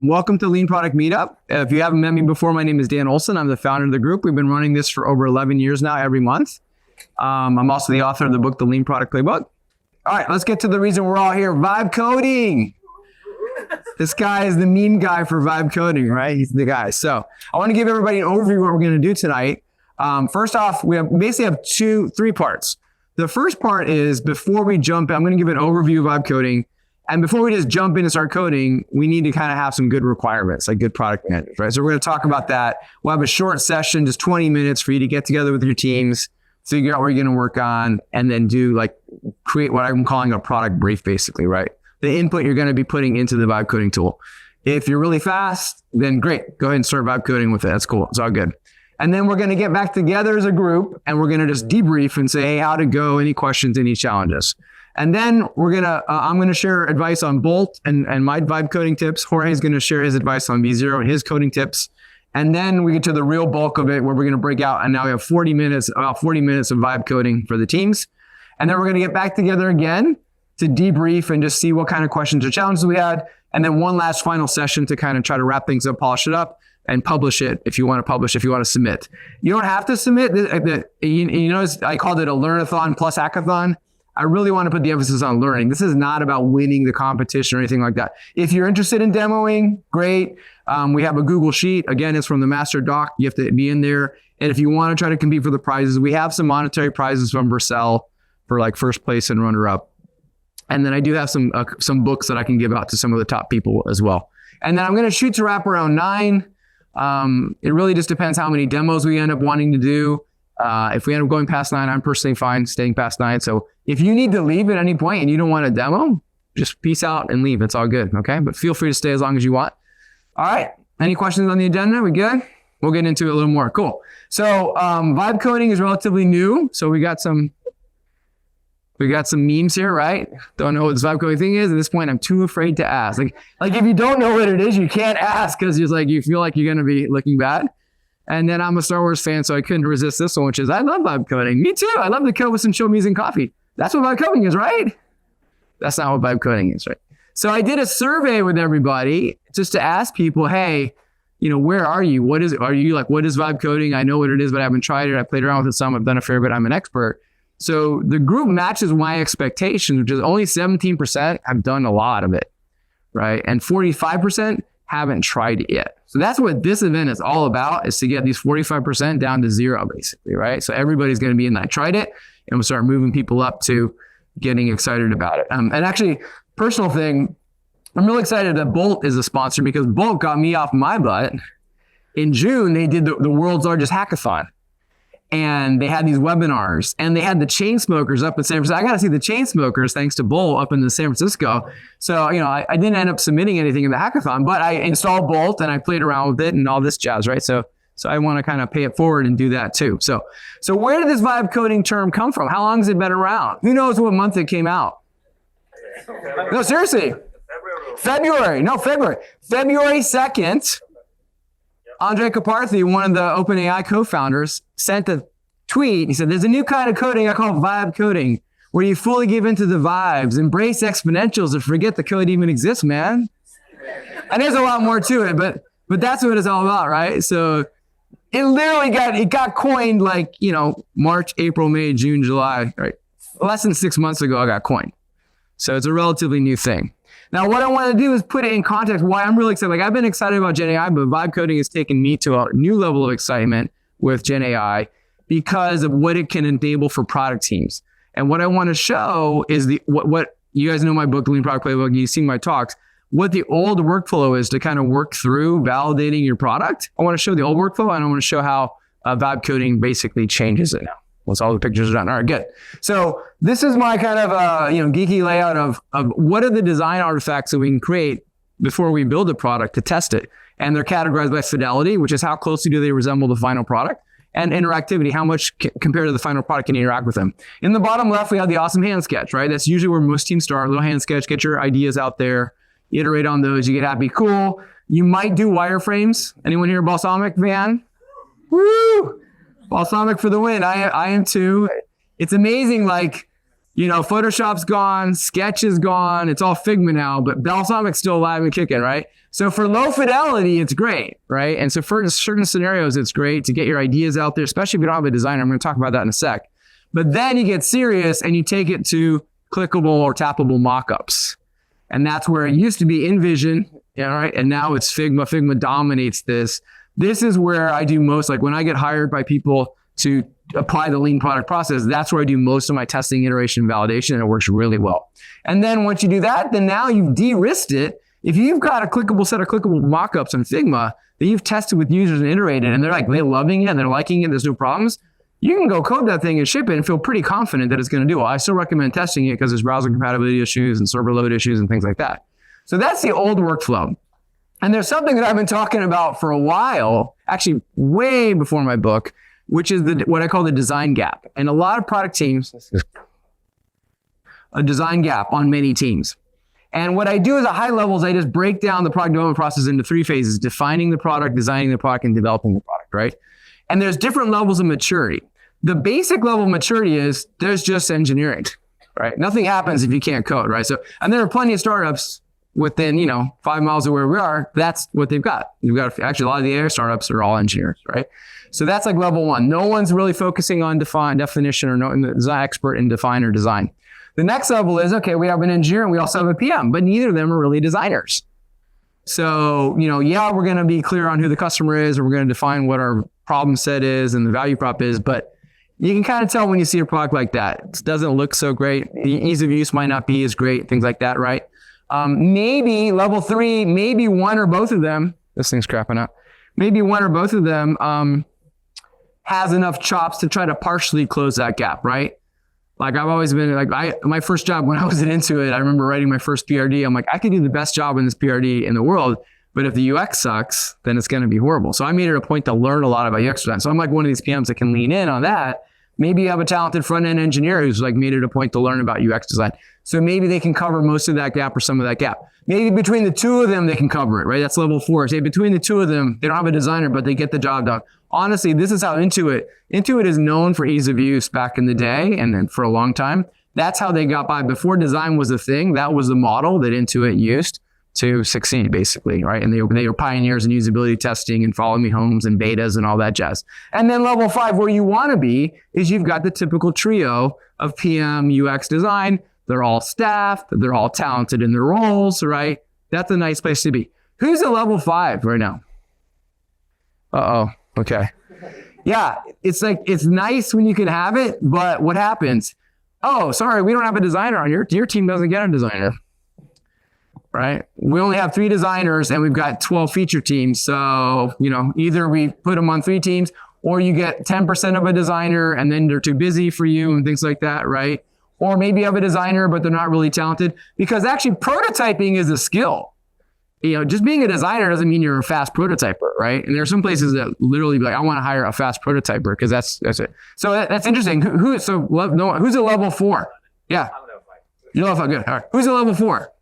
Welcome to Lean Product Meetup. If you haven't met me before, my name is Dan Olsen. I'm the founder of the group. We've been running this for over 11 years now, every month. I'm also the author of the book, The Lean Product Playbook. All right, let's get to the reason we're all here. Vibe coding. This guy is the meme guy for vibe coding, right? He's the guy. So I want to give everybody an overview of what we're going to do tonight. First off, we basically have three parts. The first part is before we jump in, I'm going to give an overview of vibe coding. And before we just jump in and start coding, we need to kind of have some good requirements, like good product managers, right? So we're going to talk about that. We'll have a short session, just 20 minutes for you to get together with your teams, figure out what you're going to work on, and then create what I'm calling a product brief, basically, right? The input you're going to be putting into the vibe coding tool. If you're really fast, then great. Go ahead and start vibe coding with it. That's cool. It's all good. And then we're going to get back together as a group, and we're going to just debrief and say, hey, how'd it go? Any questions, any challenges? And then I'm going to share advice on Bolt and my vibe coding tips. Jorge is going to share his advice on V0 and his coding tips. And then we get to the real bulk of it where we're going to break out. And now we have about 40 minutes of vibe coding for the teams. And then we're going to get back together again to debrief and just see what kind of questions or challenges we had. And then one last final session to kind of try to wrap things up, polish it up, and publish it if you want to submit. You don't have to submit. You notice I called it a Learnathon plus hackathon. I really want to put the emphasis on learning. This is not about winning the competition or anything like that. If you're interested in demoing, great. We have a Google Sheet. Again, it's from the master doc. You have to be in there. And if you want to try to compete for the prizes, we have some monetary prizes from Vercel for like first place and runner up. And then I do have some books that I can give out to some of the top people as well. And then I'm going to shoot to wrap around 9. It really just depends how many demos we end up wanting to do. If we end up going past 9, I'm personally fine staying past 9. So if you need to leave at any point and you don't want a demo, just peace out and leave. It's all good. Okay. But feel free to stay as long as you want. All right. Any questions on the agenda? We good? We'll get into it a little more. Cool. So, vibe coding is relatively new. So we got some memes here, right? Don't know what this vibe coding thing is. At this point, I'm too afraid to ask. Like if you don't know what it is, you can't ask because you feel like you're going to be looking bad. And then I'm a Star Wars fan, so I couldn't resist this one, which is I love vibe coding. Me too. I love to code with some chill music and coffee. That's what vibe coding is, right? That's not what vibe coding is, right? So I did a survey with everybody just to ask people, hey, where are you? What is vibe coding? I know what it is, but I haven't tried it. I played around with it some. I've done a fair bit. I'm an expert. So the group matches my expectations, which is only 17% have done a lot of it, right? And 45% haven't tried it yet. So that's what this event is all about, is to get these 45% down to 0, basically, right? So everybody's going to be in that tried it, and we'll start moving people up to getting excited about it. And actually, personal thing, I'm really excited that Bolt is a sponsor because Bolt got me off my butt. In June, they did the world's largest hackathon. And they had these webinars, and they had the chain smokers up in San Francisco. I got to see the chain smokers thanks to Bolt up in the San Francisco. So, I didn't end up submitting anything in the hackathon, but I installed Bolt and I played around with it and all this jazz, right? So I want to kind of pay it forward and do that too. So where did this vibe coding term come from? How long has it been around? Who knows what month it came out? No, seriously. February. February 2nd. Andre Kaparthy, one of the OpenAI co-founders, sent a tweet. He said, there's a new kind of coding I call vibe coding, where you fully give into the vibes, embrace exponentials, and forget the code even exists, man. And there's a lot more to it, but that's what it's all about, right? So it literally got coined like, March, April, May, June, July, right? Less than 6 months ago, I got coined. So it's a relatively new thing. Now, what I want to do is put it in context why I'm really excited. Like, I've been excited about Gen AI, but vibe coding has taken me to a new level of excitement with Gen AI because of what it can enable for product teams. And what I want to show is what you guys know my book, Lean Product Playbook, you've seen my talks, what the old workflow is to kind of work through validating your product. I want to show the old workflow, and I want to show how vibe coding basically changes it now. Once all the pictures are done. All right, good. So this is my kind of geeky layout of what are the design artifacts that we can create before we build a product to test it. And they're categorized by fidelity, which is how closely do they resemble the final product, and interactivity, how much compared to the final product can you interact with them. In the bottom left, we have the awesome hand sketch, right? That's usually where most teams start. Little hand sketch, get your ideas out there, iterate on those, you get happy, cool. You might do wireframes. Anyone here balsamic fan? Woo! Balsamic for the win. I am too. It's amazing. Like, Photoshop's gone, Sketch is gone. It's all Figma now, but Balsamic's still alive and kicking, right? So for low fidelity, it's great, right? And so for certain scenarios, it's great to get your ideas out there, especially if you don't have a designer. I'm going to talk about that in a sec. But then you get serious and you take it to clickable or tappable mockups. And that's where it used to be InVision, right? And now it's Figma. Figma dominates this. This is where I do most, like when I get hired by people to apply the lean product process, that's where I do most of my testing, iteration, validation, and it works really well. And then once you do that, then now you've de-risked it. If you've got a clickable set of clickable mockups in Figma that you've tested with users and iterated, and they're loving it and they're liking it, there's no problems, you can go code that thing and ship it and feel pretty confident that it's going to do well. I still recommend testing it because there's browser compatibility issues and server load issues and things like that. So that's the old workflow. And there's something that I've been talking about for a while, actually way before my book, which is what I call the design gap. And a lot of product teams, a design gap on many teams. And what I do is at high levels, I just break down the product development process into 3 phases: defining the product, designing the product, and developing the product, right? And there's different levels of maturity. The basic level of maturity is there's just engineering, right? Nothing happens if you can't code, right? So, and there are plenty of startups within, 5 miles of where we are. That's what they've got. You've got actually a lot of the AI startups are all engineers, right? So that's like level 1. No one's really focusing on definition or no design expert in define or design. The next level is, okay, we have an engineer and we also have a PM, but neither of them are really designers. So, we're going to be clear on who the customer is, and we're going to define what our problem set is and the value prop is, but you can kind of tell when you see a product like that. It doesn't look so great. The ease of use might not be as great, things like that, right? Maybe level 3, maybe one or both of them, this thing's crapping out. Maybe one or both of them has enough chops to try to partially close that gap, right? Like I've always been my first job when I was at Intuit, I remember writing my first PRD. I'm like, I could do the best job in this PRD in the world, but if the UX sucks, then it's going to be horrible. So I made it a point to learn a lot about UX design. So I'm like one of these PMs that can lean in on that. Maybe you have a talented front-end engineer who's like made it a point to learn about UX design. So maybe they can cover most of that gap or some of that gap. Maybe between the two of them, they can cover it, right? That's level 4. Say between the two of them, they don't have a designer, but they get the job done. Honestly, this is how Intuit is known for ease of use back in the day and then for a long time. That's how they got by. Before design was a thing, that was the model that Intuit used to succeed, basically, right? And they were pioneers in usability testing and follow me homes and betas and all that jazz. And then level 5, where you want to be, is you've got the typical trio of PM, UX design. They're all staffed. They're all talented in their roles, right? That's a nice place to be. Who's at level 5 right now? Uh-oh. Okay. Yeah, it's like, it's nice when you can have it, but what happens? Oh, sorry, we don't have a designer on your team doesn't get a designer, right? We only have 3 designers and we've got 12 feature teams. So, either we put them on 3 teams or you get 10% of a designer and then they're too busy for you and things like that, right? Or maybe you have a designer, but they're not really talented, because actually prototyping is a skill. Just being a designer doesn't mean you're a fast prototyper, right? And there are some places that literally be like, I want to hire a fast prototyper because that's it. So that's interesting. Who's at level 4? Yeah. I'm level 5. You're level 5, good. All right. Who's at level 4?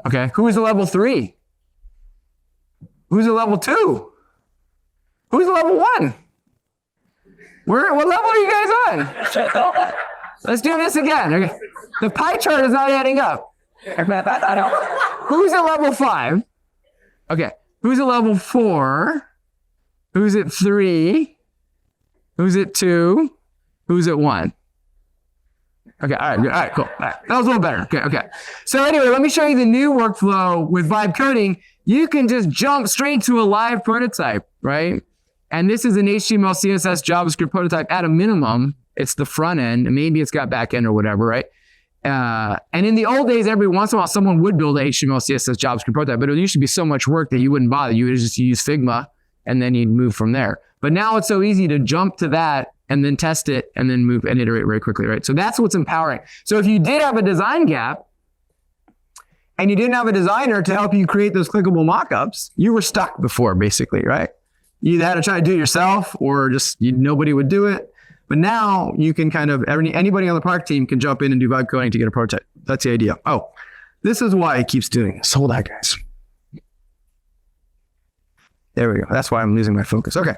Okay. Who's at level 3? Who's at level 2? Who's at level 1? What level are you guys on? Let's do this again. Okay. The pie chart is not adding up. Who's at level 5? Okay. Who's at level 4? Who's at 3? Who's at 2? Who's at 1? Okay. All right. Good. All right. Cool. All right. That was a little better. Okay. So anyway, let me show you the new workflow with Vibe Coding. You can just jump straight to a live prototype, right? And this is an HTML, CSS, JavaScript prototype at a minimum. It's the front end, and maybe it's got back end or whatever, right? And in the old days, every once in a while, someone would build an HTML, CSS, JavaScript prototype, but it used to be so much work that you wouldn't bother. You would just use Figma, and then you'd move from there. But now it's so easy to jump to that and then test it and then move and iterate very quickly, right? So that's what's empowering. So if you did have a design gap and you didn't have a designer to help you create those clickable mockups, you were stuck before, basically, right? You either had to try to do it yourself or just nobody would do it. But now you can kind of, anybody on the product team can jump in and do vibe coding to get a prototype. That's the idea. Oh, this is why it keeps doing this. Hold that, guys. There we go. That's why I'm losing my focus. Okay.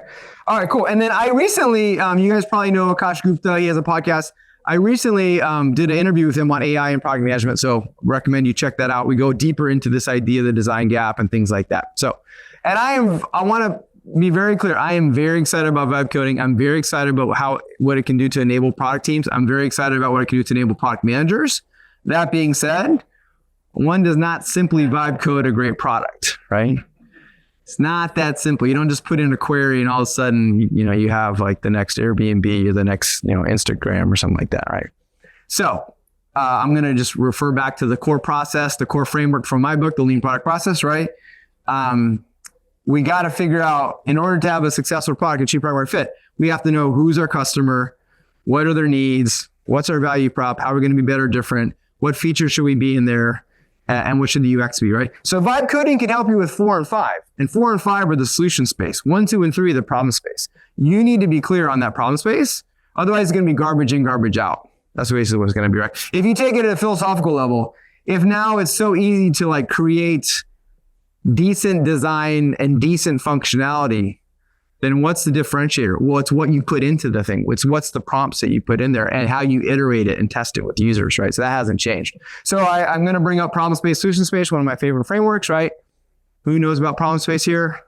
All right, cool. And then I recently, you guys probably know Akash Gupta. He has a podcast. I recently did an interview with him on AI and product management. So recommend you check that out. We go deeper into this idea of the design gap and things like that. So, and I want to be very clear. I am very excited about vibe coding. I'm very excited about what it can do to enable product teams. I'm very excited about what it can do to enable product managers. That being said, one does not simply vibe code a great product, right? It's not that simple. You don't just put in a query and all of a sudden, you have like the next Airbnb or the next, Instagram or something like that, right? So I'm going to just refer back to the core process, the core framework from my book, the Lean Product Process, right? We got to figure out, in order to have a successful product, achieve product market fit, we have to know who's our customer, what are their needs, what's our value prop, how are we going to be better, different, what features should we be in there, and what should the UX be, right? So vibe coding can help you with 4 and 5. And 4 and 5 are the solution space. 1, 2, and 3 are the problem space. You need to be clear on that problem space. Otherwise, it's going to be garbage in, garbage out. That's basically what it's going to be, right? If you take it at a philosophical level, if now it's so easy to like create decent design and decent functionality, then what's the differentiator? Well, it's what you put into the thing. What's the prompts that you put in there and how you iterate it and test it with users, right? So that hasn't changed. So I'm going to bring up problem space, solution space, one of my favorite frameworks, right? Who knows about problem space here?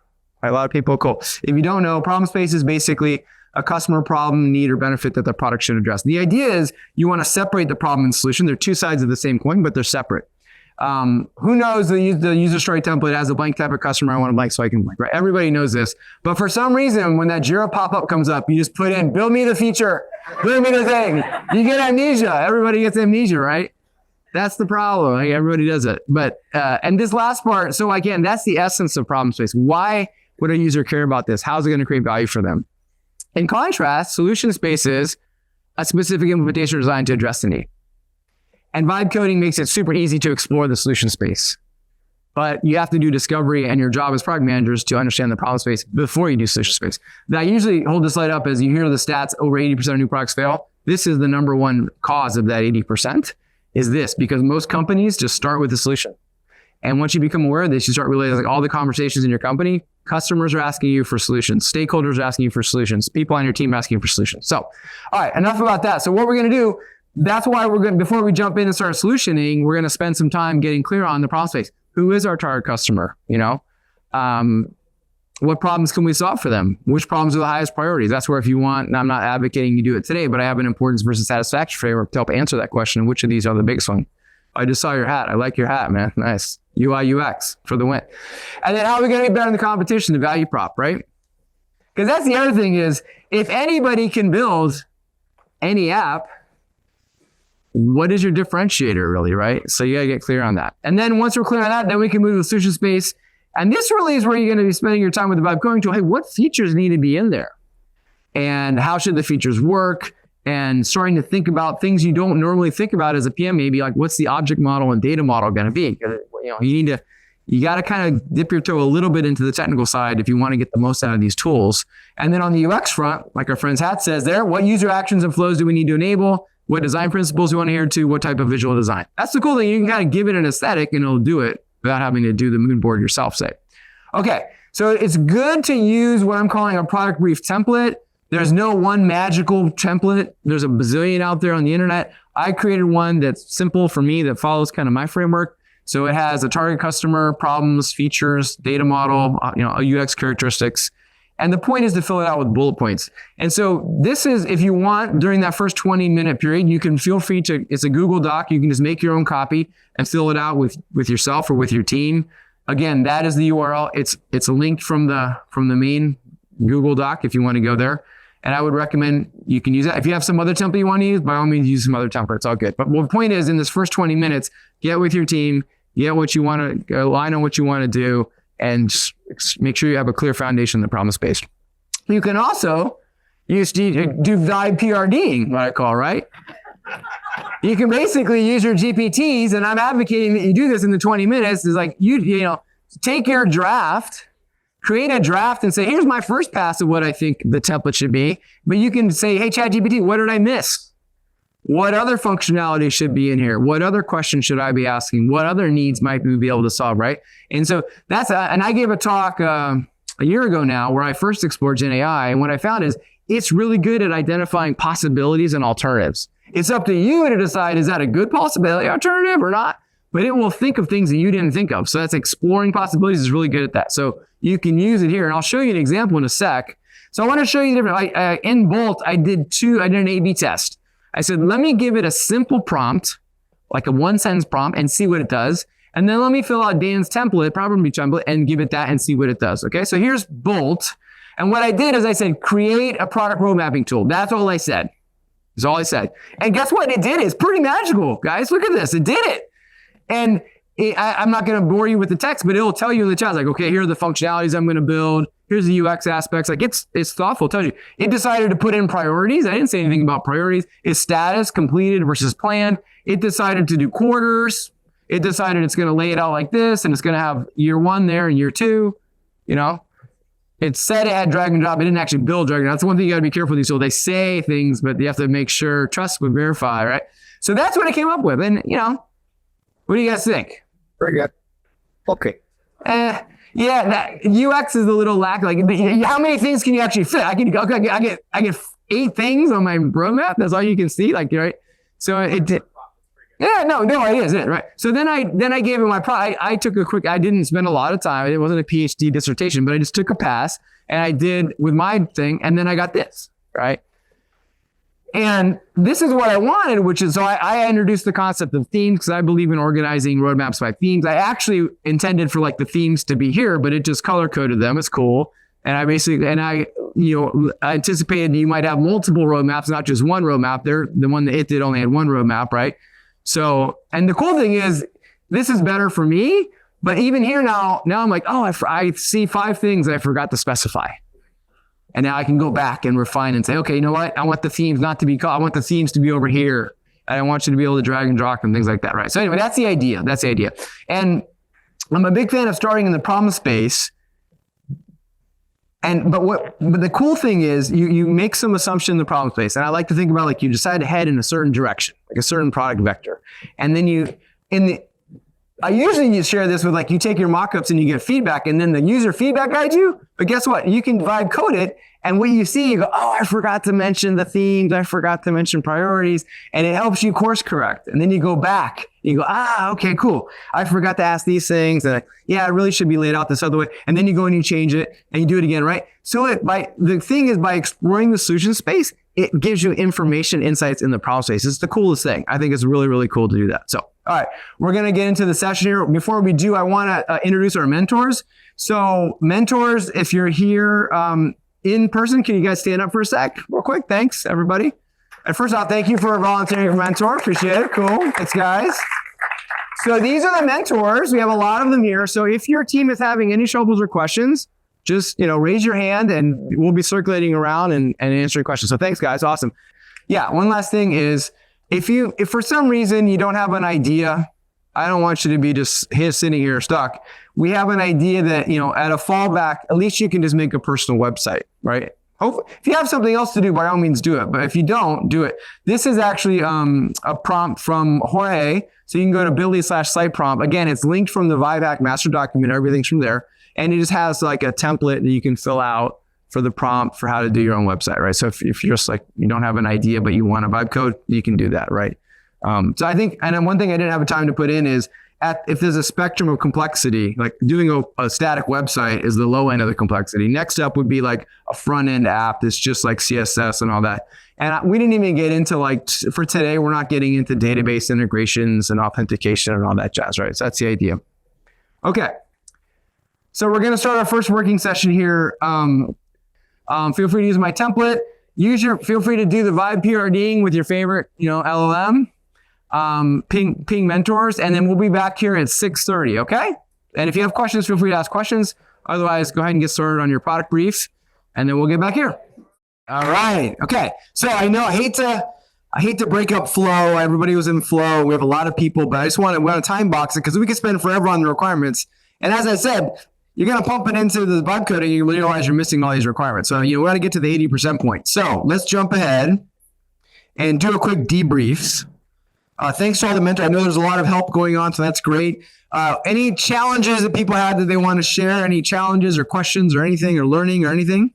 A lot of people, cool. If you don't know, problem space is basically a customer problem, need, or benefit that the product should address. The idea is you want to separate the problem and solution. They're two sides of the same coin, but they're separate. Who knows the user story template has a blank type of customer, I want a blank so I can blank, right? Everybody knows this. But for some reason, when that Jira pop-up comes up, you just put in, build me the feature, build me the thing. You get amnesia. Everybody gets amnesia, right? That's the problem. Like, everybody does it. But, and this last part, so again, that's the essence of problem space. Why would a user care about this? How's it going to create value for them? In contrast, solution space is a specific implementation designed to address the need. And vibe coding makes it super easy to explore the solution space. But you have to do discovery, and your job as product managers to understand the problem space before you do solution space. Now, I usually hold this slide up as you hear the stats, over 80% of new products fail. This is the number one cause of that 80%, is this, because most companies just start with the solution. And once you become aware of this, you start realizing like all the conversations in your company, customers are asking you for solutions, stakeholders are asking you for solutions, people on your team are asking you for solutions. So, all right, enough about that. So what we're going to do, that's why we're going to, before we jump in and start solutioning, we're going to spend some time getting clear on the problem space. Who is our target customer? What problems can we solve for them? Which problems are the highest priorities? That's where if you want, and I'm not advocating you do it today, but I have an importance versus satisfaction framework to help answer that question. Which of these are the biggest one? I just saw your hat. I like your hat, man. Nice. UI, UX for the win. And then how are we going to be better in the competition? The value prop, right? Because that's the other thing is, if anybody can build any app, what is your differentiator really, right? So you got to get clear on that. And then once we're clear on that, then we can move to the solution space. And this really is where you're going to be spending your time with the vibe coding tool. Hey, what features need to be in there? And how should the features work? And starting to think about things you don't normally think about as a PM, maybe like what's the object model and data model going to be? You got to kind of dip your toe a little bit into the technical side if you want to get the most out of these tools. And then on the UX front, like our friend's hat says there, what user actions and flows do we need to enable? What design principles do you want to adhere to? What type of visual design? That's the cool thing. You can kind of give it an aesthetic and it'll do it without having to do the mood board yourself, say. Okay, so it's good to use what I'm calling a product brief template. There's no one magical template. There's a bazillion out there on the internet. I created one that's simple for me that follows kind of my framework. So it has a target customer, problems, features, data model, UX characteristics. And the point is to fill it out with bullet points. And so this is, if you want, during that first 20-minute period, you can feel free to, it's a Google Doc. You can just make your own copy and fill it out with yourself or with your team. Again, that is the URL. It's a link from the main Google Doc if you want to go there. And I would recommend you can use that. If you have some other template you want to use, by all means, use some other template. It's all good. But the point is, in this first 20 minutes, get with your team, get what you want to, align on what you want to do, and make sure you have a clear foundation in the problem space. You can also do vibe PRDing, what I call, right? You can basically use your GPTs, and I'm advocating that you do this in the 20 minutes. Is like, take your draft, create a draft and say, here's my first pass of what I think the template should be. But you can say, hey, ChatGPT, what did I miss? What other functionality should be in here? What other questions should I be asking? What other needs might we be able to solve, right? And so and I gave a talk a year ago now where I first explored Gen AI. And what I found is it's really good at identifying possibilities and alternatives. It's up to you to decide, is that a good possibility alternative or not? But it will think of things that you didn't think of. So that's exploring possibilities is really good at that. So you can use it here. And I'll show you an example in a sec. So I want to show you different, in Bolt, I did an A/B test. I said, let me give it a simple prompt, like a 1-sentence prompt, and see what it does. And then let me fill out Dan's template, problem template, and give it that and see what it does. Okay, so here's Bolt. And what I did is I said, create a product road mapping tool. That's all I said. That's all I said. And guess what? It did it. It's pretty magical, guys. Look at this. It did it. And I'm not going to bore you with the text, but it'll tell you in the chat, like, okay, here are the functionalities I'm going to build. Here's the UX aspects. Like it's thoughtful. It tells you. It decided to put in priorities. I didn't say anything about priorities. It's status, completed versus planned. It decided to do quarters. It decided it's going to lay it out like this, and it's going to have year 1 there and year 2. It said it had drag and drop. It didn't actually build drag and drop. That's one thing you got to be careful with these. So they say things, but you have to make sure, trust but verify, right? So that's what I came up with. And, what do you guys think? Very good. Okay. Yeah, that UX is a little lack. Like, how many things can you actually fit? I get 8 things on my roadmap. That's all you can see. Like, right? So it did. Yeah, no, it isn't, right? So then I gave it my I took I didn't spend a lot of time. It wasn't a PhD dissertation, but I just took a pass and I did with my thing. And then I got this, right? And this is what I wanted, which is, so I introduced the concept of themes because I believe in organizing roadmaps by themes. I actually intended for like the themes to be here, but it just color coded them. It's cool. And I anticipated you might have multiple roadmaps, not just one roadmap. The one that it did only had one roadmap, right? So, and the cool thing is, this is better for me, but even here now I'm like, oh, I see 5 things I forgot to specify. And now I can go back and refine and say, okay, you know what? I want the themes not to be called. I want the themes to be over here. And I want you to be able to drag and drop and things like that, right? So anyway, that's the idea. And I'm a big fan of starting in the problem space. But the cool thing is you make some assumption in the problem space. And I like to think about, like, you decide to head in a certain direction, like a certain product vector. And then I usually share this with, like, you take your mockups and you get feedback, and then the user feedback guides you. But guess what? You can vibe code it, and what you see, you go, oh, I forgot to mention the themes. I forgot to mention priorities, and it helps you course correct. And then you go back, you go, okay, cool. I forgot to ask these things. And I really should be laid out this other way. And then you go and you change it, and you do it again, right? So the thing is, by exploring the solution space, it gives you information, insights in the problem space. It's the coolest thing. I think it's really, really cool to do that. So, all right, we're going to get into the session here. Before we do, I want to introduce our mentors. So mentors, if you're here in person, can you guys stand up for a sec real quick? Thanks, everybody. And first off, thank you for volunteering for mentor. Appreciate it. Cool. Thanks, guys. So these are the mentors. We have a lot of them here. So if your team is having any troubles or questions, just, raise your hand and we'll be circulating around and answering questions. So thanks, guys. Awesome. Yeah. One last thing is, if for some reason you don't have an idea, I don't want you to be just sitting here stuck. We have an idea that, at a fallback, at least you can just make a personal website, right? Hopefully, if you have something else to do, by all means do it. But if you don't, do it. This is actually a prompt from Jorge. So you can go to bit.ly/site prompt. Again, it's linked from the Vibe Hack master document. Everything's from there. And it just has like a template that you can fill out for the prompt for how to do your own website, right? So if you're just like, you don't have an idea, but you want a vibe code, you can do that, right? So I think, and then one thing I didn't have time to put in is, if there's a spectrum of complexity, like doing a static website is the low end of the complexity. Next up would be like a front end app that's just like CSS and all that. And we didn't even get into, like, for today, we're not getting into database integrations and authentication and all that jazz, right? So that's the idea. Okay. So we're going to start our first working session here. Feel free to use my template. Feel free to do the vibe PRDing with your favorite, LLM. Ping mentors, and then we'll be back here at 6:30. Okay. And if you have questions, feel free to ask questions. Otherwise, go ahead and get started on your product briefs, and then we'll get back here. All right. Okay. So I know I hate to break up flow. Everybody was in flow. We have a lot of people, but I just want to time box it because we could spend forever on the requirements. And as I said, you're going to pump it into the vibe coding, and you realize you're missing all these requirements. So, we got to get to the 80% point. So let's jump ahead and do a quick debriefs. Thanks to all the mentors. I know there's a lot of help going on, so that's great. Any challenges that people had that they want to share? Any challenges or questions or anything, or learning or anything?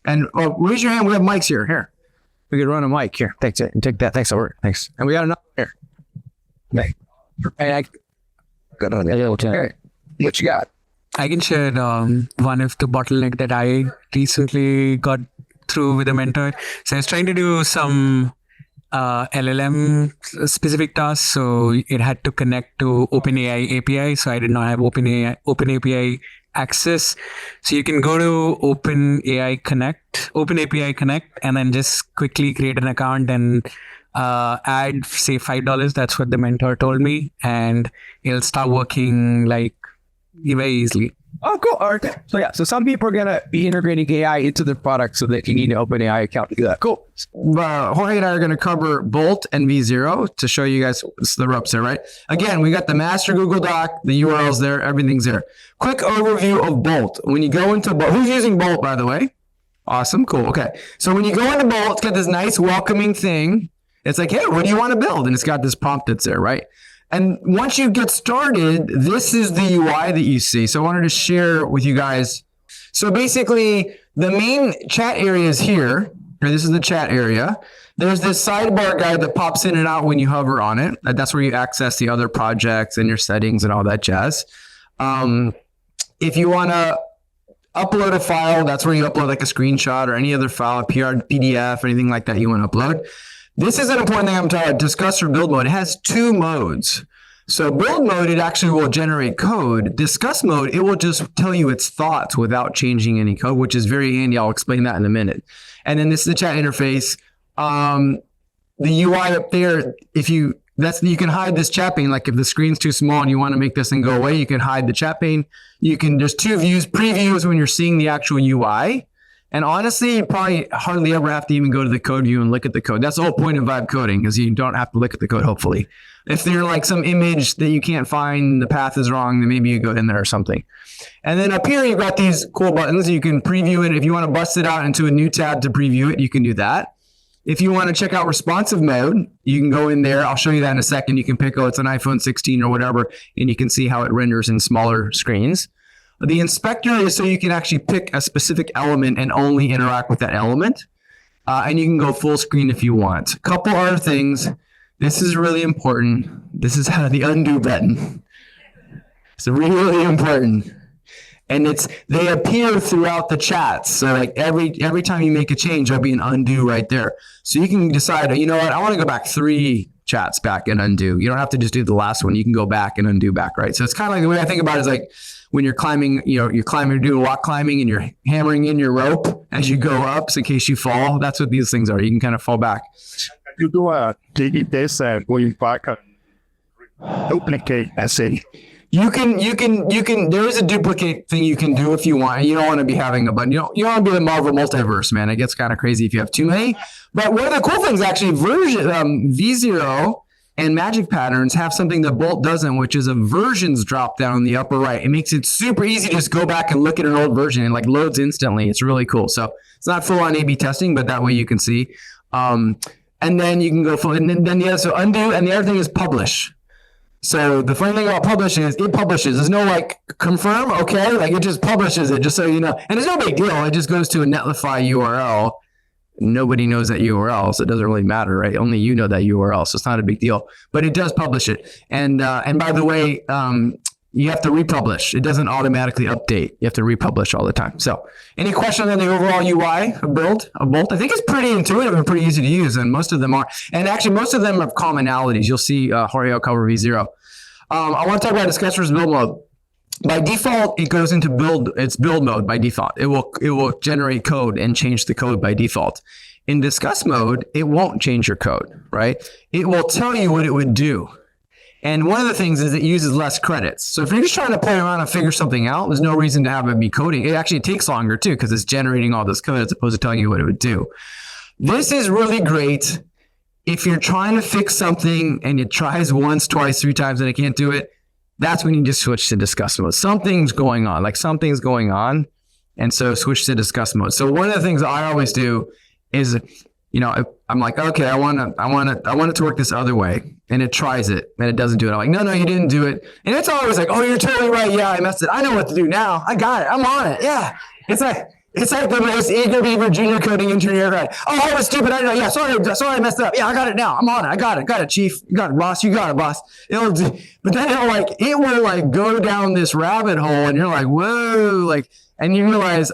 And raise your hand. We have mics here. we could run a mic here. Thanks. Take that. Thanks over. Thanks. And we got another here. Hey, what you got? I can share one of the bottleneck that I recently got through with a mentor. So I was trying to do some LLM specific tasks. So it had to connect to OpenAI API. So I did not have OpenAI access. So you can go to OpenAI Connect, and then just quickly create an account and add, say, $5. That's what the mentor told me. And it'll start working like very easily. Oh, cool. All right. So some people are going to be integrating AI into their product so that you need an OpenAI account to do that. Cool. Jorge and I are going to cover Bolt and V0 to show you guys the ropes there, right? Again, we got the master Google Doc, the URLs there, everything's there. Quick overview of Bolt. When you go into Bolt, who's using Bolt, by the way? Awesome. Cool. Okay. So when you go into Bolt, it's got this nice welcoming thing. It's like, hey, what do you want to build? And it's got this prompt that's there, right? And once you get started, this is the UI that you see. So I wanted to share with you guys. So basically, the main chat area is here. This is the chat area. There's this sidebar guide that pops in and out when you hover on it. That's where you access the other projects and your settings and all that jazz. If you want to upload a file, that's where you upload like a screenshot or any other file, a PDF, anything like that you want to upload. This is an important thing I'm talking about, discuss or build mode. It has two modes. So build mode, it actually will generate code. Discuss mode, it will just tell you its thoughts without changing any code, which is very handy. I'll explain that in a minute. And then this is the chat interface. The UI up there, you can hide this chat pane. Like if the screen's too small and you want to make this thing go away, you can hide the chat pane. There's two views, previews when you're seeing the actual UI. And honestly, you probably hardly ever have to even go to the code view and look at the code. That's the whole point of vibe coding, because you don't have to look at the code, hopefully. If there's like some image that you can't find, the path is wrong, then maybe you go in there or something. And then up here, you've got these cool buttons. You can preview it. If you want to bust it out into a new tab to preview it, you can do that. If you want to check out responsive mode, you can go in there. I'll show you that in a second. You can pick, it's an iPhone 16 or whatever, and you can see how it renders in smaller screens. The inspector is so you can actually pick a specific element and only interact with that element. And you can go full screen if you want. A couple other things. This is really important. This is the undo button. It's really important. And they appear throughout the chats. So like every time you make a change, there'll be an undo right there. So you can decide, you know what, I want to go back 3 chats back and undo. You don't have to just do the last one. You can go back and undo back, right? So it's kind of like the way I think about it is like, when you're climbing, you're doing rock climbing and you're hammering in your rope as you go up, so in case you fall. That's what these things are. You can kind of fall back. You do a DD test going back and duplicate essay. You can, there is a duplicate thing you can do if you want. You don't want to be having a button. You don't want to be the Marvel multiverse, man. It gets kind of crazy if you have too many. But one of the cool things, actually, V0 and Magic Patterns have something that Bolt doesn't, which is a versions drop down in the upper right. It makes it super easy to just go back and look at an old version and like loads instantly. It's really cool. So it's not full on A/B testing, but that way you can see. And then you can go full, and then the other, so undo, and the other thing is publish. So the funny thing about publishing is it publishes. There's no like confirm, okay? Like it just publishes it, just so you know. And it's no big deal. It just goes to a Netlify URL. Nobody knows that URL, so it doesn't really matter, right? Only you know that URL, so it's not a big deal. But it does publish it. And by the way, you have to republish. It doesn't automatically update. You have to republish all the time. So any questions on the overall UI build of Bolt? I think it's pretty intuitive and pretty easy to use, and most of them are. And actually, most of them have commonalities. You'll see Jorge will cover V0. I want to talk about discuss versus build mode. By default, it goes into build mode by default. It will generate code and change the code by default. In discuss mode, it won't change your code, right? It will tell you what it would do. And one of the things is it uses less credits. So if you're just trying to play around and figure something out, there's no reason to have it be coding. It actually takes longer too, because it's generating all this code as opposed to telling you what it would do. This is really great if you're trying to fix something and it tries once, twice, 3 times and it can't do it. That's when you just switch to discuss mode. Something's going on, and so switch to discuss mode. So one of the things I always do is, I'm like, okay, I want it to work this other way, and it tries it, and it doesn't do it. I'm like, no, you didn't do it, and it's always like, oh, you're totally right. Yeah, I messed it. I know what to do now. I got it. I'm on it. Yeah, it's like It's like the most eager beaver junior coding engineer. Right? Oh, I was stupid. I know. Yeah, sorry, I messed up. Yeah, I got it now. I'm on it. I got it, chief. You got it, boss. You got it, boss. But then it will like go down this rabbit hole, and you're like, whoa, like, and you realize,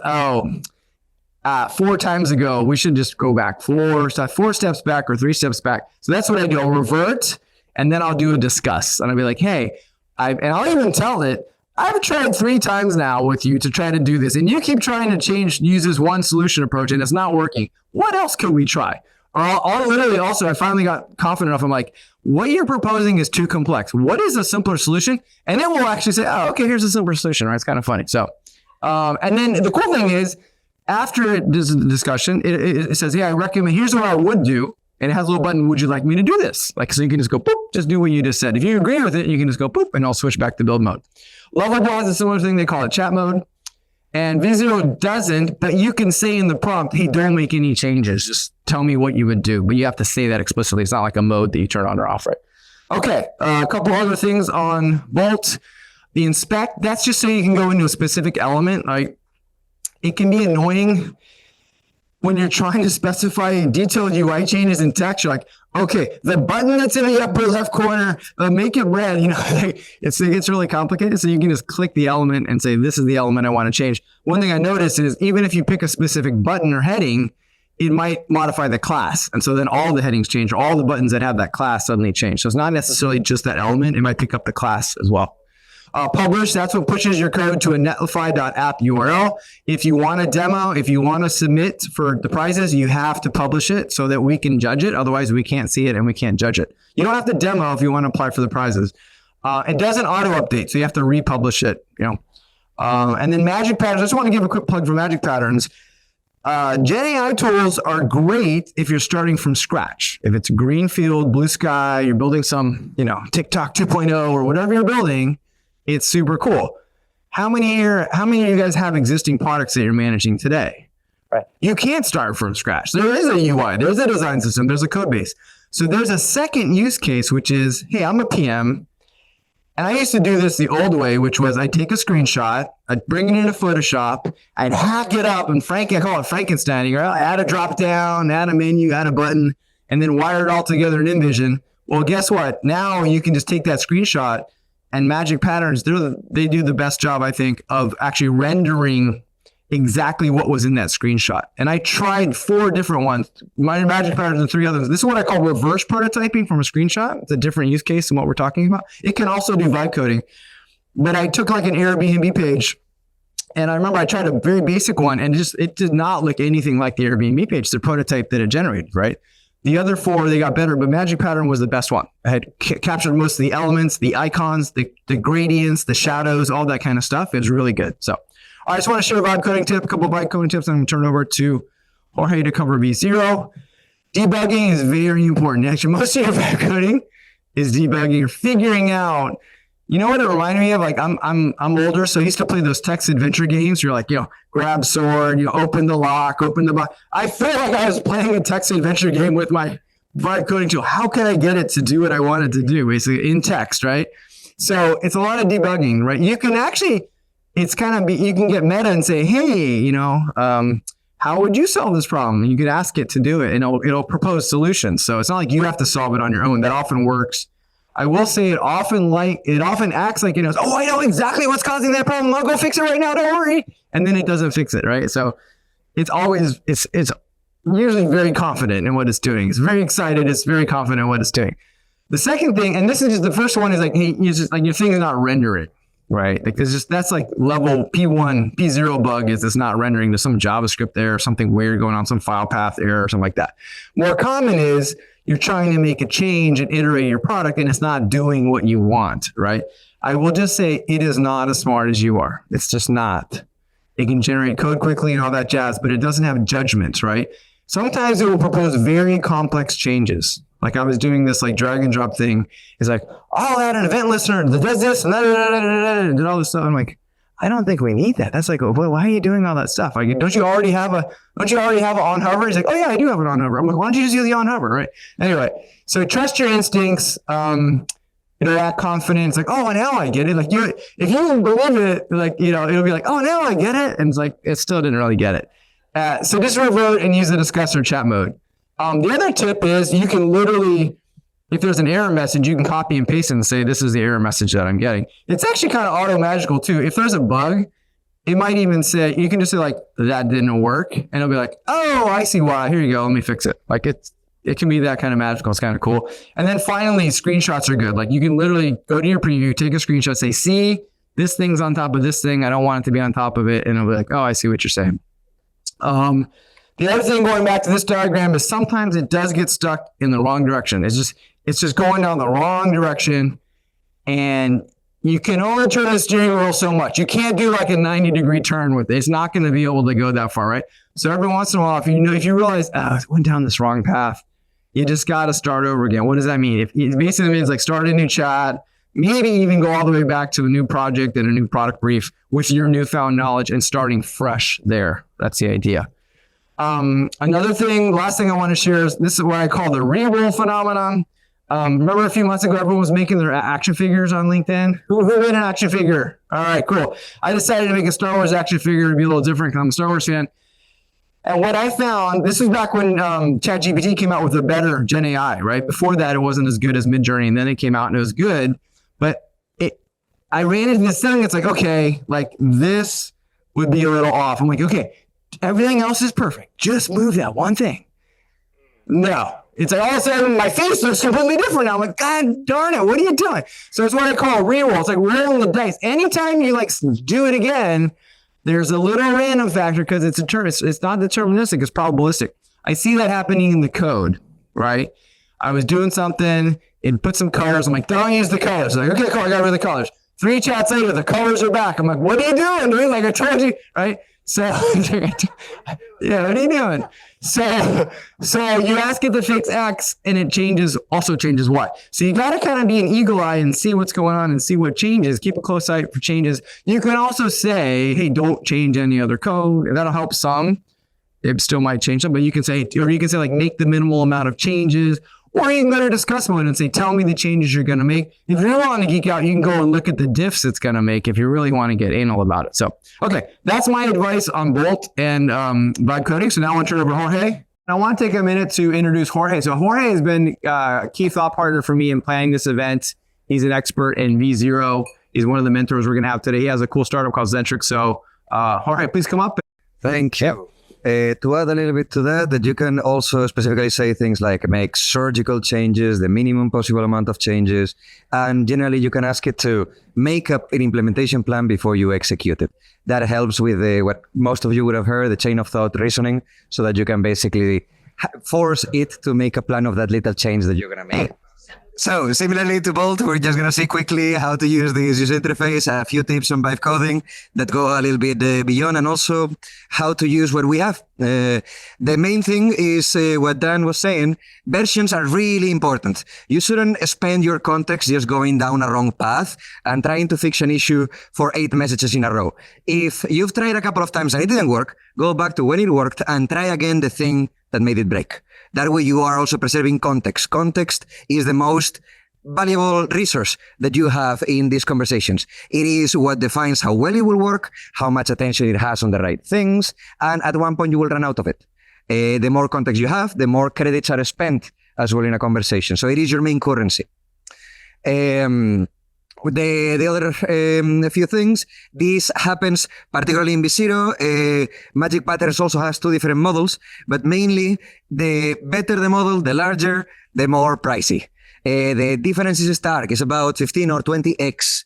4 times ago, we should just go back 4 steps back or 3 steps back. So that's what I do. I'll revert, and then I'll do a discuss, and I'll be like, hey, and I'll even tell it. I've tried 3 times now with you to try to do this, and you keep trying to use this one solution approach, and it's not working. What else could we try? Or I'll literally also, I finally got confident enough. I'm like, what you're proposing is too complex. What is a simpler solution? And it will actually say, oh, okay, here's a simpler solution, right? It's kind of funny. So, and then the cool thing is, after it does the discussion, it says, yeah, I recommend, here's what I would do. And it has a little button, would you like me to do this? Like, so you can just go, boop, just do what you just said. If you agree with it, you can just go, boop, and I'll switch back to build mode. Lovable has a similar thing. They call it chat mode. And V0 doesn't, but you can say in the prompt, hey, don't make any changes. Just tell me what you would do. But you have to say that explicitly. It's not like a mode that you turn on or off, right? Okay, a couple other things on Bolt. The inspect, that's just so you can go into a specific element. Like, it can be annoying when you're trying to specify detailed UI changes in text. You're like, okay, the button that's in the upper left corner, make it red. It gets really complicated. So you can just click the element and say, this is the element I want to change. One thing I noticed is even if you pick a specific button or heading, it might modify the class. And so then all the headings change, or all the buttons that have that class suddenly change. So it's not necessarily just that element. It might pick up the class as well. Publish, that's what pushes your code to a netlify.app URL. If you want a demo, if you want to submit for the prizes, you have to publish it so that we can judge it. Otherwise, we can't see it and we can't judge it. You don't have to demo if you want to apply for the prizes. It doesn't auto-update, so you have to republish it. And then Magic Patterns, I just want to give a quick plug for Magic Patterns. Gen AI tools are great if you're starting from scratch. If it's greenfield, blue sky, you're building some, TikTok 2.0 or whatever you're building, it's super cool. How many of you guys have existing products that you're managing today? Right. You can't start from scratch. There is a UI, there's a design system, there's a code base. So there's a second use case, which is, hey, I'm a PM. And I used to do this the old way, which was I'd take a screenshot, I'd bring it into Photoshop, I'd hack it up, and I call it Frankensteining, right? Add a drop down, add a menu, add a button, and then wire it all together in InVision. Well, guess what? Now you can just take that screenshot, and Magic Patterns, they do the best job, I think, of actually rendering exactly what was in that screenshot. And I tried 4 different ones, my Magic Patterns and 3 others. This is what I call reverse prototyping from a screenshot. It's a different use case than what we're talking about. It can also do vibe coding. But I took like an Airbnb page, and I remember I tried a very basic one, and it did not look anything like the Airbnb page, the prototype that it generated, right? The other 4, they got better, but Magic Pattern was the best one. I had captured most of the elements, the icons, the gradients, the shadows, all that kind of stuff. It was really good. So I just want to share a vibe coding tip, a couple of vibe coding tips. I'm going to turn it over to Jorge to cover V0. Debugging is very important. Actually, most of your vibe coding is debugging. You're figuring out, you know what it reminded me of? Like I'm older, so I used to play those text adventure games. You're like, grab sword, open the lock, open the box. I feel like I was playing a text adventure game with my vibe coding tool. How can I get it to do what I want it to do, basically in text, right? So it's a lot of debugging, right? You can actually, you can get meta and say, hey, how would you solve this problem? You could ask it to do it, and it'll propose solutions. So it's not like you have to solve it on your own. That often works. I will say it often acts like it knows, I know exactly what's causing that problem. I'll go fix it right now. Don't worry. And then it doesn't fix it, right? So it's usually very confident in what it's doing. It's very excited. It's very confident in what it's doing. The second thing, and this is just the first one, is like, hey, your thing is not rendering, right? Like that's like level P1, P0 bug is it's not rendering. There's some JavaScript there, something weird going on, some file path error or something like that. More common is you're trying to make a change and iterate your product, and it's not doing what you want, right? I will just say it is not as smart as you are. It's just not. It can generate code quickly and all that jazz, but it doesn't have judgments, right? Sometimes it will propose very complex changes. Like I was doing this like drag and drop thing. It's like, I'll add an event listener that does this and and all this stuff. I'm like, I don't think we need that. That's like, why are you doing all that stuff? Like, don't you already have an on hover? He's like, oh yeah, I do have an on hover. I'm like, why don't you just use the on hover, right? Anyway, so trust your instincts. it'll act confident. It's like, oh, now I get it. Like if you don't believe it, like, it'll be like, oh, now I get it. And it's like, it still didn't really get it. So just revote and use the discuss or chat mode. The other tip is you can literally, if there's an error message, you can copy and paste it and say, this is the error message that I'm getting. It's actually kind of auto magical too. If there's a bug, it might even say, you can just say like, that didn't work. And it'll be like, oh, I see why. Here you go. Let me fix it. Like it can be that kind of magical. It's kind of cool. And then finally, screenshots are good. Like you can literally go to your preview, take a screenshot, say, see, this thing's on top of this thing. I don't want it to be on top of it. And it'll be like, oh, I see what you're saying. The other thing going back to this diagram is sometimes it does get stuck in the wrong direction. It's just going down the wrong direction. And you can only turn the steering wheel so much. You can't do like a 90-degree turn with it. It's not going to be able to go that far, right? So every once in a while, if you realize, it went down this wrong path, you just got to start over again. What does that mean? It basically means like start a new chat, maybe even go all the way back to a new project and a new product brief with your newfound knowledge and starting fresh there. That's the idea. Another thing, last thing I want to share is this is what I call the re-roll phenomenon. Remember a few months ago, everyone was making their action figures on LinkedIn? Who made an action figure? All right, cool. I decided to make a Star Wars action figure to be a little different because I'm a Star Wars fan. And what I found, this was back when ChatGPT came out with a better Gen AI, right? Before that, it wasn't as good as Midjourney, and then it came out and it was good. But I ran into this thing. It's like, okay, like this would be a little off. I'm like, okay, everything else is perfect. Just move that one thing. No. It's like all of a sudden my face looks completely different now. I'm like, God darn it, what are you doing? So it's what I call a reroll. It's like rolling the dice. Anytime you like do it again, there's a little random factor because it's not deterministic, it's probabilistic. I see that happening in the code, right? I was doing something, it put some colors. I'm like, don't use the colors. I'm like, okay, cool, I got rid of the colors. 3 chats later, the colors are back. I'm like, what are you doing, dude? Like I told you, right? So, yeah, what are you doing? So you ask it to fix X and it also changes Y. So you got to kind of be an eagle eye and see what's going on and see what changes. Keep a close eye for changes. You can also say, hey, don't change any other code. And that'll help some. It still might change them, but you can say like, make the minimal amount of changes. Or you can go to discuss mode and say, tell me the changes you're going to make. If you really want to geek out, you can go and look at the diffs it's going to make if you really want to get anal about it. So, okay, that's my advice on Bolt and vibe coding. So now I want to turn over to Jorge. I want to take a minute to introduce Jorge. So Jorge has been a key thought partner for me in planning this event. He's an expert in V0. He's one of the mentors we're going to have today. He has a cool startup called Zentric. So Jorge, please come up. Thank you. To add a little bit to that you can also specifically say things like make surgical changes, the minimum possible amount of changes, and generally you can ask it to make up an implementation plan before you execute it. That helps with what most of you would have heard, the chain of thought reasoning, so that you can basically force it to make a plan of that little change that you're going to make. So similarly to Bolt, we're just going to see quickly how to use this user interface, a few tips on vibe coding that go a little bit beyond, and also how to use what we have. The main thing is what Dan was saying, versions are really important. You shouldn't spend your context just going down a wrong path and trying to fix an issue for 8 messages in a row. If you've tried a couple of times and it didn't work, go back to when it worked and try again the thing that made it break. That way you are also preserving context. Context is the most valuable resource that you have in these conversations. It is what defines how well it will work, how much attention it has on the right things, and at one point you will run out of it. The more context you have, the more credits are spent as well in a conversation. So it is your main currency. The other few things, this happens particularly in V0. Magic Patterns also has 2 different models, but mainly the better the model, the larger, the more pricey. The difference is stark. It's about 15 or 20x.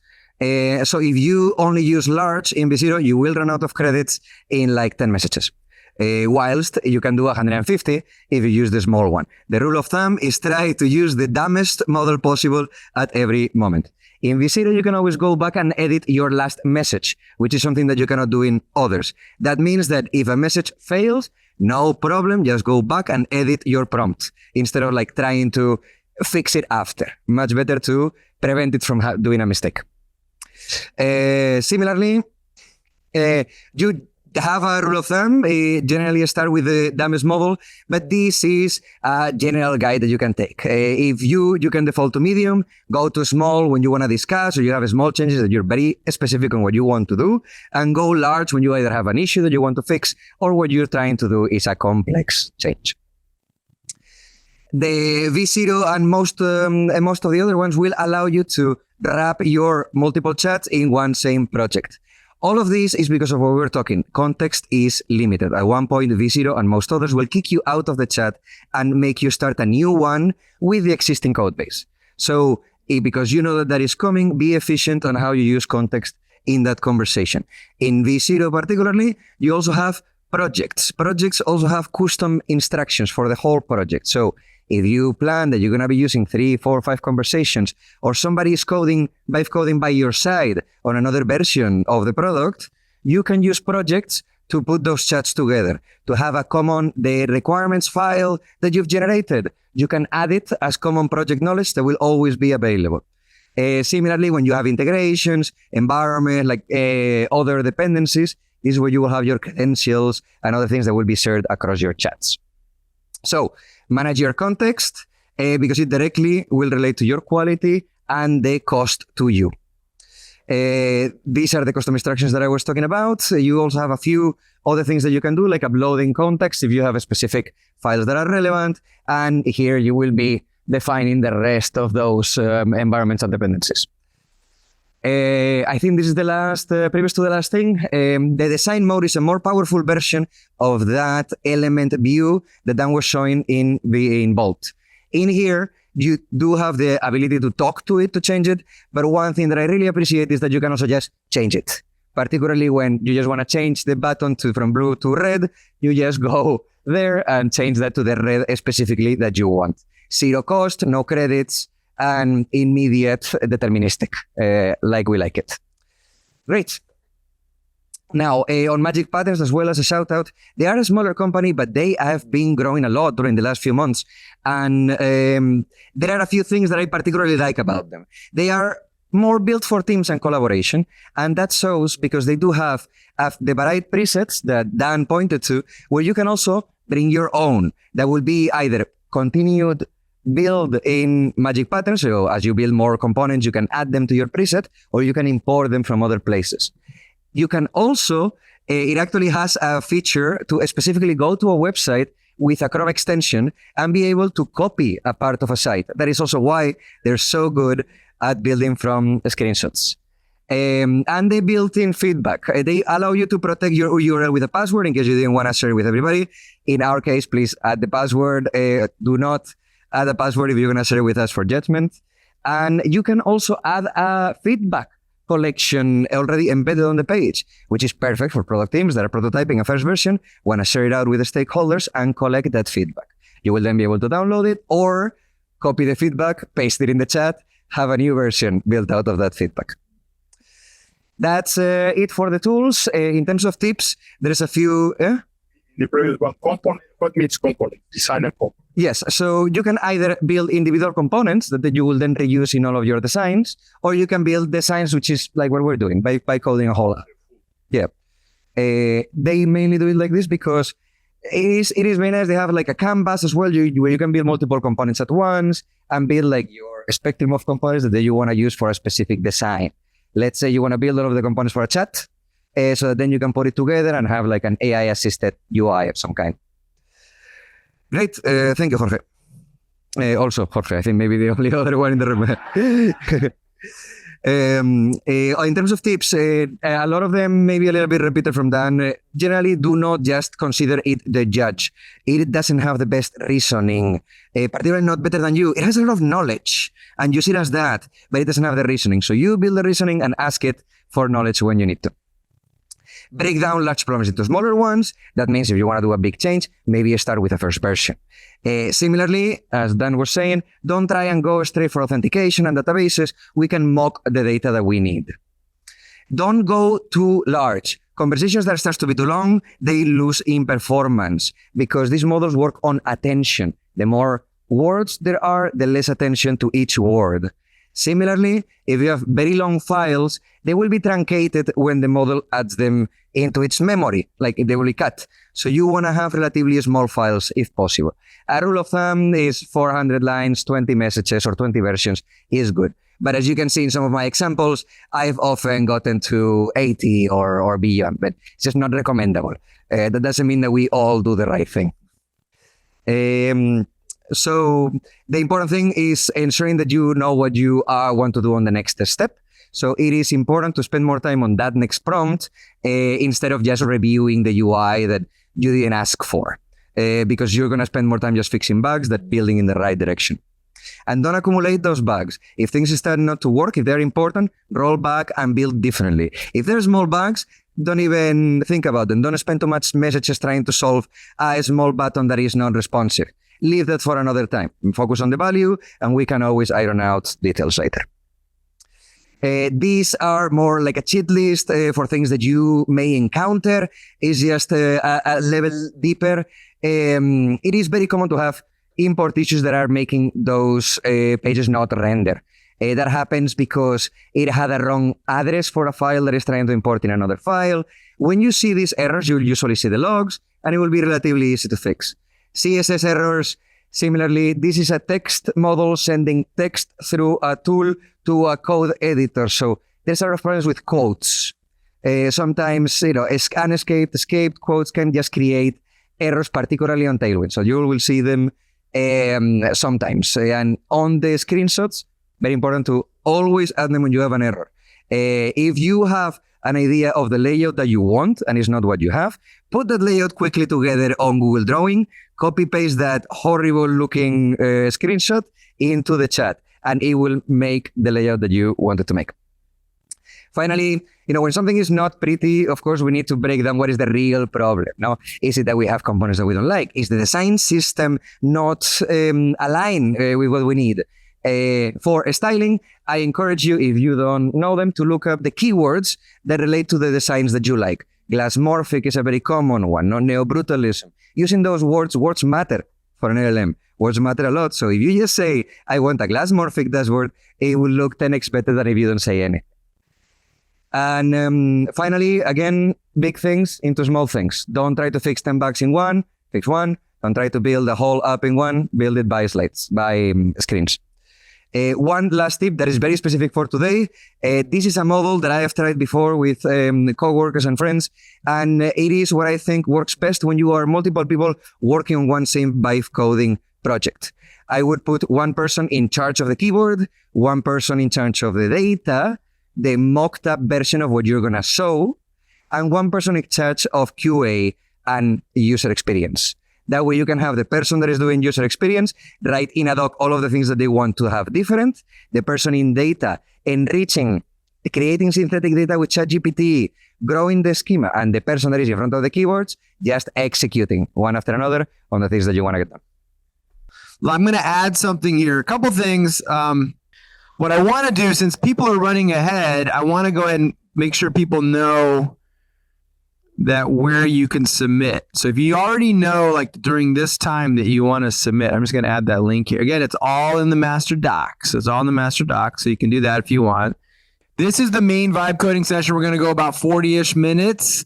So if you only use large in V0, you will run out of credits in like 10 messages. Whilst you can do 150 if you use the small one. The rule of thumb is try to use the dumbest model possible at every moment. In V0, you can always go back and edit your last message, which is something that you cannot do in others. That means that if a message fails, no problem, just go back and edit your prompt instead of like trying to fix it after. Much better to prevent it from doing a mistake. Similarly, you have a rule of thumb. Generally start with the dumbest model, but this is a general guide that you can take. If you can default to medium, go to small when you want to discuss, or you have small changes that you're very specific on what you want to do, and go large when you either have an issue that you want to fix, or what you're trying to do is a complex change. The V0 and most of the other ones will allow you to wrap your multiple chats in one same project. All of this is because of what we were talking. Context is limited. At one point, V0 and most others will kick you out of the chat and make you start a new one with the existing code base. So, because you know that is coming, be efficient on how you use context in that conversation. In V0 particularly, you also have projects. Projects also have custom instructions for the whole project. So, if you plan that you're going to be using 3, 4, 5 conversations, or somebody is coding by your side on another version of the product, you can use projects to put those chats together, to have the requirements file that you've generated. You can add it as common project knowledge that will always be available. Similarly, when you have integrations, environment, like other dependencies, this is where you will have your credentials and other things that will be shared across your chats. So, manage your context because it directly will relate to your quality and the cost to you. These are the custom instructions that I was talking about. You also have a few other things that you can do, like uploading context if you have specific files that are relevant. And here you will be defining the rest of those environments and dependencies. I think this is the last, previous to the last thing. The design mode is a more powerful version of that element view that Dan was showing in Bolt. In here, you do have the ability to talk to it to change it, but one thing that I really appreciate is that you can also just change it. Particularly when you just want to change the button from blue to red, you just go there and change that to the red specifically that you want. Zero cost, no credits, and immediate deterministic, like we like it. Great. Now, on Magic Patterns, as well as a shout out, they are a smaller company, but they have been growing a lot during the last few months. And there are a few things that I particularly like about them. They are more built for teams and collaboration. And that shows because they do have the varied presets that Dan pointed to, where you can also bring your own. That will be either continued build in Magic Patterns, so as you build more components, you can add them to your preset, or you can import them from other places. You can also, it actually has a feature to specifically go to a website with a Chrome extension and be able to copy a part of a site. That is also why they're so good at building from screenshots. And they built-in feedback. They allow you to protect your URL with a password in case you didn't want to share it with everybody. In our case, please add the password. Do not add a password if you're going to share it with us for judgment. And you can also add a feedback collection already embedded on the page, which is perfect for product teams that are prototyping a first version, want to share it out with the stakeholders and collect that feedback. You will then be able to download it or copy the feedback, paste it in the chat, have a new version built out of that feedback. That's it for the tools. In terms of tips, there's a few... The previous one, component, what means component? Designer component. Yes, so you can either build individual components that you will then reuse in all of your designs, or you can build designs, which is like what we're doing, by coding a whole app. Yeah. They mainly do it like this because it is very nice. They have like a canvas as well, where you can build multiple components at once and build like your spectrum of components that you want to use for a specific design. Let's say you want to build all of the components for a chat, so that then you can put it together and have like an AI-assisted UI of some kind. Great. Thank you, Jorge. Also, Jorge, I think maybe the only other one in the room. In terms of tips, a lot of them maybe a little bit repeated from Dan. Generally, do not just consider it the judge. It doesn't have the best reasoning, particularly not better than you. It has a lot of knowledge, and use it as that, but it doesn't have the reasoning. So you build the reasoning and ask it for knowledge when you need to. Break down large problems into smaller ones. That means if you want to do a big change, maybe you start with the first version. Similarly, as Dan was saying, don't try and go straight for authentication and databases. We can mock the data that we need. Don't go too large. Conversations that start to be too long, they lose in performance because these models work on attention. The more words there are, the less attention to each word. Similarly, if you have very long files, they will be truncated when the model adds them into its memory, like they will be cut. So you want to have relatively small files if possible. A rule of thumb is 400 lines, 20 messages or 20 versions is good. But as you can see in some of my examples, I've often gotten to 80 or beyond, but it's just not recommendable. That doesn't mean that we all do the right thing. So the important thing is ensuring that you know what you want to do on the next step. So it is important to spend more time on that next prompt instead of just reviewing the UI that you didn't ask for, because you're going to spend more time just fixing bugs than building in the right direction. And don't accumulate those bugs. If things start not to work, if they're important, roll back and build differently. If they're small bugs, don't even think about them. Don't spend too much messages trying to solve a small button that is not responsive. Leave that for another time. Focus on the value, and we can always iron out details later. These are more like a cheat list for things that you may encounter. It's just a level deeper. It is very common to have import issues that are making those pages not render. That happens because it had a wrong address for a file that is trying to import in another file. When you see these errors, you'll usually see the logs, and it will be relatively easy to fix. CSS errors, similarly, this is a text model sending text through a tool to a code editor. So there's a lot of problems with quotes. Sometimes, unescaped, escaped quotes can just create errors, particularly on Tailwind. So you will see them sometimes. And on the screenshots, very important to always add them when you have an error. If you have an idea of the layout that you want and it's not what you have, put that layout quickly together on Google Drawing, copy paste that horrible looking screenshot into the chat, and it will make the layout that you wanted to make. Finally, when something is not pretty, of course, we need to break down what is the real problem. Now, is it that we have components that we don't like? Is the design system not aligned with what we need? For styling, I encourage you, if you don't know them, to look up the keywords that relate to the designs that you like. Glassmorphic is a very common one, neo-brutalism. Using those words matter for an LLM. Words matter a lot. So if you just say, I want a glassmorphic dashboard, it will look 10x better than if you don't say any. And finally, again, big things into small things. Don't try to fix 10 bugs in one, fix one. Don't try to build the whole app in one, build it by slides, by screens. One last tip that is very specific for today. This is a model that I have tried before with coworkers and friends, and it is what I think works best when you are multiple people working on one same vibe coding project. I would put one person in charge of the keyboard, one person in charge of the data, the mocked up version of what you're going to show, and one person in charge of QA and user experience. That way you can have the person that is doing user experience write in a doc all of the things that they want to have different, the person in data enriching, creating synthetic data with ChatGPT, growing the schema, and the person that is in front of the keyboards just executing one after another on the things that you want to get done. Well, I'm going to add something here. A couple things. What I want to do, since people are running ahead, I want to go ahead and make sure people know that where you can submit. So if you already know, like during this time that you want to submit, I'm just going to add that link here. Again, it's all in the master docs. It's all in the master docs, so you can do that if you want. This is the main vibe coding session. We're going to go about 40-ish minutes.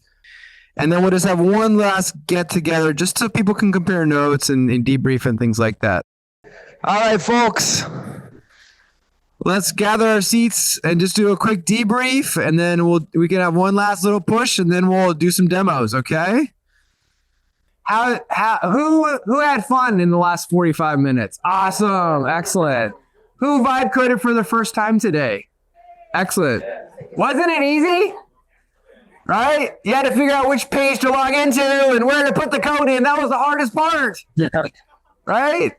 And then we'll just have one last get together just so people can compare notes and debrief and things like that. All right, folks. Let's gather our seats and just do a quick debrief, and then we can have one last little push, and then we'll do some demos. Okay? Who had fun in the last 45 minutes? Awesome, excellent. Who vibe coded for the first time today? Excellent. Wasn't it easy? Right? You had to figure out which page to log into and where to put the code in. That was the hardest part. Right?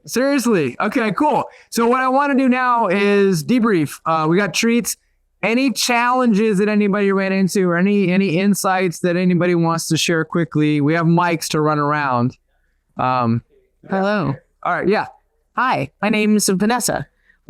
Seriously. Okay, cool. So what I want to do now is debrief. We got treats. Any challenges that anybody ran into or any insights that anybody wants to share quickly? We have mics to run around. Hello. All right. Yeah. Hi, my name is Vanessa.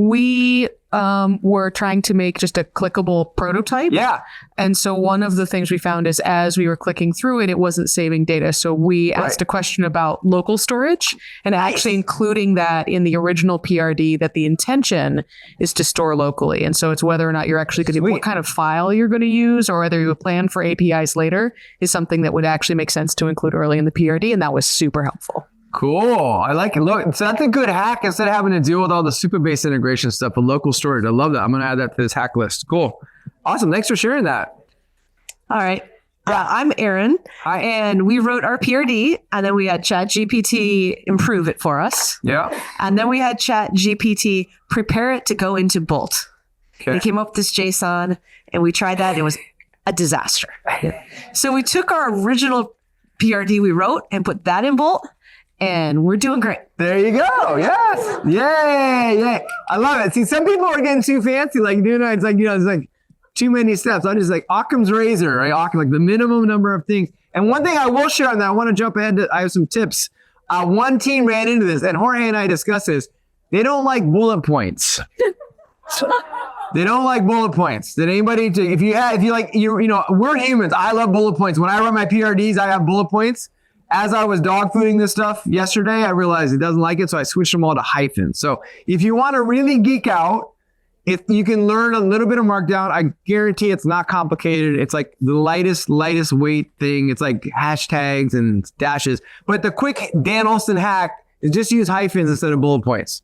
we were trying to make just a clickable prototype. Yeah. And so one of the things we found is as we were clicking through it, it wasn't saving data. So we asked a question about local storage and actually including that in the original PRD, that the intention is to store locally. And so it's whether or not you're actually going to, what kind of file you're going to use, or whether you plan for APIs later, is something that would actually make sense to include early in the PRD. And that was super helpful. Cool. I like it. Look, so that's a good hack instead of having to deal with all the Supabase integration stuff with local storage. I love that. I'm going to add that to this hack list. Cool. Awesome. Thanks for sharing that. All right. I'm Erin. Hi. And we wrote our PRD, and then we had ChatGPT improve it for us. Yeah. And then we had ChatGPT prepare it to go into Bolt. Okay. They came up with this JSON, and we tried that. And it was a disaster. So we took our original PRD we wrote and put that in Bolt. And we're doing great. There you go. Yes. Yay. Yay. I love it. See, some people are getting too fancy, like doing it. It's like, it's like too many steps. I'm just like Occam's razor, right? Occam, like the minimum number of things. And one thing I will share on that, I want to jump ahead. I have some tips. One team ran into this, and Jorge and I discussed this. They don't like bullet points. They don't like bullet points. Did anybody, if you like, we're humans. I love bullet points. When I run my PRDs, I have bullet points. As I was dog fooding this stuff yesterday, I realized it doesn't like it, so I switched them all to hyphens. So if you want to really geek out, if you can learn a little bit of Markdown, I guarantee it's not complicated. It's like the lightest weight thing. It's like hashtags and dashes. But the quick Dan Olsen hack is just use hyphens instead of bullet points.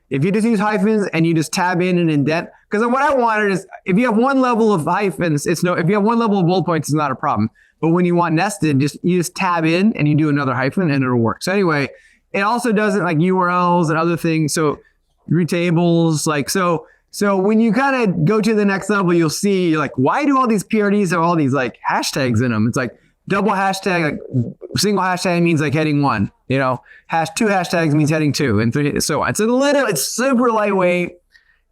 If you just use hyphens and you just tab in and indent, because what I wanted is if you have one level of hyphens, if you have one level of bullet points, it's not a problem. But when you want nested, you just tab in and you do another hyphen and it'll work. So anyway, it also does it like URLs and other things. So tables, like, so when you kind of go to the next level, you'll see you're like, why do all these PRDs have all these like hashtags in them? It's like double hashtag, like single hashtag means like heading 1, two hashtags means heading 2 and 3, so on. It's super lightweight.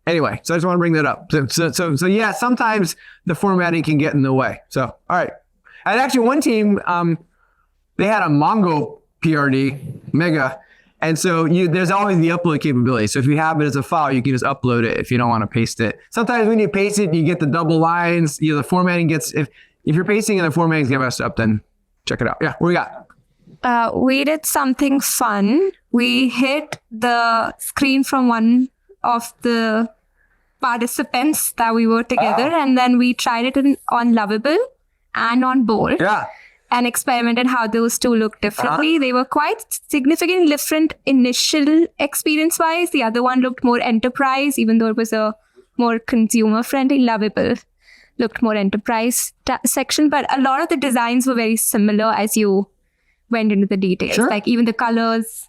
Anyway, so I just want to bring that up. So yeah, sometimes the formatting can get in the way. So, all right. And actually one team, they had a Mongo PRD, mega. And so there's always the upload capability. So if you have it as a file, you can just upload it if you don't want to paste it. Sometimes when you paste it, you get the double lines, the formatting gets, if you're pasting and the formatting gets messed up, then check it out. Yeah, what do we got? We did something fun. We hit the screen from one of the participants that we were together, and then we tried it on Lovable and on Bold. Yeah. And experimented how those two look differently. They were quite significantly different initial experience-wise. The other one looked more enterprise, even though it was a more consumer-friendly. Lovable looked more enterprise section, but a lot of the designs were very similar as you went into the details. Sure. Like even the colors,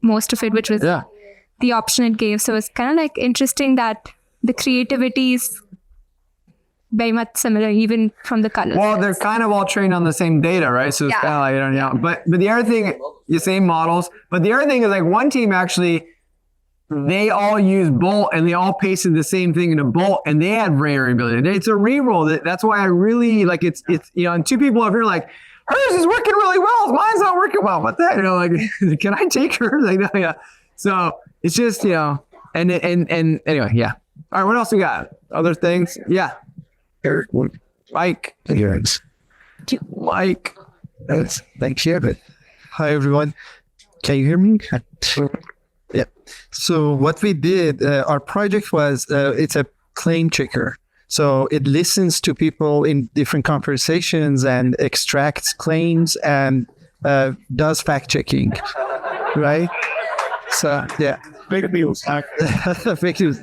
most of it, which was the option it gave. So it's kind of like interesting that the creativity is very much similar, even from the colors. Well, they're kind of all trained on the same data, right? So it's kind of like, but the other thing, the same models. But the other thing is like one team actually, they all use Bolt and they all pasted the same thing into Bolt and they had variability. It's a reroll. That's why I really like it's and two people over here like, hers is working really well. Mine's not working well. What the heck? Like, can I take her? Like, So it's just, and anyway, yeah. All right, what else we got? Other things? Yeah. Eric, Mike. yes. Mike. Thanks, David. Hi, everyone. Can you hear me? Yeah. So what we did, our project was, it's a claim checker. So it listens to people in different conversations and extracts claims and does fact checking, right? So yeah. Big deals. Fake news.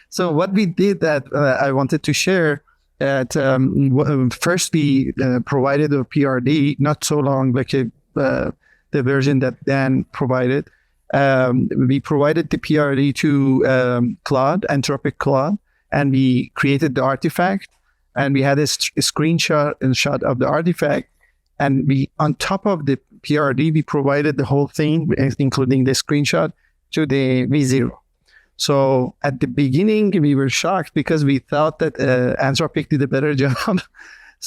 So what we did that I wanted to share at first we provided a PRD, not so long like the version that Dan provided. We provided the PRD to Claude, Anthropic Claude, and we created the artifact, and we had a screenshot of the artifact, and we on top of the PRD we provided the whole thing, including the screenshot, to the V0. So at the beginning, we were shocked because we thought that Anthropic did a better job.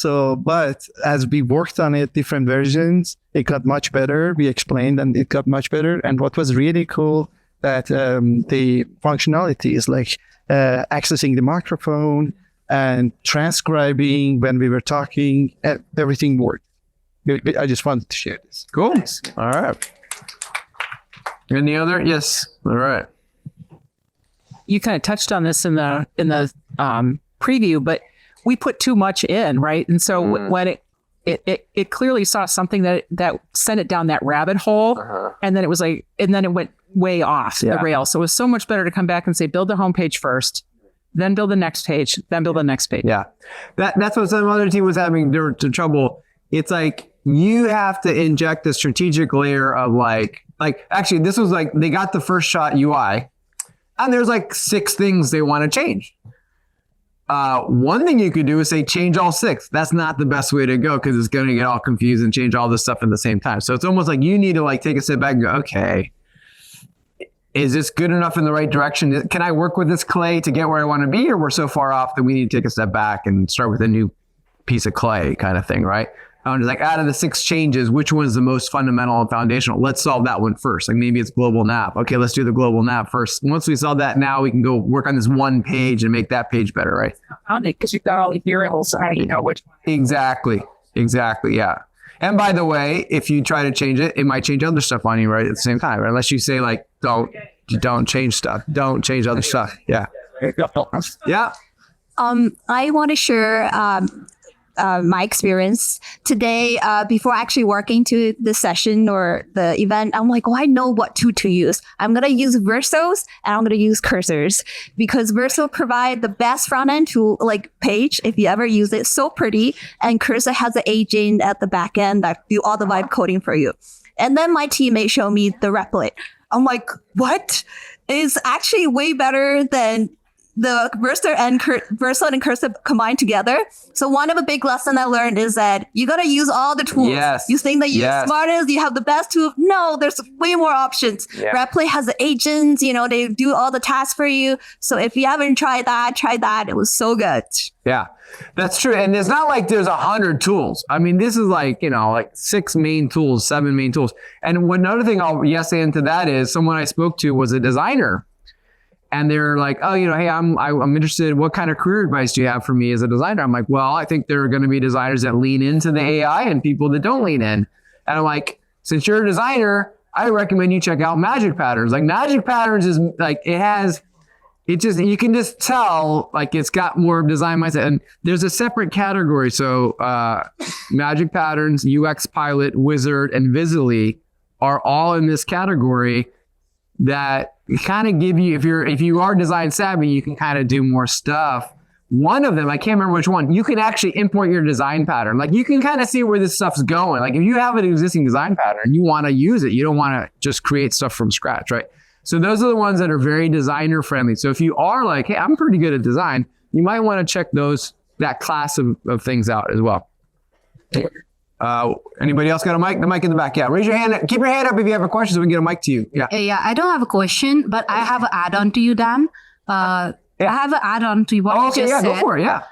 But as we worked on it, different versions, it got much better. We explained and it got much better. And what was really cool that the functionality is like accessing the microphone and transcribing when we were talking, everything worked. I just wanted to share this. Cool. All right. Any other? Yes. All right. You kind of touched on this in the preview, but we put too much in, right? And so when it clearly saw something that sent it down that rabbit hole, and then it went way off the rail. So it was so much better to come back and say, build the homepage first, then build the next page, then build the next page. Yeah. That's what some other team was having trouble. It's like you have to inject a strategic layer of like actually this was like they got the first shot UI and there's like 6 things they want to change. One thing you could do is say change all 6. That's not the best way to go because it's going to get all confused and change all this stuff at the same time. So it's almost like you need to like take a step back and go, okay, is this good enough in the right direction? Can I work with this clay to get where I want to be, or we're so far off that we need to take a step back and start with a new piece of clay kind of thing, right? Just like out of the 6 changes, which one is the most fundamental and foundational? Let's solve that one first. Like maybe it's global Knapp. Okay, let's do the global Knapp first. Once we solve that, now we can go work on this one page and make that page better, right? Because you've got all the variables, you know which. Exactly. Yeah. And by the way, if you try to change it, it might change other stuff on you right at the same time. Right? Unless you say like, don't change stuff. Don't change other stuff. Yeah. Yeah. I want to share my experience today before actually working to the session or the event. I'm like, I know what to use. I'm going to use versos and I'm going to use cursors because verso provide the best front end to like page if you ever use it. So pretty. And cursor has an agent at the back end that do all the vibe coding for you. And then my teammate showed me the Replit. I'm like, what? It's actually way better than the Verso and Cursor combined together. So one of the big lessons I learned is that you got to use all the tools. Yes. You think that you're smartest, you have the best tool. No, there's way more options. Yeah. Replit has the agents, they do all the tasks for you. So if you haven't tried that, try that. It was so good. Yeah, that's true. And it's not like there's 100 tools. I mean, this is like, like 6 main tools, 7 main tools. And another thing I'll say into that is someone I spoke to was a designer. And they're like, oh, hey, I'm interested. What kind of career advice do you have for me as a designer? I'm like, well, I think there are going to be designers that lean into the AI and people that don't lean in. And I'm like, since you're a designer, I recommend you check out Magic Patterns. Like Magic Patterns is like, you can just tell like it's got more design mindset. And there's a separate category. So Magic Patterns, UX Pilot, Wizard, and Visibly are all in this category that kind of give you, if you are design savvy, you can kind of do more stuff. One of them, I can't remember which one, you can actually import your design pattern. Like you can kind of see where this stuff's going. Like if you have an existing design pattern, you want to use it. You don't want to just create stuff from scratch, right? So those are the ones that are very designer friendly. So if you are like, hey, I'm pretty good at design, you might want to check that class of things out as well. Anybody else got a mic? The mic in the back. Yeah. Raise your hand. Keep your hand up if you have a question so we can get a mic to you. Yeah. Yeah. I don't have a question, but I have an add-on to you, Dan. I have an add-on to what you just said. Go for it. Yeah.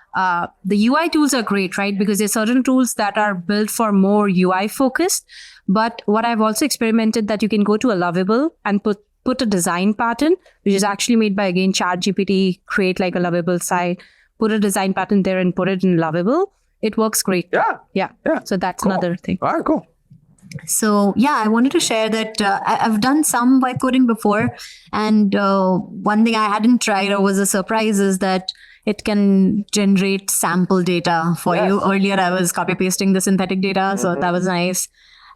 The UI tools are great, right? Because there's certain tools that are built for more UI focused. But what I've also experimented that you can go to a Lovable and put a design pattern, which is actually made by, again, ChatGPT, create like a Lovable site, put a design pattern there and put it in Lovable. It works great. Yeah. So that's cool. Another thing. All right, cool. So I wanted to share that I've done some vibe coding before. And one thing I hadn't tried or was a surprise is that it can generate sample data for you. Earlier, I was copy pasting the synthetic data. So that was nice.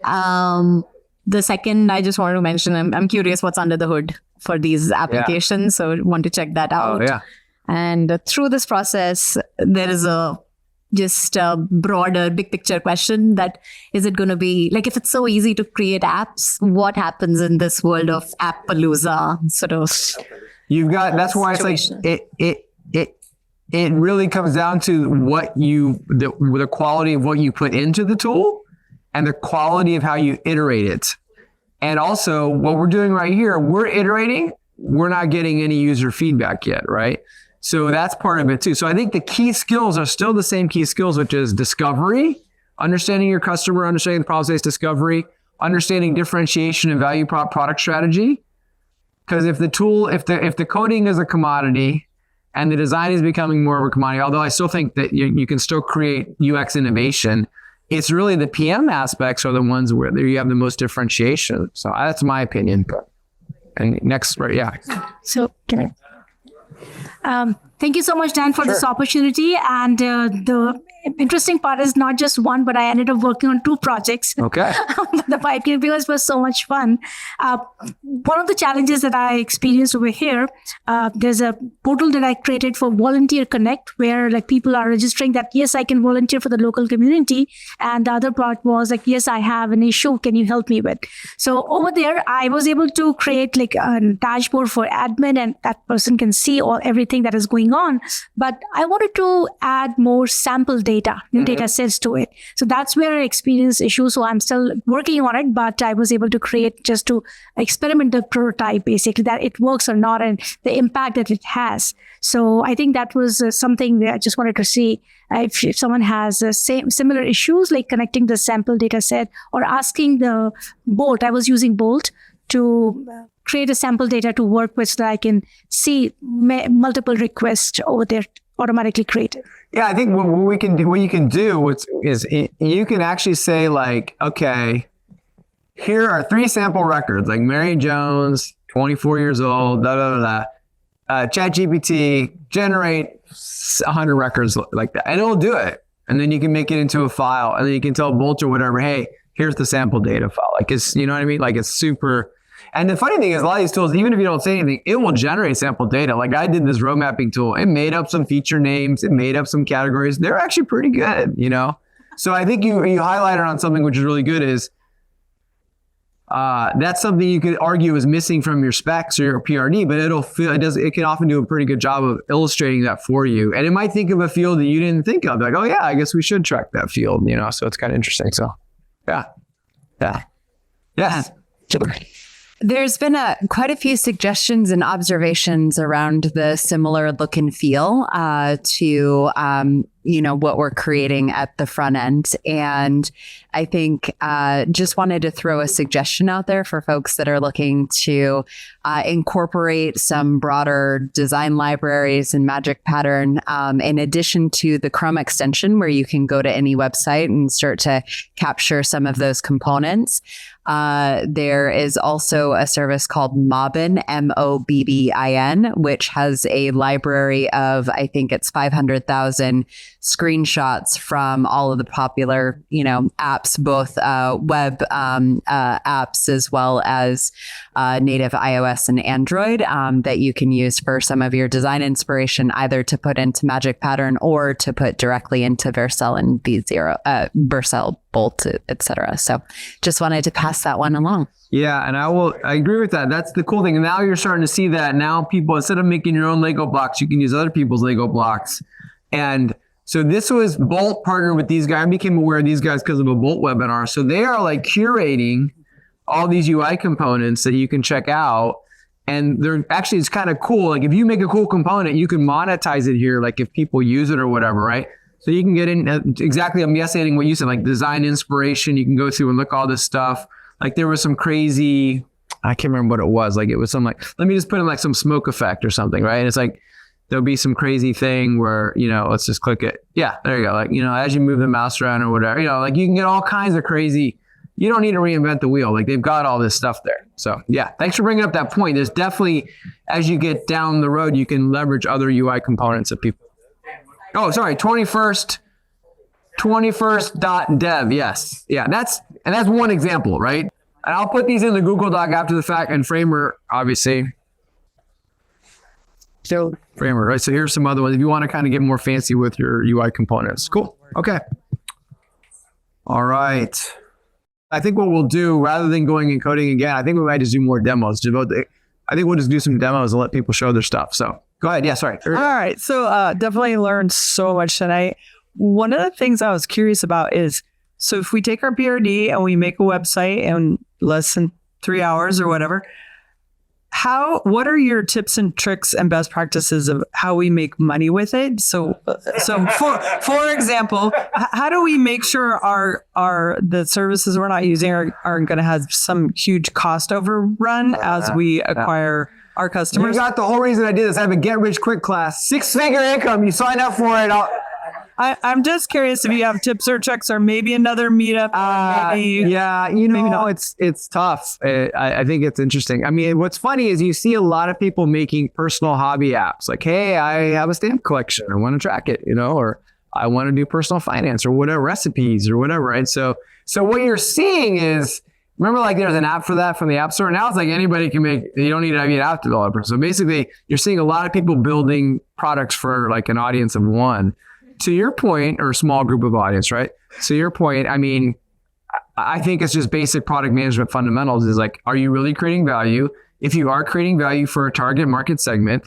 The second, I just wanted to mention, I'm curious what's under the hood for these applications. So I want to check that out. And through this process, there is just a broader big picture question that is it going to be like, if it's so easy to create apps, what happens in this world of Appalooza sort of that's why situation. It's like it really comes down to the quality of what you put into the tool and the quality of how you iterate it. And also what we're doing right here, we're iterating, we're not getting any user feedback yet, right? So that's part of it too. So I think the key skills are still the same key skills, which is discovery, understanding your customer, understanding the problem space discovery, understanding differentiation and value prop product strategy, Because if the coding is a commodity and the design is becoming more of a commodity, although I still think that you can still create UX innovation, it's really the PM aspects are the ones where you have the most differentiation. So that's my opinion. And next, right? Yeah. So can I? Thank you so much, Dan, for this opportunity. And the interesting part is not just one, but I ended up working on 2 projects. Okay. The pipeline, because it was so much fun. One of the challenges that I experienced over here, there's a portal that I created for Volunteer Connect, where like people are registering that, yes, I can volunteer for the local community. And the other part was like, yes, I have an issue. Can you help me with? So over there, I was able to create like a dashboard for admin, and that person can see everything that is going on. But I wanted to add more sample data sets to it. So that's where I experienced issues. So I'm still working on it, but I was able to create just to experiment the prototype, basically, that it works or not and the impact that it has. So I think that was something that I just wanted to see if someone has similar issues, like connecting the sample data set or asking the Bolt. I was using Bolt to create a sample data to work with, so that I can see multiple requests over there automatically created. Yeah, I think what you can do is you can actually say like, okay, here are 3 sample records, like Mary Jones, 24 years old, ChatGPT, generate 100 records like that, and it'll do it. And then you can make it into a file, and then you can tell Bolt or whatever, hey, here's the sample data file. Like it's, you know what I mean? Like it's super. And the funny thing is, a lot of these tools, even if you don't say anything, it will generate sample data. Like I did this road mapping tool. It made up some feature names. It made up some categories. They're actually pretty good, you know? So I think you highlighted on something which is really good is that's something you could argue is missing from your specs or your PRD, but it can often do a pretty good job of illustrating that for you. And it might think of a field that you didn't think of. Like, oh yeah, I guess we should track that field, you know? So it's kind of interesting. So yeah. Yes. There's been quite a few suggestions and observations around the similar look and feel to what we're creating at the front end. And I think just wanted to throw a suggestion out there for folks that are looking to incorporate some broader design libraries and magic pattern in addition to the Chrome extension, where you can go to any website and start to capture some of those components. There is also a service called Mobbin, Mobbin, which has a library of, I think it's 500,000 screenshots from all of the popular, apps, both web apps as well as native iOS and Android that you can use for some of your design inspiration, either to put into Magic Pattern or to put directly into Vercel and Vercel, Bolt, etc. So just wanted to pass that one along. Yeah, and I agree with that. That's the cool thing. And now you're starting to see that now people, instead of making your own Lego blocks, you can use other people's Lego blocks. And so this was Bolt partnered with these guys. I became aware of these guys because of a Bolt webinar. So they are like curating all these UI components that you can check out. And they're actually, it's kind of cool. Like if you make a cool component, you can monetize it here. Like if people use it or whatever, right? So you can get in exactly, I'm guessing what you said, like design inspiration. You can go through and look all this stuff. Like there was some crazy, I can't remember what it was. Like it was some like, let me just put in like some smoke effect or something, right? And it's like, there'll be some crazy thing where, let's just click it. Yeah, there you go. Like, as you move the mouse around or whatever, like you can get all kinds of crazy. You don't need to reinvent the wheel. Like they've got all this stuff there. So yeah, thanks for bringing up that point. There's definitely, as you get down the road, you can leverage other UI components that people. Oh, sorry, 21st.dev. Yes. Yeah, that's one example, right? And I'll put these in the Google Doc after the fact, and Framer, obviously. So Framer, right? So here's some other ones if you want to kind of get more fancy with your UI components. Cool. Okay. All right. I think what we'll do, rather than going and coding again, I think we might just do more demos. I think we'll just do some demos and let people show their stuff. So go ahead. Yeah, sorry. All right. So definitely learned so much tonight. One of the things I was curious about is, so if we take our PRD and we make a website in less than 3 hours or whatever, what are your tips and tricks and best practices of how we make money with it? So for example, how do we make sure the services we're not using aren't going to have some huge cost overrun as we acquire our customers? You got the whole reason I did this. I have a get rich quick class, 6-figure income. You sign up for it. I'm just curious if you have tips or tricks or maybe another meetup. It's tough. I think it's interesting. I mean, what's funny is you see a lot of people making personal hobby apps like, hey, I have a stamp collection. I want to track it, or I want to do personal finance or whatever, recipes or whatever. Right. So what you're seeing is, remember, like there's an app for that from the App Store. Now it's like anybody can make, you don't need to be an app developer. So basically you're seeing a lot of people building products for like an audience of one. To your point, or a small group of audience, right? So your point, I mean, I think it's just basic product management fundamentals is like, are you really creating value? If you are creating value for a target market segment,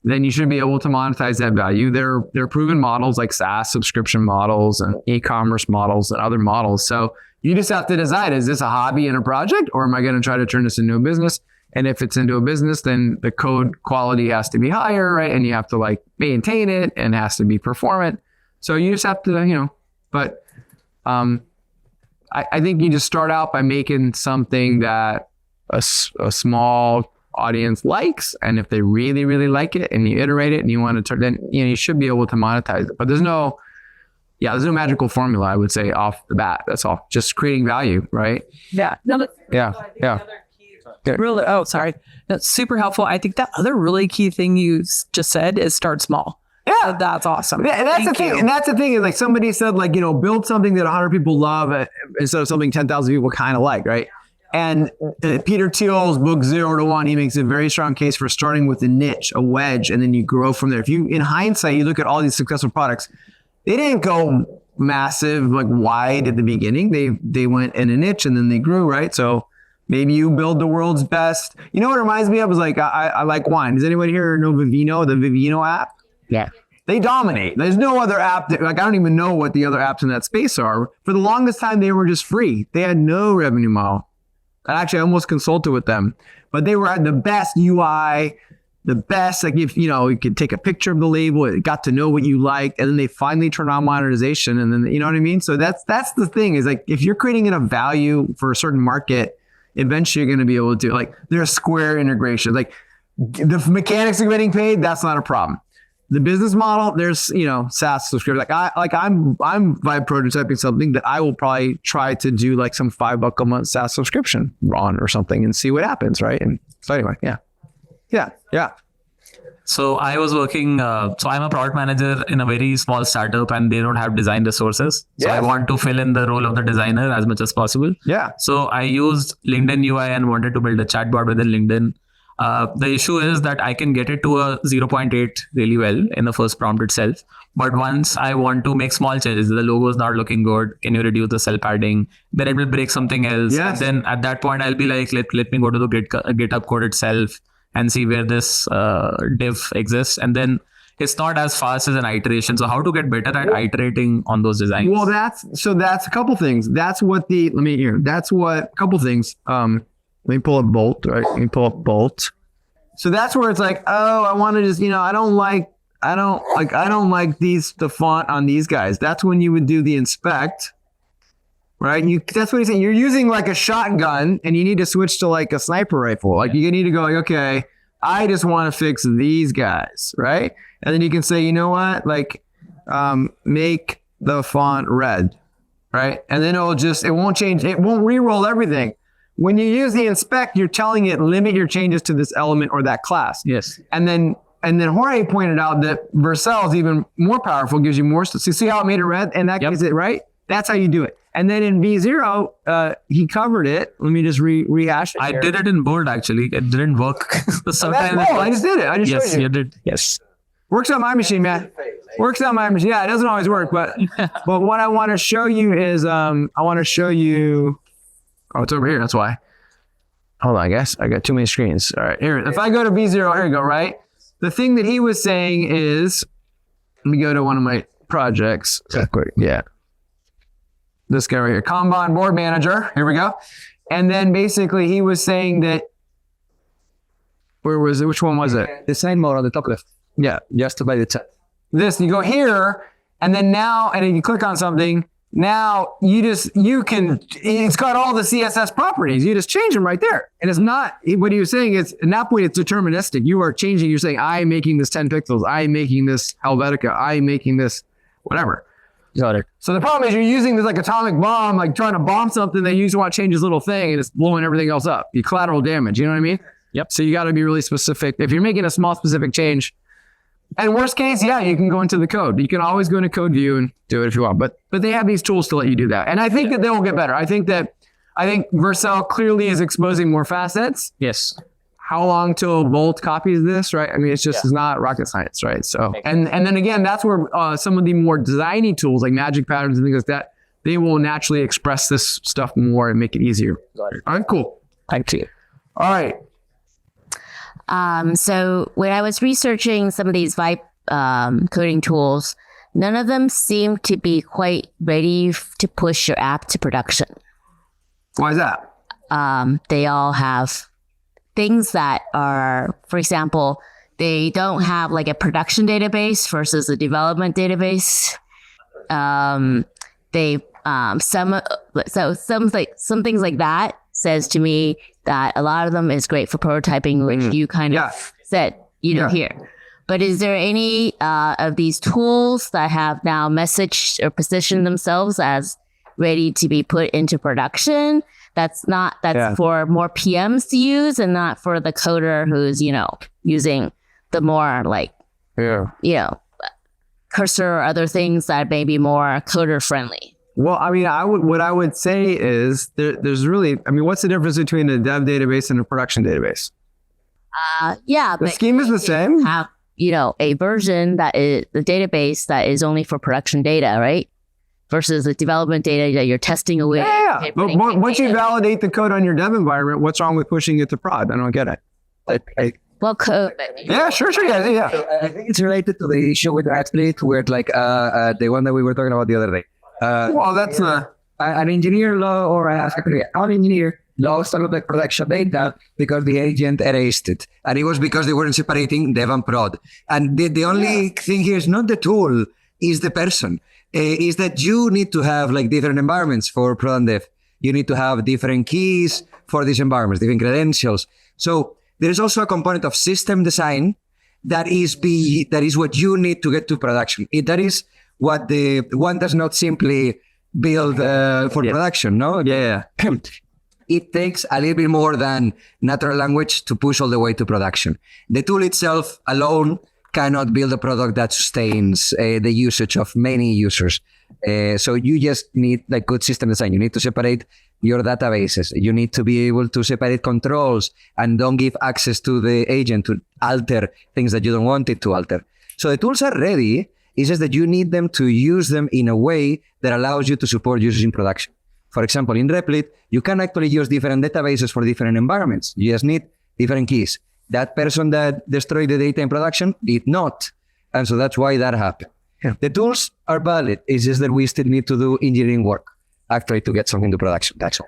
then you should be able to monetize that value. There are proven models like SaaS subscription models and e-commerce models and other models. So you just have to decide, is this a hobby and a project, or am I going to try to turn this into a business? And if it's into a business, then the code quality has to be higher, right? And you have to like maintain it and it has to be performant. So you just have to, but I think you just start out by making something that a small audience likes. And if they really, really like it and you iterate it and you want to turn, then, you should be able to monetize it. But there's no magical formula, I would say, off the bat. That's all. Just creating value, right? Yeah. Really, sorry. That's super helpful. I think that other really key thing you just said is start small. Yeah, that's awesome. Yeah, and that's the thing. And that's the thing is like somebody said, like, build something that 100 people love instead of something 10,000 people kind of like, right? And Peter Thiel's book 0 to 1, he makes a very strong case for starting with a niche, a wedge, and then you grow from there. If you, in hindsight, you look at all these successful products, they didn't go massive, like wide at the beginning. They went in a niche and then they grew, right? So maybe you build the world's best. You know what it reminds me of is like, I like wine. Does anyone here know Vivino, the Vivino app? Yeah. They dominate. There's no other app that, like, I don't even know what the other apps in that space are. For the longest time, they were just free. They had no revenue model. Actually, I almost consulted with them, but they had the best UI, the best, like, if, you could take a picture of the label, it got to know what you liked, and then they finally turned on monetization. And then, you know what I mean? So that's the thing is like, if you're creating enough value for a certain market, eventually you're going to be able to, like, there's Square integration, like the mechanics of getting paid, that's not a problem. The business model, there's, SaaS subscription. I'm vibe prototyping something that I will probably try to do like some $5 a month SaaS subscription on or something and see what happens, right? And so anyway, yeah. So I was working, so I'm a product manager in a very small startup and they don't have design resources. So I want to fill in the role of the designer as much as possible. Yeah. So I used LinkedIn UI and wanted to build a chatbot within LinkedIn. The issue is that I can get it to a 0.8 really well in the first prompt itself. But once I want to make small changes, the logo is not looking good. Can you reduce the cell padding? Then it will break something else. Yes. And then at that point, I'll be like, let me go to the GitHub code itself and see where this div exists. And then it's not as fast as an iteration. So how to get better at iterating on those designs? Well, that's a couple things. That's what a couple things. Let me pull up Bolt, right? Let me pull up Bolt. So that's where it's like, oh, I want to just, I don't like the font on these guys. That's when you would do the inspect, right? That's what he's saying. You're using like a shotgun and you need to switch to like a sniper rifle. Like you need to go like, okay, I just want to fix these guys, right? And then you can say, you know what? Like, make the font red, right? And then it won't change. It won't re-roll everything. When you use the inspect, you're telling it limit your changes to this element or that class. Yes. And then Jorge pointed out that Vercel is even more powerful, gives you more. So see how it made it red, and that gives it right. That's how you do it. And then in V0, he covered it. Let me just rehash it. I did it in bold actually. It didn't work. I just did it. I just showed you. You did. Yes. Works on my machine, man. Works on my machine. Yeah, it doesn't always work, but what I want to show you is Oh, it's over here. That's why. Hold on, I guess. I got too many screens. All right, here. If I go to V0, here you go, right? The thing that he was saying is, let me go to one of my projects. Yeah. This guy right here, Kanban board manager. Here we go. And then basically he was saying that Where was it? Which one was it? The sign more on the top left. Yeah. Just by the chat. This, you go here, and then now, and then you click on something. Now it's got all the CSS properties. You just change them right there. And it's not, what he was saying is, at that point, it's deterministic. You are changing, you're saying, I'm making this 10 pixels. I'm making this Helvetica. I'm making this whatever. Got it. So the problem is you're using this like atomic bomb, like trying to bomb something that you just want to change this little thing and it's blowing everything else up. You collateral damage, you know what I mean? Yep. So you got to be really specific. If you're making a small specific change, and worst case, yeah, you can go into the code. You can always go into code view and do it if you want. But they have these tools to let you do that. And I think that they will get better. I think Vercel clearly is exposing more facets. Yes. How long till Bolt copies this, right? I mean, it's not rocket science, right? So, and then again, that's where some of the more designy tools like magic patterns and things like that, they will naturally express this stuff more and make it easier. Got it. All right, cool. Thank you. All right. So when I was researching some of these vibe coding tools, none of them seem to be quite ready to push your app to production. Why is that? They all have things that are, for example, they don't have like a production database versus a development database. Some things like that says to me that a lot of them is great for prototyping, which you kind of said, here. But is there any of these tools that have now messaged or positioned themselves as ready to be put into production? That's for more PMs to use and not for the coder who's, using the more like, cursor or other things that may be more coder friendly. Well, I mean, what I would say is there's really, I mean, what's the difference between a dev database and a production database? The scheme is the same. Have, a version that is the database that is only for production data, right? Versus the development data that you're testing away. Yeah. But once you validate the code on your dev environment, what's wrong with pushing it to prod? I don't get it. Well, code. Yeah, sure. Yeah. So I think it's related to the issue with Iterate, where like the one that we were talking about the other day. Well, that's an engineer or an engineer lost all of the production data because the agent erased it. And it was because they weren't separating dev and prod. And the only thing here is not the tool, is the person. Is that you need to have like different environments for prod and dev. You need to have different keys for these environments, different credentials. So there's also a component of system design that is what you need to get to production. That is what the one does not simply build for production, no? Yeah. It takes a little bit more than natural language to push all the way to production. The tool itself alone cannot build a product that sustains the usage of many users. So you just need like good system design. You need to separate your databases. You need to be able to separate controls and don't give access to the agent to alter things that you don't want it to alter. So the tools are ready. It's just that you need them to use them in a way that allows you to support users in production. For example, in Replit, you can actually use different databases for different environments. You just need different keys. That person that destroyed the data in production did not. And so that's why that happened. Yeah. The tools are valid. It's just that we still need to do engineering work actually to get something to production. That's all.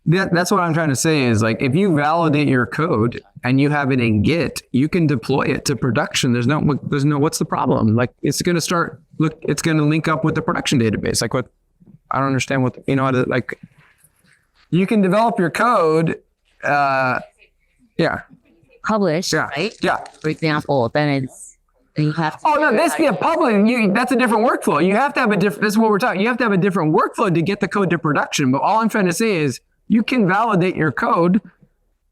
That's what I'm trying to say is like, if you validate your code and you have it in Git, you can deploy it to production. There's no, what's the problem? Like it's going to it's going to link up with the production database. Like I don't understand you can develop your code. Publish, right? Yeah. For example, then you have to. This be a public. That's a different workflow. You have to have this is what we're talking. You have to have a different workflow to get the code to production. But all I'm trying to say is you can validate your code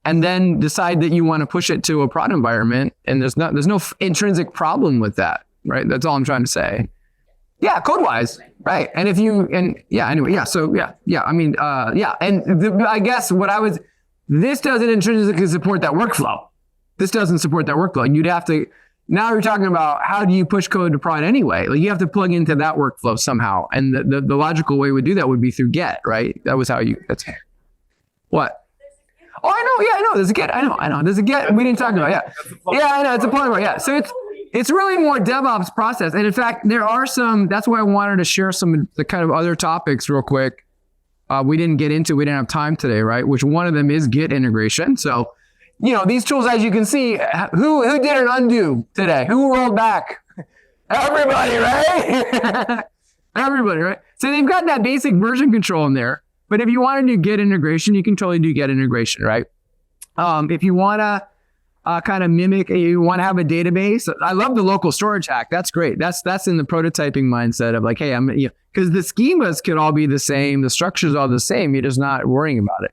and then decide that you want to push it to a prod environment. And there's no intrinsic problem with that, right? That's all I'm trying to say. Yeah, code wise, right? And I guess this doesn't intrinsically support that workflow. This doesn't support that workflow. And you'd have to, now you're talking about how do you push code to prod anyway? Like you have to plug into that workflow somehow. And the logical way we do that would be through Get, right? That was how what? Oh, I know. Yeah, I know. There's a Get. I know. There's a Get. We didn't talk about it. Yeah, I know. It's a point. Yeah. So it's really more DevOps process. And in fact, there are that's why I wanted to share some of the kind of other topics real quick. We didn't have time today, right? Which one of them is Git integration. So these tools, as you can see, who did an undo today? Who rolled back? Everybody, right? Everybody, right? So they've got that basic version control in there. But if you want to do Git integration, you can totally do Git integration, right? If you want to kind of mimic, you want to have a database. I love the local storage hack. That's great. That's in the prototyping mindset of like, hey, because the schemas could all be the same. The structures are all the same. You're just not worrying about it.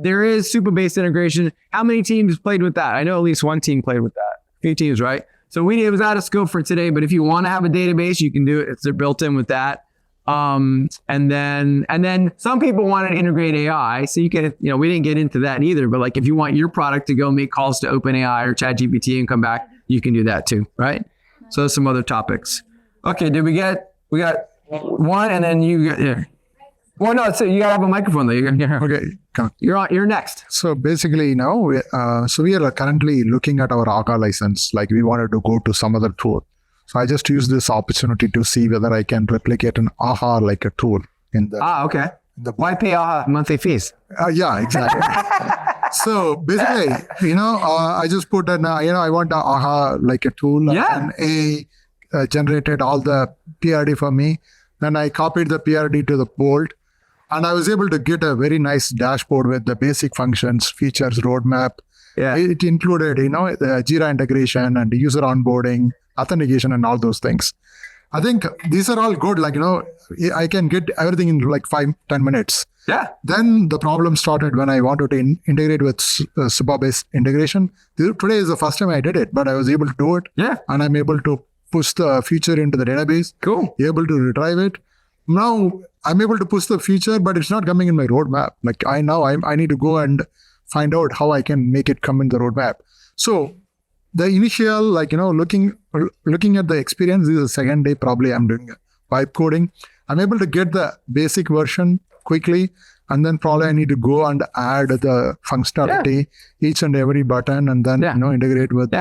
There is super-based integration. How many teams played with that? I know at least one team played with that. A few teams, right? So it was out of scope for today, but if you want to have a database, you can do it. They're built in with that. And then some people want to integrate AI. So you can, we didn't get into that either, but like if you want your product to go make calls to OpenAI or ChatGPT and come back, you can do that too, right? So there's some other topics. Okay, we got one and then you got, yeah. Well, no, so you gotta have a microphone though. Okay, come on. You're next. So basically, we are currently looking at our AHA license. Like we wanted to go to some other tool. So I just used this opportunity to see whether I can replicate an AHA like a tool in the. Okay. Why pay AHA monthly fees? Yeah, exactly. So basically, I just put an, I want a AHA like a tool. Yeah. And A generated all the PRD for me. Then I copied the PRD to the bolt. And I was able to get a very nice dashboard with the basic functions, features, roadmap. Yeah. It included, the Jira integration and user onboarding, authentication, and all those things. I think these are all good. Like, I can get everything in like 5-10 minutes. Yeah. Then the problem started when I wanted to integrate with Suba-based integration. Today is the first time I did it, but I was able to do it. Yeah. And I'm able to push the feature into the database. Cool. Able to retrieve it. Now I'm able to push the feature, but it's not coming in my roadmap. Like I need to go and find out how I can make it come in the roadmap. So the initial, looking at the experience, this is the second day probably I'm doing vibe coding. I'm able to get the basic version quickly, and then probably I need to go and add the functionality, each and every button, and then integrate with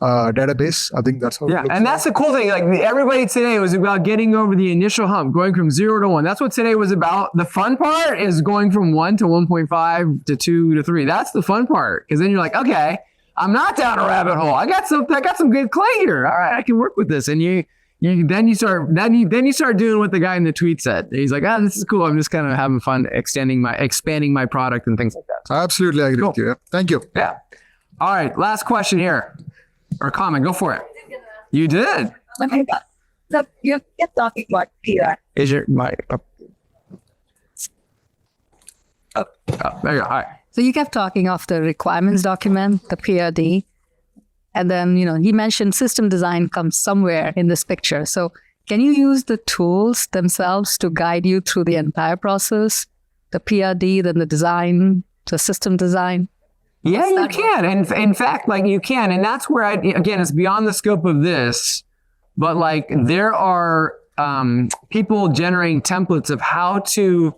database. I think that's how. Yeah, and that's the cool thing. Like everybody today was about getting over the initial hump, going from 0 to 1. That's what today was about. The fun part is going from 1 to 1.5 to 2 to 3. That's the fun part, because then you're like, okay, I'm not down a rabbit hole. I got some good clay here. All right, I can work with this. And then you start doing what the guy in the tweet said. He's like, this is cool. I'm just kind of having fun expanding my product and things like that. So, absolutely agree with you. Thank you. Yeah. All right, last question here. Or comment, go for it. You did. So you're talking about PR. Is your mic up? There you go. All right. So you kept talking of the requirements document, the PRD, and then, he mentioned system design comes somewhere in this picture. So can you use the tools themselves to guide you through the entire process, the PRD, then the design, the system design? Yeah, you can. And in fact, you can. And that's where again, it's beyond the scope of this, but there are people generating templates of how to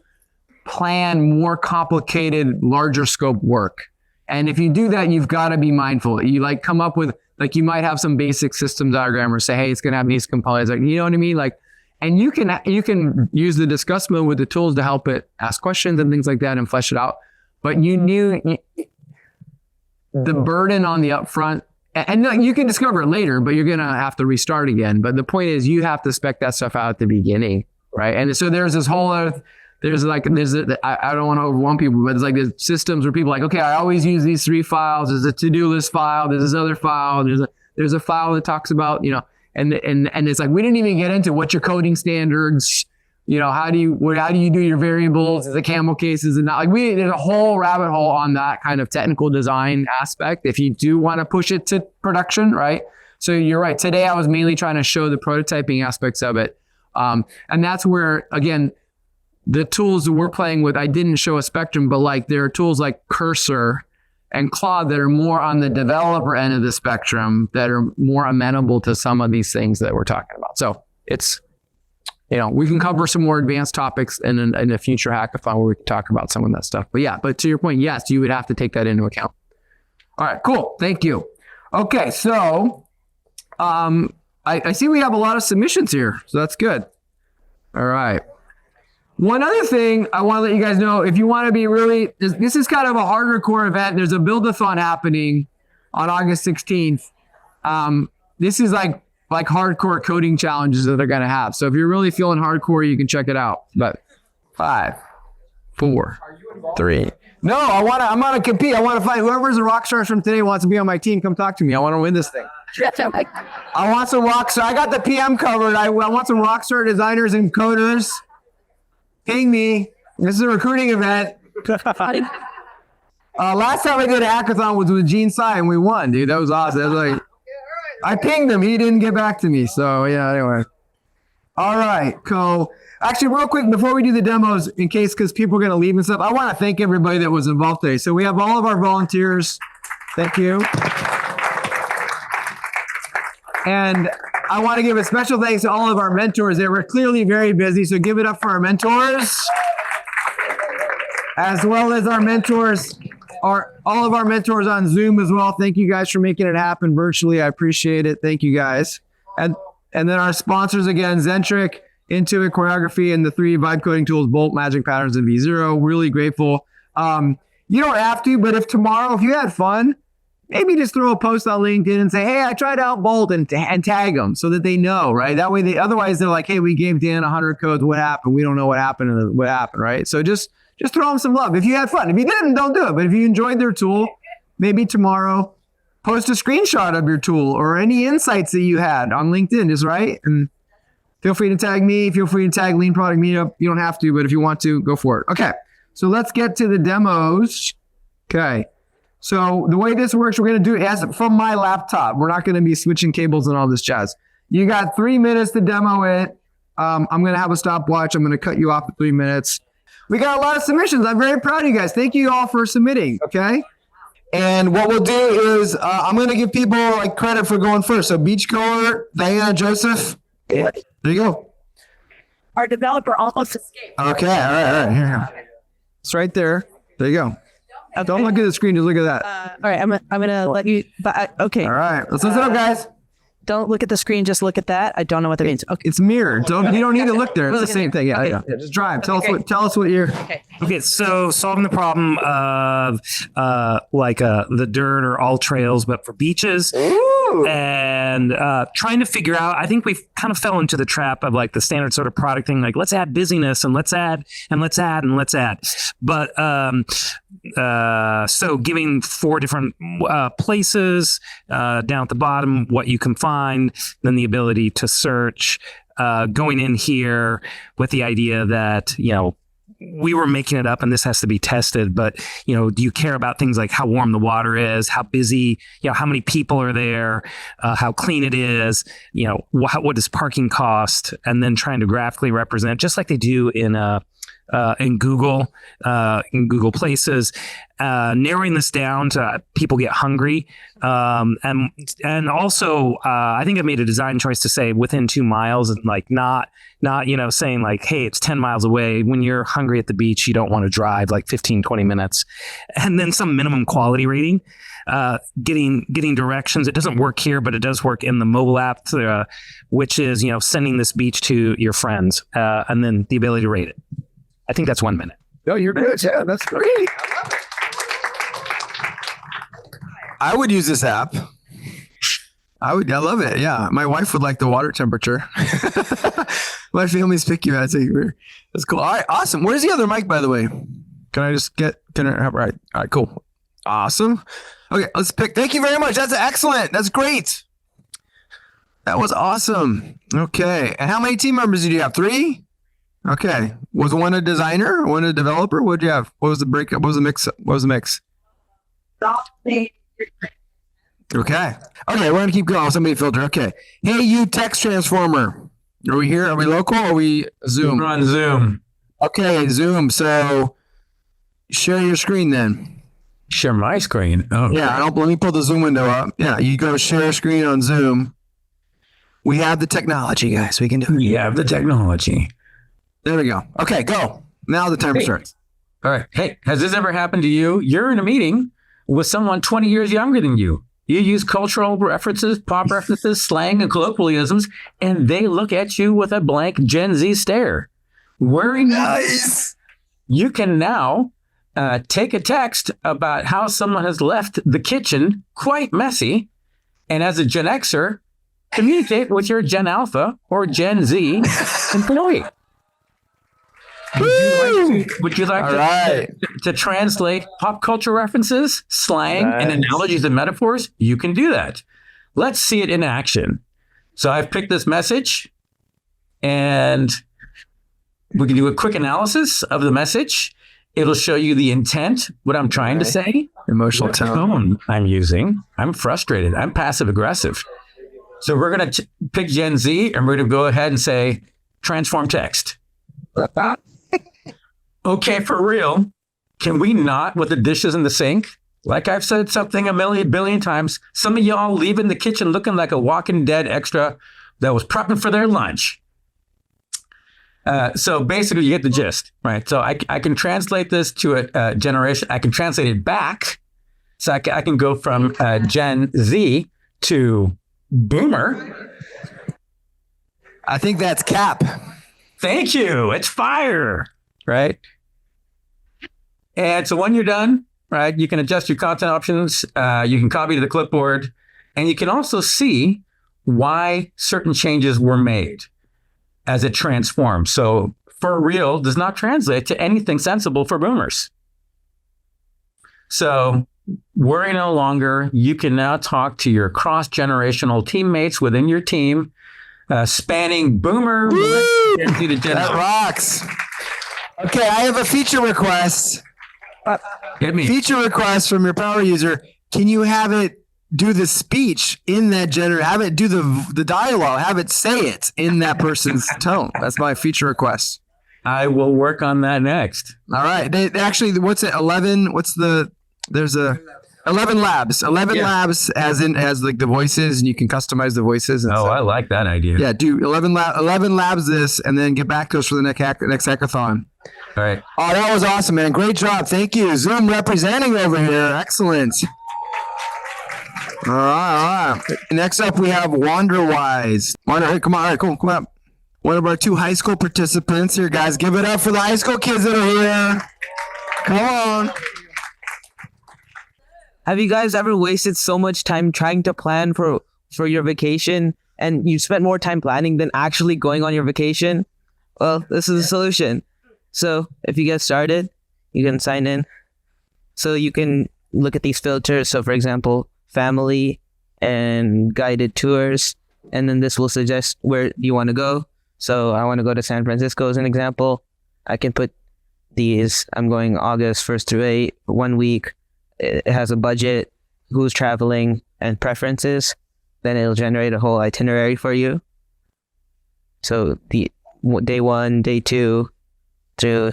plan more complicated, larger scope work. And if you do that, you've got to be mindful. You come up with, you might have some basic system diagram or say, hey, it's going to have these components. You know what I mean? And you can use the discuss mode with the tools to help it ask questions and things like that and flesh it out. But the burden on the upfront, and you can discover it later, but you're going to have to restart again. But the point is you have to spec that stuff out at the beginning, right? And so there's this whole other, I don't want to overwhelm people, but it's there's systems where people are okay, I always use these 3 files. There's a to-do list file. There's this other file. There's a file that talks about, and it's we didn't even get into what's your coding standards. How do you do your variables, the camel cases, and not there's a whole rabbit hole on that kind of technical design aspect if you do want to push it to production, right? So you're right. Today I was mainly trying to show the prototyping aspects of it. And that's where, again, the tools that we're playing with, I didn't show a spectrum, but there are tools like Cursor and Claude that are more on the developer end of the spectrum that are more amenable to some of these things that we're talking about. So it's, we can cover some more advanced topics in a future hackathon where we can talk about some of that stuff. But to your point, yes, you would have to take that into account. All right, cool. Thank you. Okay, so I see we have a lot of submissions here, so that's good. All right. One other thing I want to let you guys know, if you want to be really, this is kind of a harder core event. There's a build-a-thon happening on August 16th. This is like hardcore coding challenges that they're going to have. So if you're really feeling hardcore, you can check it out. But 5, 4, 3. No, I'm going to compete. I want to find whoever's a rock stars from today wants to be on my team. Come talk to me. I want to win this thing. I want some rock star. I got the PM covered. I want some rock star designers and coders. Ping me. This is a recruiting event. Last time I did a hackathon was with Gene Tsai and we won, dude. That was awesome. That was like, I pinged him. He didn't get back to me. So yeah, anyway. All right, cool. Actually, real quick, before we do the demos, in case, because people are going to leave and stuff, I want to thank everybody that was involved today. So we have all of our volunteers. Thank you. And I want to give a special thanks to all of our mentors. They were clearly very busy, so give it up for our mentors. As well as our mentors, all of our mentors on Zoom as well. Thank you guys for making it happen virtually. I appreciate it. Thank you guys. And then our sponsors again, Zentric, Intuit Choreography, and the 3 vibe coding tools, Bolt, Magic Patterns, and V0. Really grateful. You don't have to, but if you had fun, maybe just throw a post on LinkedIn and say, hey, I tried out Bolt and tag them so that they know, right? That way otherwise they're like, hey, we gave Dan 100 codes. What happened? We don't know what happened, right? So just throw them some love. If you had fun. If you didn't, don't do it. But if you enjoyed their tool, maybe tomorrow, post a screenshot of your tool or any insights that you had on LinkedIn, just right? And feel free to tag me. Feel free to tag Lean Product Meetup. You don't have to, but if you want to, go for it. Okay, so let's get to the demos. Okay, so the way this works, we're going to do it from my laptop. We're not going to be switching cables and all this jazz. You got 3 minutes to demo it. I'm going to have a stopwatch. I'm going to cut you off at 3 minutes. We got a lot of submissions. I'm very proud of you guys. Thank you all for submitting, okay? And what we'll do is I'm going to give people like credit for going first. So Beachgoer, Diana, Joseph. Yeah. There you go. Our developer almost escaped. Okay, all right. Here. It's right there. There you go. Okay. Don't look at the screen. Just look at that. All right, I'm gonna let you. Okay. All right, let's listen up, guys. Don't look at the screen. Just look at that. I don't know what that means. Okay. It's mirrored. You don't need to look there. It's the same thing. Yeah. Okay. Yeah. Just drive. Tell us what you're. Okay. So solving the problem of the dirt or all trails, but for beaches. Ooh. And trying to figure out. I think we've kind of fell into the trap of like the standard sort of product thing. Like let's add busyness and let's add and let's add and let's add. But so giving 4 different places down at the bottom, what you can find, then the ability to search, going in here with the idea that, we were making it up and this has to be tested, but, do you care about things like how warm the water is, how busy, how many people are there, how clean it is, what does parking cost, and then trying to graphically represent, just like they do in Google Places, narrowing this down to people get hungry. And also, I think I made a design choice to say within 2 miles and like not, saying like, hey, it's 10 miles away. When you're hungry at the beach, you don't want to drive like 15, 20 minutes. And then some minimum quality rating, getting directions. It doesn't work here, but it does work in the mobile app, which is, sending this beach to your friends, and then the ability to rate it. I think that's 1 minute. No, you're good. Yeah, that's great. I would use this app. I love it. Yeah. My wife would like the water temperature. My family's picky. That's cool. All right. Awesome. Where's the other mic, by the way? Can I just all right, cool. Awesome. Okay. Let's pick. Thank you very much. That's excellent. That's great. That was awesome. Okay. And how many team members did you have? 3? Okay. Was one a designer? One a developer? What did you have? What was the breakup? What was the mix? Okay. Okay, we're gonna keep going. Somebody filter. Okay. Hey, you text transformer. Are we here? Are we local? Or are we Zoom? We're on Zoom. Okay, Zoom. So share your screen then. Share my screen. Oh. Yeah. Let me pull the Zoom window up. Yeah. You go to share screen on Zoom. We have the technology, guys. We can do it. We have the technology. There we go. Okay, go. Now the timer starts. All right. Hey, has this ever happened to you? You're in a meeting with someone 20 years younger than you. You use cultural references, pop references, slang, and colloquialisms, and they look at you with a blank Gen Z stare. Wearing nice. You can now take a text about how someone has left the kitchen quite messy, and as a Gen Xer, communicate with your Gen Alpha or Gen Z employee. Would you like to translate pop culture references, slang, and analogies and metaphors? You can do that. Let's see it in action. So I've picked this message, and we can do a quick analysis of the message. It'll show you the intent, what I'm trying to say. Emotional tone I'm using. I'm frustrated. I'm passive aggressive. So we're going to pick Gen Z, and we're going to go ahead and say, transform text. Okay, for real, can we not with the dishes in the sink? Like I've said something a billion times, some of y'all leaving the kitchen looking like a Walking Dead extra that was prepping for their lunch. So basically, you get the gist, right? So I can translate this to a generation. I can translate it back. So I can go from Gen Z to Boomer. I think that's Cap. Thank you. It's fire, right? And so when you're done, right, you can adjust your content options. You can copy to the clipboard, and you can also see why certain changes were made as it transforms. So for real does not translate to anything sensible for boomers. So worry no longer. You can now talk to your cross-generational teammates within your team, spanning boomer. That rocks. Okay, I have a feature request. Hit me. Feature request from your power user. Can you have it do the speech in that have it do the dialogue, have it say it in that person's tone? That's my feature request. I will work on that next. All right. They actually, what's it? 11. There's 11 labs. 11 labs as like the voices, and you can customize the voices. And I like that idea. Yeah, do 11 labs this, and then get back to us for the next hackathon. All right. Oh, that was awesome, man. Great job. Thank you. Zoom representing over here. Excellent. All right. Next up, we have Wanderwise. Wander, come on. All right, come on. One of our 2 high school participants here, guys. Give it up for the high school kids that are here. Come on. Have you guys ever wasted so much time trying to plan for your vacation, and you spent more time planning than actually going on your vacation? Well, this is a solution. So if you get started, you can sign in. So you can look at these filters. So for example, family and guided tours. And then this will suggest where you want to go. So I want to go to San Francisco as an example. I can put these. I'm going August 1st through 8, 1 week. It has a budget, who's traveling, and preferences. Then it'll generate a whole itinerary for you. So the day 1, day 2, through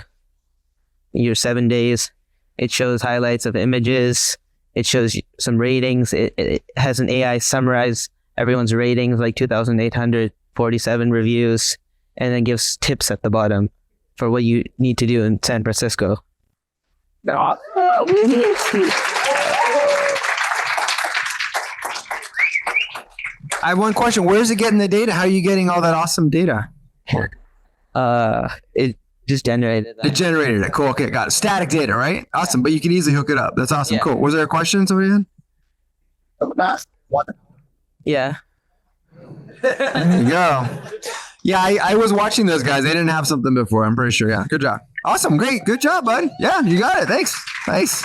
your 7 days, it shows highlights of images. It shows some ratings. It has an AI summarize everyone's ratings, like 2,847 reviews, and then gives tips at the bottom for what you need to do in San Francisco. I have one question. Where's it getting the data? How are you getting all that awesome data? It just generated that. It generated it. Cool. Okay, got it. Static data, right? Awesome. But you can easily hook it up. That's awesome. Yeah. Cool. Was there a question somebody had? Yeah. There you go. Yeah, I was watching those guys. They didn't have something before. I'm pretty sure. Yeah. Good job. Awesome. Great. Good job, bud. Yeah, you got it. Thanks. Nice.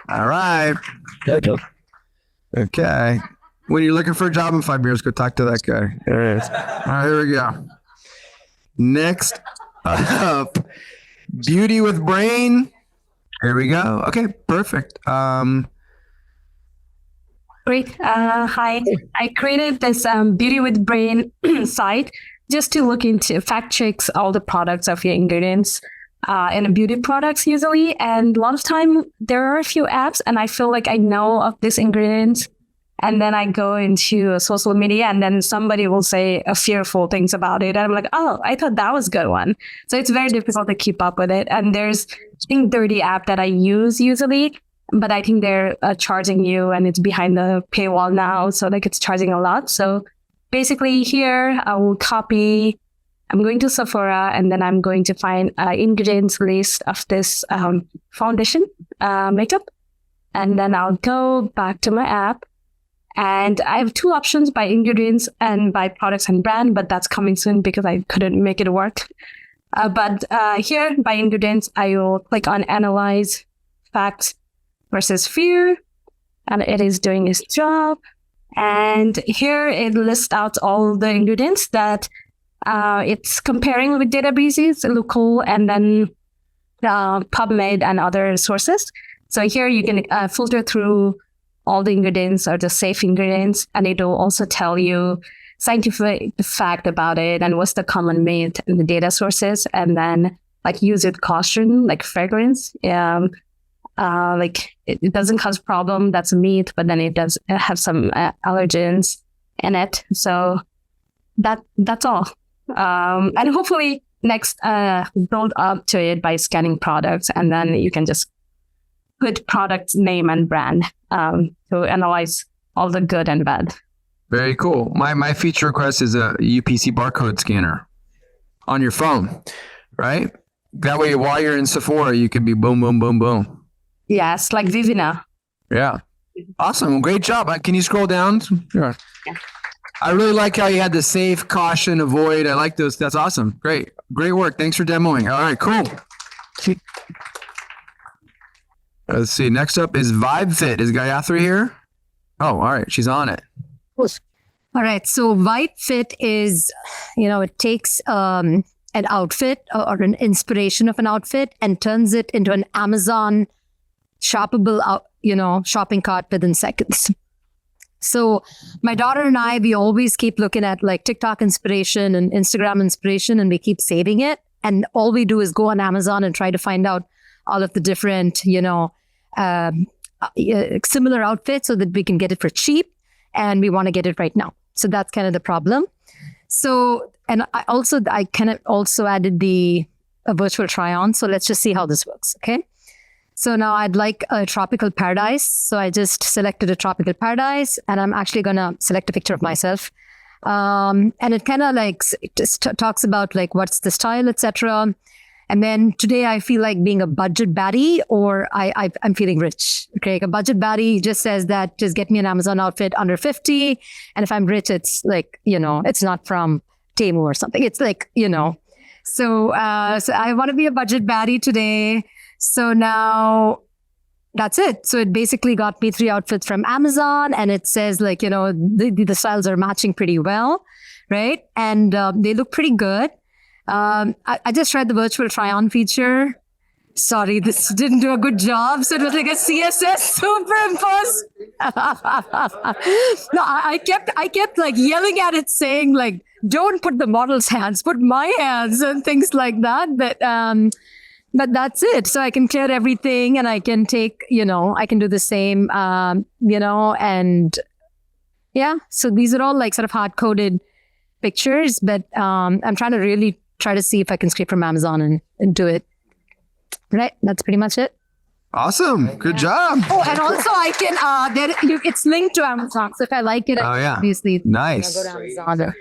All right. Okay. When you're looking for a job in 5 years, go talk to that guy. There it is. All right, here we go. Next up, Beauty with Brain. Here we go. Okay, perfect. Great. Hi. I created this Beauty with Brain site just to look into fact checks all the products of your ingredients in beauty products usually. And a lot of time there are a few apps and I feel like I know of these ingredients. And then I go into social media and then somebody will say a fearful things about it. And I'm like, oh, I thought that was a good one. So it's very difficult to keep up with it. And there's, I think, 30 app that I use usually, but I think they're charging you and it's behind the paywall now. So like it's charging a lot. So basically here I will copy I'm going to Sephora and then I'm going to find ingredients list of this foundation makeup. And then I'll go back to my app. And I have two options, by ingredients and by products and brand, but that's coming soon because I couldn't make it work. But here, by ingredients, I will click on Analyze Facts versus Fear. And it is doing its job. And here it lists out all the ingredients that it's comparing with databases, local, and then PubMed and other sources. So here you can filter through all the ingredients or the safe ingredients, and it will also tell you scientific fact about it and what's the common myth in the data sources, and then like use with caution, like fragrance. Like it doesn't cause problem. That's a myth, but then it does have some allergens in it. So that's all. And hopefully next build up to it by scanning products, and then you can just put product name and brand to analyze all the good and bad. Very cool. My feature request is a UPC barcode scanner on your phone, right? That way, while you're in Sephora, you can be boom, boom, boom, boom. Yes, like Vivina. Yeah. Awesome. Great job. Can you scroll down? Sure. Yeah. I really like how you had the save, caution, avoid. I like those. That's awesome. Great. Great work. Thanks for demoing. All right, cool. Let's see. Next up is VibeFit. Is Gayatri here? Oh, all right. She's on it. All right. So VibeFit is, it takes an outfit or an inspiration of an outfit and turns it into an Amazon shoppable, shopping cart within seconds. So my daughter and I, we always keep looking at like TikTok inspiration and Instagram inspiration, and we keep saving it. And all we do is go on Amazon and try to find out all of the different, similar outfits so that we can get it for cheap, and we want to get it right now. So that's kind of the problem. So, and I kind of also added a virtual try on. So let's just see how this works. Okay. So now I'd like a tropical paradise. So I just selected a tropical paradise, and I'm actually going to select a picture of myself. And it kind of like just talks about like what's the style, etc. And then today I feel like being a budget baddie, or I'm feeling rich. Okay, like a budget baddie just says that just get me an Amazon outfit under 50. And if I'm rich, it's like, it's not from Temu or something. It's like, So I want to be a budget baddie today. So now that's it. So it basically got me 3 outfits from Amazon, and it says like, the styles are matching pretty well, right? And they look pretty good. I just tried the virtual try-on feature. Sorry, this didn't do a good job. So it was like a CSS superimpose. No, I kept like yelling at it, saying like, don't put the model's hands, put my hands and things like that. But that's it. So I can clear everything, and I can take, I can do the same, and yeah. So these are all like sort of hard-coded pictures, but I'm trying to really try to see if I can scrape from Amazon and do it. Right. That's pretty much it. Awesome. Good job. Oh, and also I can, it's linked to Amazon. So if I like it, obviously, nice. Go to Amazon.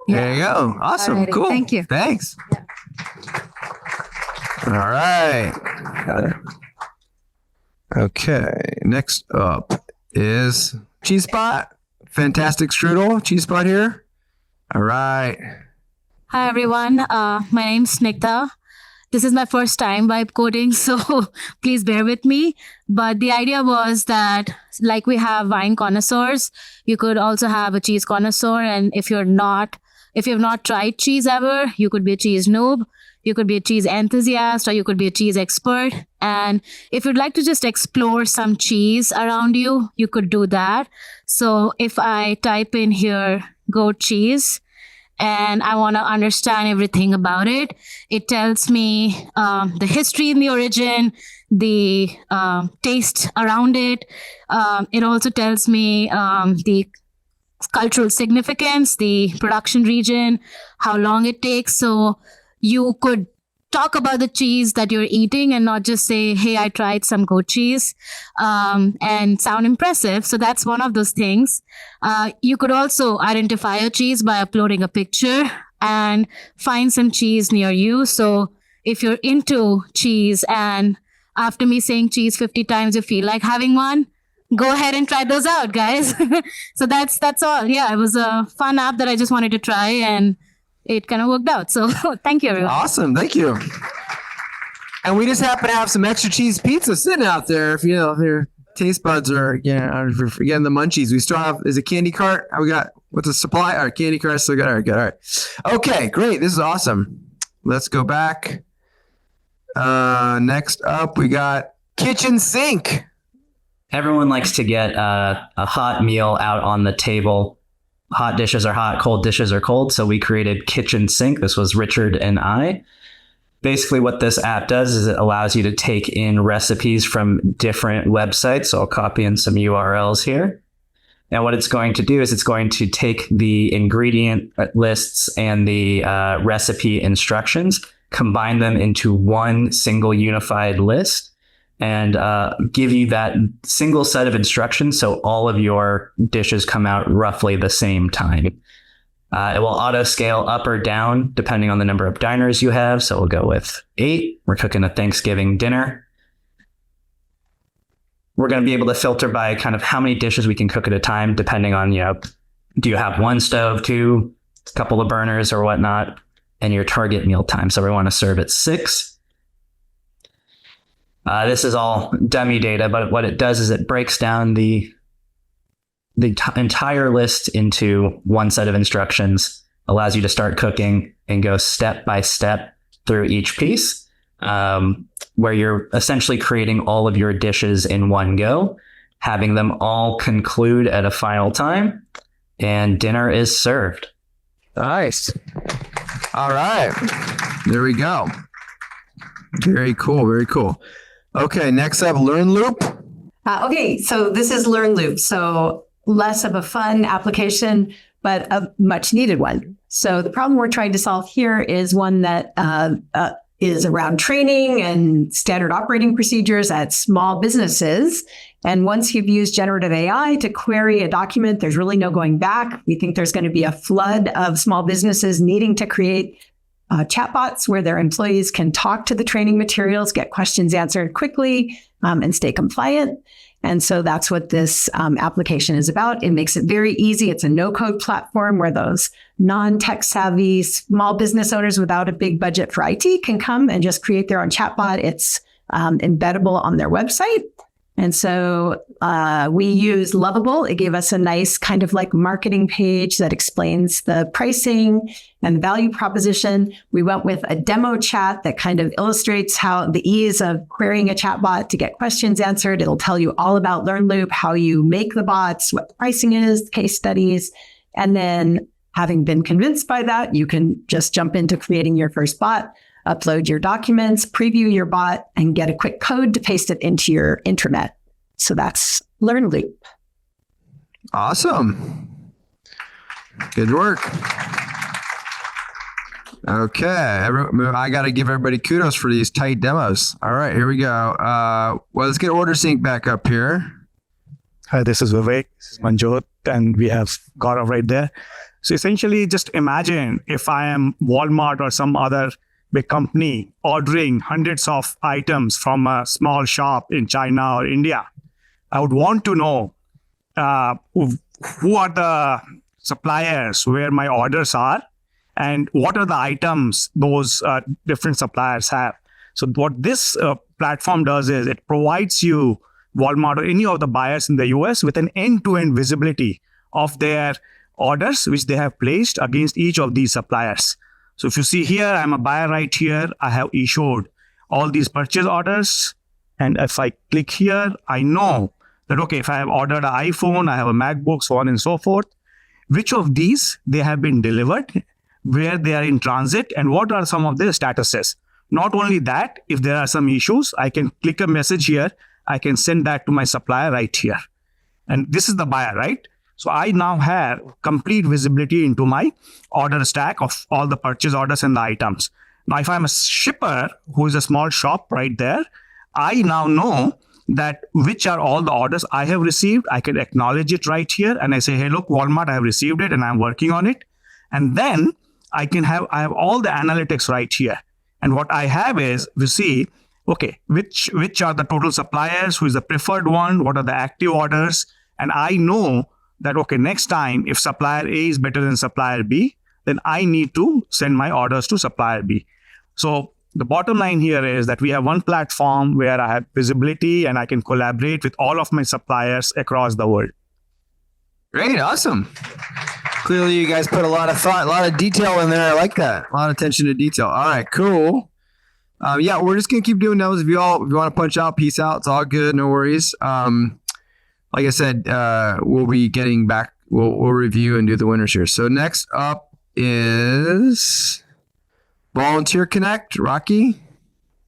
There you go. Awesome. Alrighty. Cool. Thank you. Thanks. Yeah. All right. Got it. Okay. Next up is Cheese Spot. Fantastic strudel. Cheese Spot here. All right. Hi, everyone. My name's Snigdha. This is my first time vibe coding, so please bear with me. But the idea was that, like we have wine connoisseurs, you could also have a cheese connoisseur. And if you've not tried cheese ever, you could be a cheese noob, you could be a cheese enthusiast, or you could be a cheese expert. And if you'd like to just explore some cheese around you, you could do that. So if I type in here, goat cheese, and I want to understand everything about it, it tells me the history in the origin, the taste around it. It also tells me the cultural significance, the production region, how long it takes. So you could talk about the cheese that you're eating and not just say, hey, I tried some goat cheese, and sound impressive. So that's one of those things. You could also identify a cheese by uploading a picture. and find some cheese near you. So if you're into cheese and after me saying cheese 50 times, you feel like having one, go ahead and try those out, guys. So that's all. Yeah, it was a fun app that I just wanted to try, and it kind of worked out. So thank you, everyone. Awesome. Thank you. And we just happen to have some extra cheese pizza sitting out there. If your taste buds are, if you're forgetting the munchies, we still have, is it candy cart? We got, what's the supply? All right, candy cart. Still got, all right, good. All right. Okay, great. This is awesome. Let's go back. Next up, we got kitchen sink. Everyone likes to get a hot meal out on the table. Hot dishes are hot, cold dishes are cold. So we created Kitchen Sink. This was Richard and I. Basically, what this app does is it allows you to take in recipes from different websites. So I'll copy in some URLs here. Now, what it's going to do is it's going to take the ingredient lists and the recipe instructions, combine them into one single unified list, and give you that single set of instructions so all of your dishes come out roughly the same time. It will auto scale up or down depending on the number of diners you have. So we'll go with 8. We're cooking a Thanksgiving dinner. We're going to be able to filter by kind of how many dishes we can cook at a time, depending on, do you have one stove, 2, a couple of burners or whatnot, and your target meal time. So we want to serve at 6. This is all dummy data, but what it does is it breaks down the entire list into one set of instructions, allows you to start cooking and go step by step through each piece, where you're essentially creating all of your dishes in one go, having them all conclude at a final time, and dinner is served. Nice. All right. There we go. Very cool. Very cool. Okay, next up, Learn Loop. Okay, so this is Learn Loop. So less of a fun application, but a much needed one. So the problem we're trying to solve here is one that is around training and standard operating procedures at small businesses. And once you've used generative AI to query a document, there's really no going back. We think there's going to be a flood of small businesses needing to create chatbots where their employees can talk to the training materials, get questions answered quickly, and stay compliant. And so that's what this application is about. It makes it very easy. It's a no-code platform where those non-tech savvy small business owners without a big budget for IT can come and just create their own chatbot. It's embeddable on their website. And so we use Lovable. It gave us a nice kind of like marketing page that explains the pricing and the value proposition. We went with a demo chat that kind of illustrates how the ease of querying a chatbot to get questions answered. It'll tell you all about Learn Loop, how you make the bots, what the pricing is, case studies. And then having been convinced by that, you can just jump into creating your first bot, upload your documents, preview your bot, and get a quick code to paste it into your intranet. So that's Learn Loop. Awesome. Good work. Okay. I got to give everybody kudos for these tight demos. All right, here we go. Well, let's get Order Sync back up here. Hi, this is Vivek. This is Manjot, and we have Gaurav right there. So essentially, just imagine if I am Walmart or some other big company ordering hundreds of items from a small shop in China or India. I would want to know who are the suppliers where my orders are and what are the items those different suppliers have. So what this platform does is it provides you, Walmart or any of the buyers in the US, with an end-to-end visibility of their orders which they have placed against each of these suppliers. So if you see here, I'm a buyer right here. I have issued all these purchase orders. And if I click here, I know that, okay, if I have ordered an iPhone, I have a MacBook, so on and so forth, which of these they have been delivered, where they are in transit, and what are some of their statuses. Not only that, if there are some issues, I can click a message here. I can send that to my supplier right here. And this is the buyer, right? So I now have complete visibility into my order stack of all the purchase orders and the items. Now, if I'm a shipper who is a small shop right there, I now know that which are all the orders I have received. I can acknowledge it right here. And I say, hey, look, Walmart, I have received it and I'm working on it. And then I have all the analytics right here. And what I have is, we see, okay, which are the total suppliers, who is the preferred one, what are the active orders, and I know that, okay, next time if supplier A is better than supplier B, then I need to send my orders to supplier B. So the bottom line here is that we have one platform where I have visibility and I can collaborate with all of my suppliers across the world. Great, awesome. Clearly, you guys put a lot of thought, a lot of detail in there. I like that. A lot of attention to detail. All right, cool. Yeah, we're just gonna keep doing those. If you want to punch out, peace out. It's all good, no worries. Like I said, we'll be getting back. We'll review and do the winners here. So next up is Volunteer Connect. Rocky.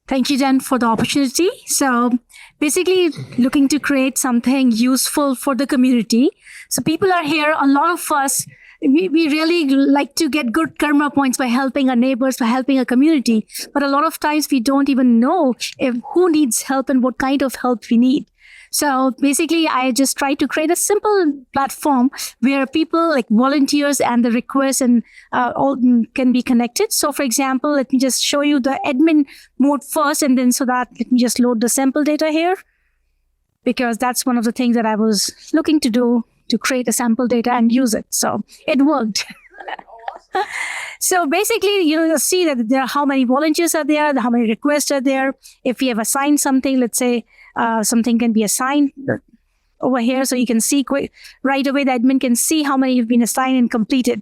Thank you, Dan, for the opportunity. So basically looking to create something useful for the community. So people are here. A lot of us, we really like to get good karma points by helping our neighbors, by helping a community. But a lot of times we don't even know who needs help and what kind of help we need. So basically, I just try to create a simple platform where people like volunteers and the requests and all can be connected. So for example, let me just show you the admin mode first, and then let me just load the sample data here, because that's one of the things that I was looking to do, to create a sample data and use it. So it worked. So basically, you'll see that there are how many volunteers are there, how many requests are there. If we have assigned something, let's say something can be assigned over here. So you can see right away, the admin can see how many have been assigned and completed.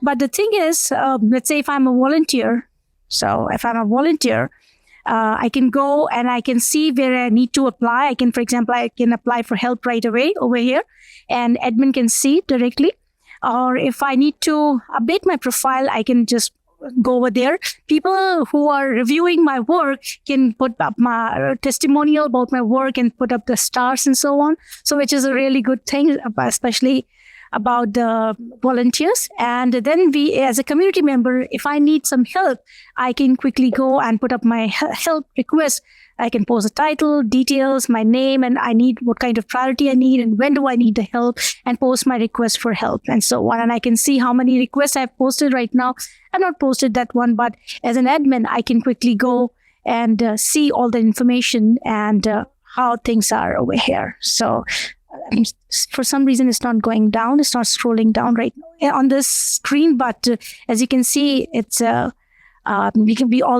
But the thing is, let's say if I'm a volunteer, I can go and I can see where I need to apply. For example, I can apply for help right away over here, and admin can see it directly. Or if I need to update my profile, I can just go over there. People who are reviewing my work can put up my testimonial about my work and put up the stars and so on. So which is a really good thing, especially about the volunteers. And then we, as a community member, if I need some help, I can quickly go and put up my help request. I can post a title, details, my name, and I need what kind of priority I need and when do I need the help, and post my request for help and so on. And I can see how many requests I've posted right now. I've not posted that one, but as an admin, I can quickly go and see all the information and how things are over here. So for some reason, it's not going down. It's not scrolling down right now on this screen, but as you can see, it's all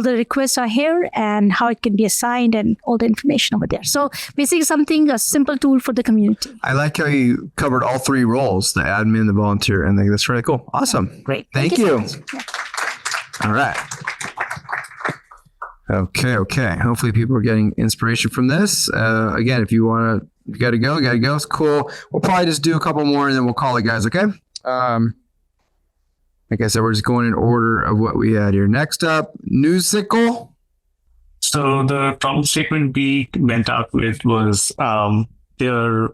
the requests are here and how it can be assigned and all the information over there. So basically a simple tool for the community. I like how you covered all three roles, the admin, the volunteer, and that's really cool. Awesome. Great. Thank you. All right. Okay. Hopefully people are getting inspiration from this. Again, if you got to go. It's cool. We'll probably just do a couple more and then we'll call it, guys. Okay. Like I said, we're just going in order of what we had here. Next up, Newsicle. So the problem statement we went out with was both the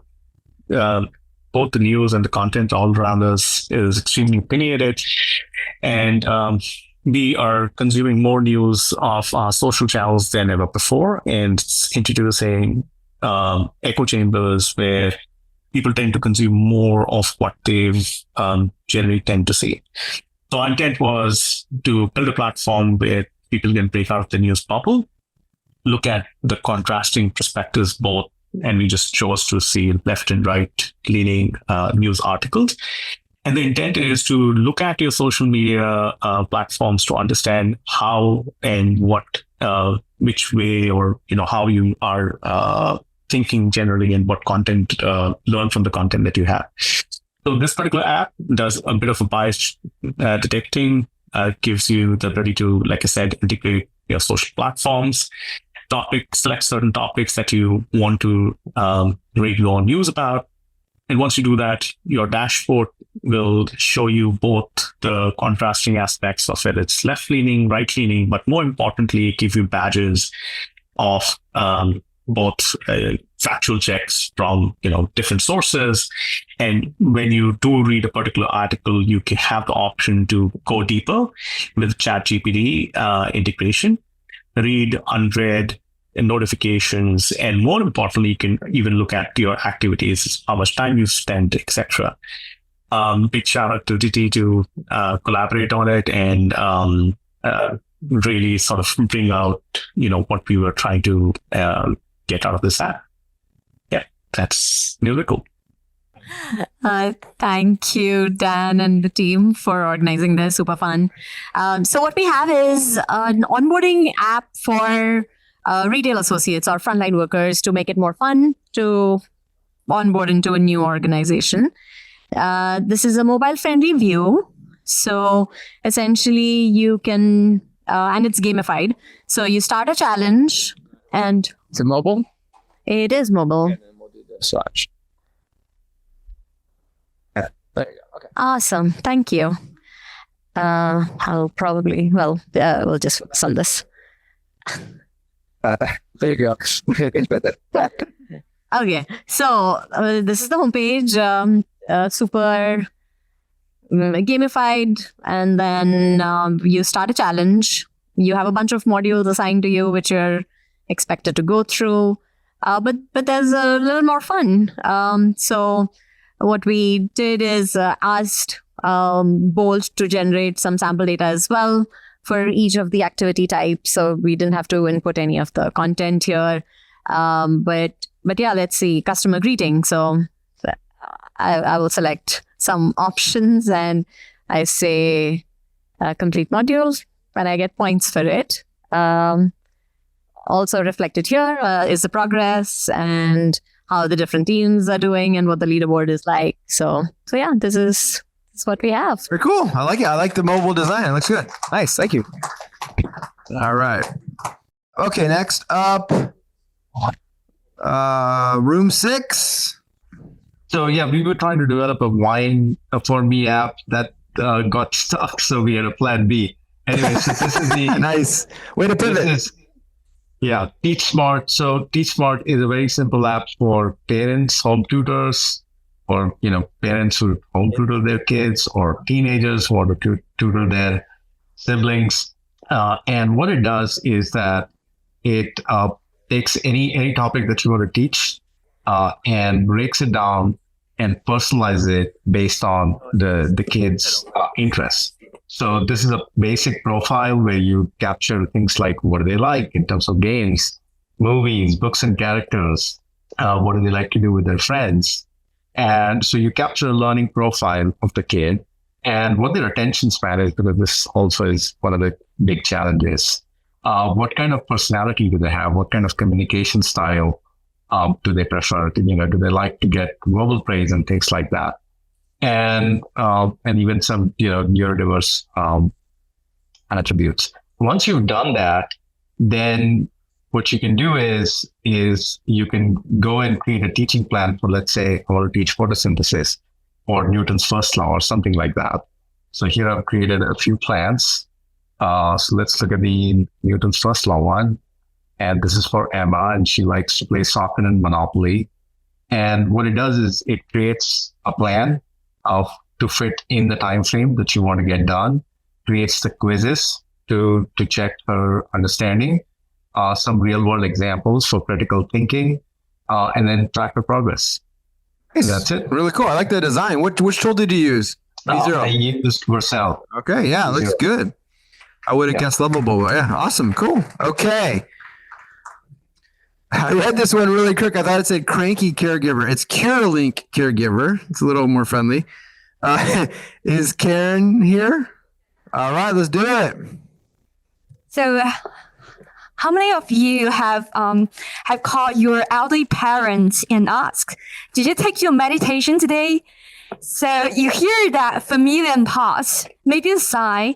news and the content all around us is extremely opinionated. And we are consuming more news of our social channels than ever before, and introducing echo chambers where people tend to consume more of what they generally tend to see. So our intent was to build a platform where people can break out of the news bubble, look at the contrasting perspectives both, and we just chose to see left and right leaning news articles. And the intent is to look at your social media platforms to understand how and what, which way, or how you are thinking generally, and what content, learn from the content that you have. So this particular app does a bit of a bias detecting, gives you the ability to, like I said, integrate your social platforms, select certain topics that you want to read more news about. And once you do that, your dashboard will show you both the contrasting aspects of it. It's left-leaning, right-leaning, but more importantly, give you badges of both factual checks from different sources. And when you do read a particular article, you can have the option to go deeper with ChatGPT integration, read unread notifications, and more importantly, you can even look at your activities, how much time you've spent, etc. Big shout out to DT to collaborate on it and really sort of bring out, what we were trying to get out of this app. Yeah, that's really cool. Thank you, Dan and the team, for organizing this. Super fun. So what we have is an onboarding app for retail associates or frontline workers to make it more fun to onboard into a new organization. This is a mobile-friendly view. So essentially you can, and it's gamified. So you start a challenge and... Is it mobile? It is mobile. Such. There you go. Okay. Awesome. Thank you. I'll probably, we'll just send this. There you go. Okay. So this is the homepage. Super gamified. And then you start a challenge. You have a bunch of modules assigned to you, which you're expected to go through. But there's a little more fun. So what we did is asked Bolt to generate some sample data as well for each of the activity types. So we didn't have to input any of the content here. But yeah, let's see. Customer greeting. So I will select some options and I say complete modules and I get points for it. Also reflected here is the progress and how the different teams are doing and what the leaderboard is like. So yeah, this is what we have. Very cool. I like it. I like the mobile design. It looks good. Nice. Thank you. All right. Okay, next up, room 6. So yeah, we were trying to develop a wine for me app that got stuck. So we had a plan B. Anyway, so this is the nice way to pivot. Yeah, Teach Smart. So Teach Smart is a very simple app for parents, home tutors, or parents who home tutor their kids, or teenagers who want to tutor their siblings. And what it does is that it takes any topic that you want to teach and breaks it down and personalizes it based on the kids' interests. So this is a basic profile where you capture things like what do they like in terms of games, movies, books and characters, what do they like to do with their friends. And so you capture a learning profile of the kid and what their attention span is, because this also is one of the big challenges. What kind of personality do they have? What kind of communication style do they prefer? Do they like to get verbal praise and things like that? And even some neurodiverse attributes. Once you've done that, then what you can do is you can go and create a teaching plan for, let's say, I want to teach photosynthesis or Newton's first law or something like that. So here I've created a few plans. So let's look at the Newton's first law one. And this is for Emma, and she likes to play soccer and Monopoly. And what it does is it creates a plan to fit in the time frame that you want to get done, creates the quizzes to check her understanding, some real world examples for critical thinking, and then track her progress. Nice. That's it. Really cool. I like the design. Which tool did you use? I used this Vercel. Okay, yeah, looks good. I would have guessed Lovable. Yeah, awesome, cool. Okay. I read this one really quick. I thought it said cranky caregiver. It's CureLink caregiver. It's a little more friendly. Is Karen here? All right, let's do it. So, how many of you have called your elderly parents and asked, "Did you take your meditation today?" So you hear that familiar pause, maybe a sigh.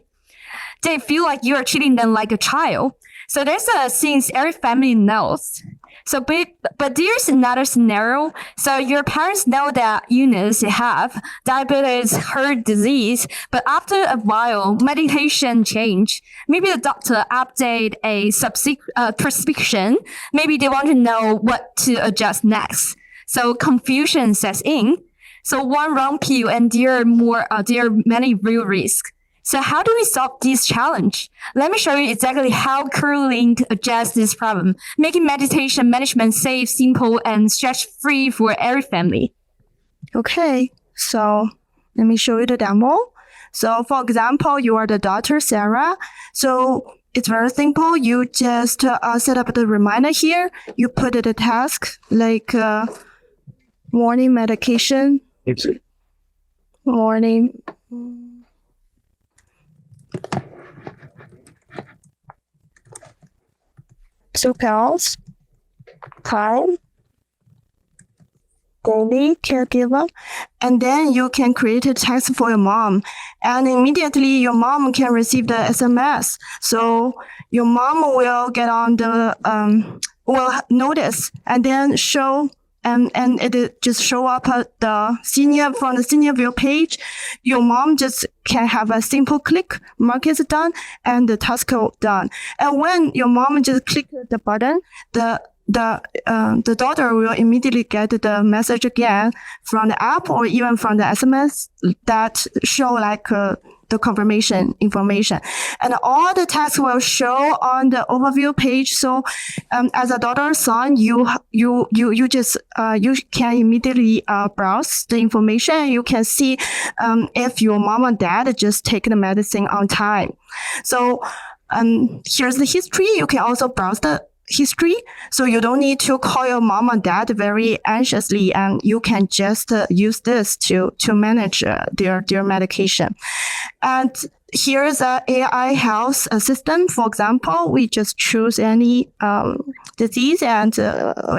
They feel like you are treating them like a child. So there's a since every family knows. So, but there's another scenario. So your parents know that Eunice have diabetes, heart disease, but after a while, medication change. Maybe the doctor update a prescription. Maybe they want to know what to adjust next. So confusion sets in. So one wrong pill and there are many real risks. So how do we solve this challenge? Let me show you exactly how CureLink addresses this problem, making meditation management safe, simple, and stress-free for every family. Okay, so Let me show you the demo. So for example, you are the daughter, Sarah. So it's very simple. You just set up the reminder here. You put the task like morning medication. Morning. £2. Time. Daily caregiver, and then you can create a text for your mom, and immediately your mom can receive the SMS. So your mom will get on the will notice and then show, and it just show up at the senior view page. Your mom just can have a simple click, mark is done, and the task done. And when your mom just click the button, the daughter will immediately get the message again from the app or even from the SMS that show like the confirmation information, and all the tasks will show on the overview page. So as a daughter son, you just you can immediately browse the information. You can see if your mom and dad just take the medicine on time. So here's the history. You can also browse the history, so you don't need to call your mom and dad very anxiously, and you can just use this to manage their medication. And here's a AI health assistant. For example, we just choose any disease and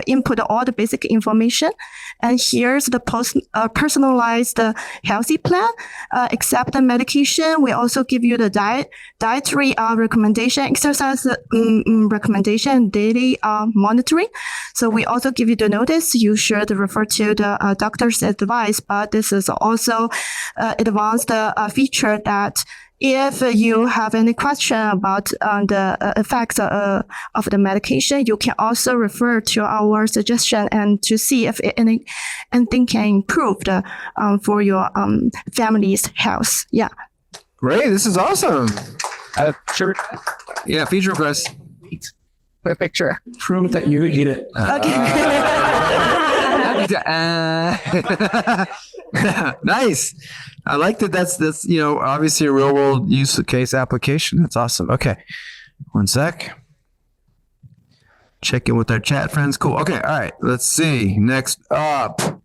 input all the basic information. And here's the personalized healthy plan. Except the medication, we also give you the dietary recommendation, exercise recommendation, daily monitoring. So we also give you the notice. You should refer to the doctor's advice, but this is also advanced feature that if you have any question about the effects of the medication, you can also refer to our suggestion and to see if anything can improve for your family's health. Yeah. Great. This is awesome. Sure. Yeah, feature request. Put a picture. Prove that you eat it. Nice. I like that. That's obviously a real world use case application. That's awesome. Okay, one sec. Check in with our chat friends. Cool. Okay. All right. Let's see. Next up.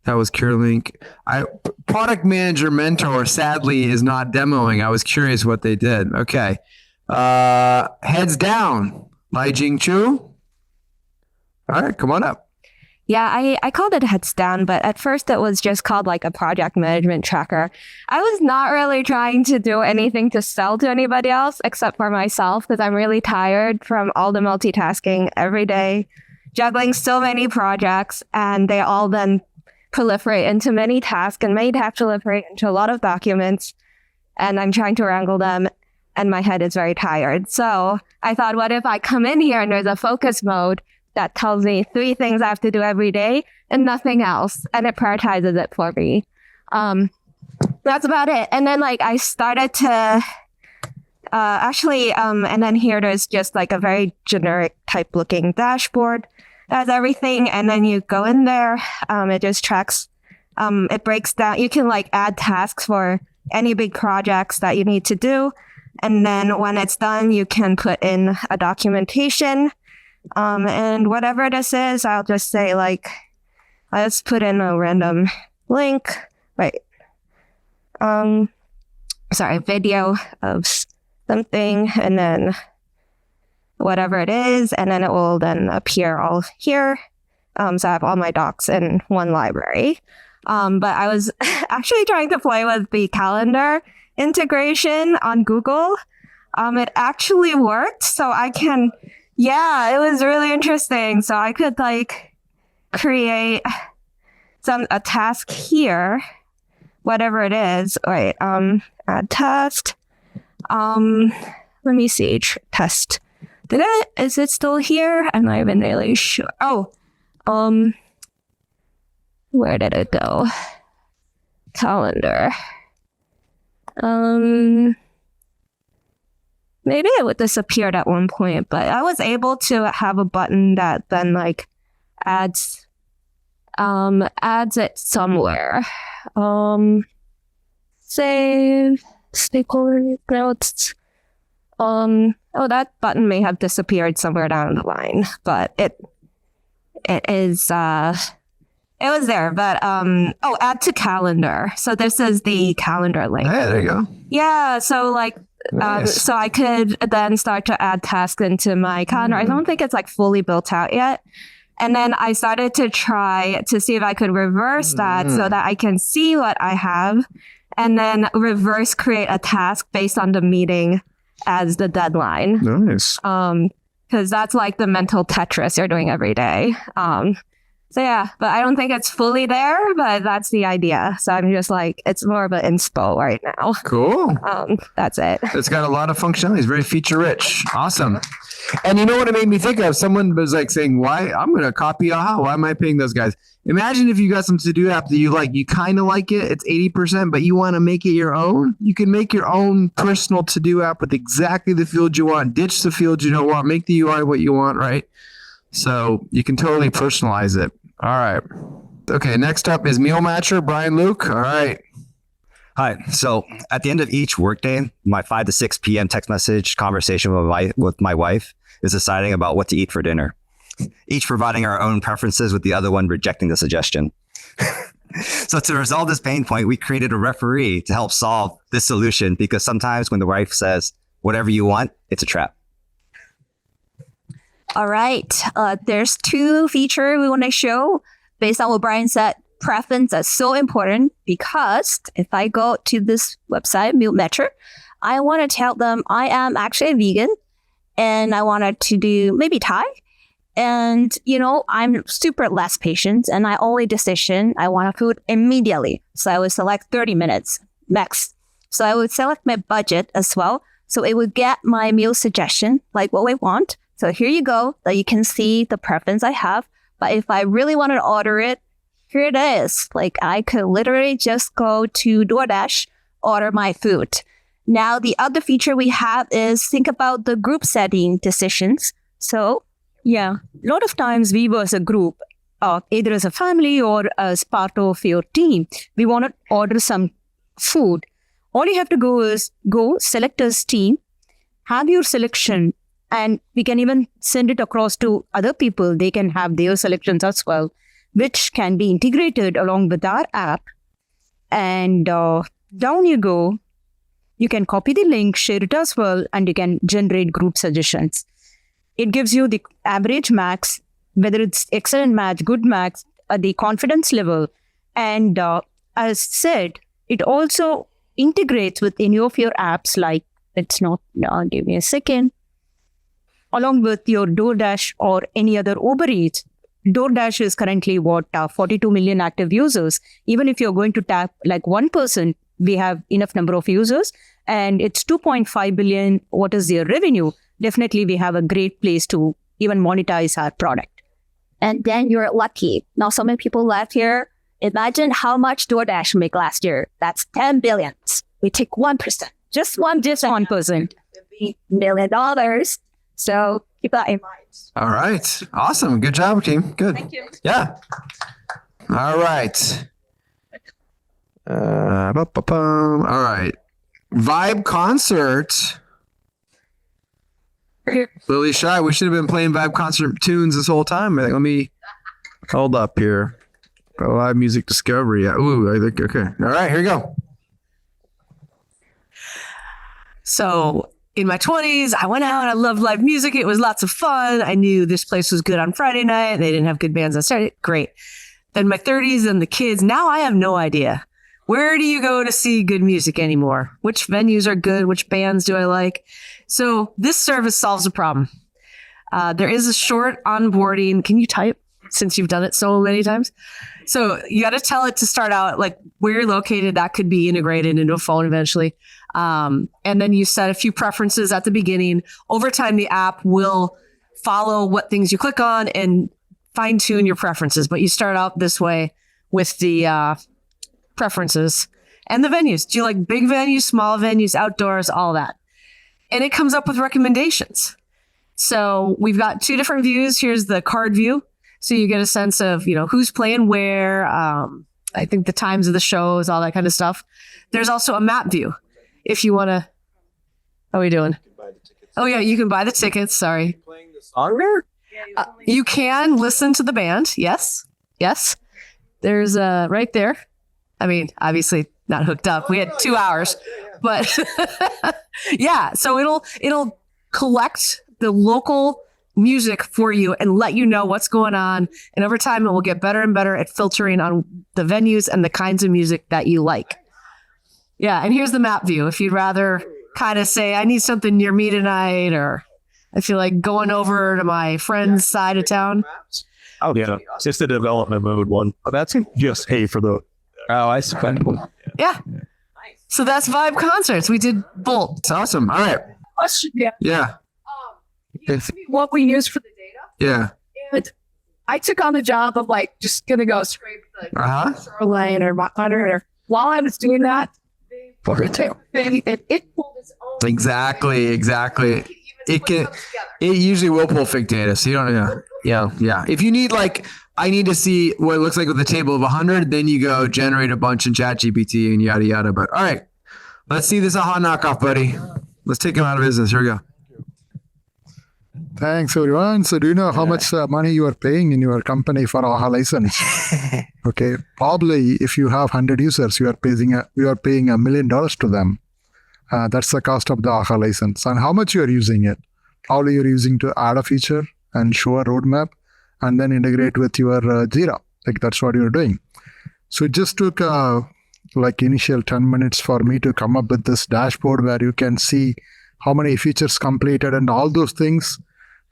That was CureLink. Product manager mentor sadly is not demoing. I was curious what they did. Okay. Heads down. Lai Jing Chu. All right. Come on up. Yeah, I called it Heads Down, but at first it was just called like a project management tracker. I was not really trying to do anything to sell to anybody else except for myself, because I'm really tired from all the multitasking every day, juggling so many projects, and they all then proliferate into many tasks, and many tasks proliferate into a lot of documents, and I'm trying to wrangle them, and my head is very tired. So I thought, what if I come in here and there's a focus mode that tells me 3 things I have to do every day and nothing else, and it prioritizes it for me. That's about it. And then I started to and then here there's just like a very generic type looking dashboard that has everything. And then you go in there, it just tracks, it breaks down. You can add tasks for any big projects that you need to do. And then when it's done, you can put in a documentation. And whatever this is, I'll just say let's put in a random link, right? Video of something, and then whatever it is, and then it will then appear all here. So I have all my docs in one library. But I was actually trying to play with the calendar integration on Google. It actually worked, so I can. Yeah, it was really interesting. So I could create a task here, whatever it is. Wait, add task. Let me see. Test. Is it still here? I'm not even really sure. Oh, where did it go? Calendar. Maybe it would disappeared at one point, but I was able to have a button that then adds it somewhere. Save stakeholder notes. That button may have disappeared somewhere down the line, but it is it was there. But add to calendar. So this is the calendar link. Hey, there you go. Yeah, so like Nice. so I could then start to add tasks into my calendar. I don't think it's like fully built out yet. And then I started to try to see if I could reverse that so that I can see what I have and then reverse create a task based on the meeting as the deadline. Nice. Because that's like the mental Tetris you're doing every day. So yeah, but I don't think it's fully there, but that's the idea. So I'm just like, it's more of an inspo right now. Cool. That's it. It's got a lot of functionality. It's very feature rich. Awesome. And you know what it made me think of? Someone was like saying, why? I'm going to copy AHA. Why am I paying those guys? Imagine if you got some to-do app that you like, you kind of like it. It's 80%, but you want to make it your own. You can make your own personal to-do app with exactly the field you want. Ditch the field you don't want. Make the UI what you want, right? So you can totally personalize it. All right. Okay, next up is Meal Matcher, Brian Luke. All right. Hi. So at the end of each workday, my 5 to 6 p.m. text message conversation with my wife is deciding about what to eat for dinner, each providing our own preferences with the other one rejecting the suggestion. So to resolve this pain point, we created a referee to help solve this solution because sometimes when the wife says, whatever you want, it's a trap. All right. There's 2 features we want to show based on what Brian said. Preference is so important because if I go to this website, Meal Matcher, I want to tell them I am actually a vegan and I wanted to do maybe Thai. And, I'm super less patient and I only decision I want food immediately. So I would select 30 minutes max. So I would select my budget as well. So it would get my meal suggestion, like what I want. So here you go, that you can see the preference I have. But if I really want to order it, here it is. Like I could literally just go to DoorDash, order my food. Now, the other feature we have is think about the group setting decisions. So yeah, a lot of times we were as a group, either as a family or as part of your team, we want to order some food. All you have to go is go select as team, have your selection, and we can even send it across to other people. They can have their selections as well, which can be integrated along with our app. And down you go. You can copy the link, share it as well, and you can generate group suggestions. It gives you the average max, whether it's excellent match, good max, the confidence level. And as said, it also integrates with any of your apps like, give me a second, along with your DoorDash or any other Uber Eats. DoorDash is currently 42 million active users. Even if you're going to tap like 1%, we have enough number of users and it's 2.5 billion. What is their revenue? Definitely we have a great place to even monetize our product. And then you're lucky. Now, so many people left here. Imagine how much DoorDash make last year. That's 10 billion. We take 1%, just 1%, $1 million. So keep that in mind. All right. Awesome. Good job, team. Good. Thank you. Yeah. All right. All right. Vibe concert. Lily Shy. We should have been playing Vibe concert tunes this whole time. Let me hold up here. Live music discovery. Yeah. Ooh, I think okay. All right, here you go. So in my 20s, I went out. I loved live music. It was lots of fun. I knew this place was good on Friday night. They didn't have good bands on Saturday. Great. Then my 30s and the kids. Now I have no idea. Where do you go to see good music anymore? Which venues are good? Which bands do I like? So this service solves a problem. There is a short onboarding. Can you type since you've done it so many times? So you got to tell it to start out like where you're located. That could be integrated into a phone eventually. And then you set a few preferences at the beginning. Over time, the app will follow what things you click on and fine tune your preferences. But you start out this way with the preferences and the venues. Do you like big venues, small venues, outdoors, all that? And it comes up with recommendations. So we've got 2 different views. Here's the card view. So you get a sense of, who's playing where, I think the times of the shows, all that kind of stuff. There's also a map view. If you want to, how are we doing? Oh yeah, you can buy the tickets. Sorry. You can listen to the band. Yes. There's right there. I mean, obviously not hooked up. We had 2 hours, but yeah. So it'll collect the local music for you and let you know what's going on. And over time, it will get better and better at filtering on the venues and the kinds of music that you like. Yeah. And here's the map view. If you'd rather kind of say, I need something near me tonight, or I feel like going over to my friend's side of town. Oh, yeah. It's just the development mode one. But that's just for the. Oh, I see. Yeah. So that's Vibe Concerts. We did both. It's awesome. All right. Question. Yeah. What we use for the data. Yeah. And I took on the job of like just gonna go scrape the shoreline or monitor. While I was doing that, it pulled its own. Exactly. It usually will pull fake data. So you don't. Yeah. If you need I need to see what it looks like with a table of 100, then you go generate a bunch in ChatGPT and yada yada. But all right, let's see this aha knockoff, buddy. Let's take him out of business. Here we go. Thanks, everyone. So do you know how much money you are paying in your company for AHA license? Okay. Probably if you have 100 users, you are paying $1 million to them. That's the cost of the AHA license. And how much you are using it? Probably you're using to add a feature and show a roadmap and then integrate with your Jira. That's what you're doing. So it just took initial 10 minutes for me to come up with this dashboard where you can see how many features completed and all those things.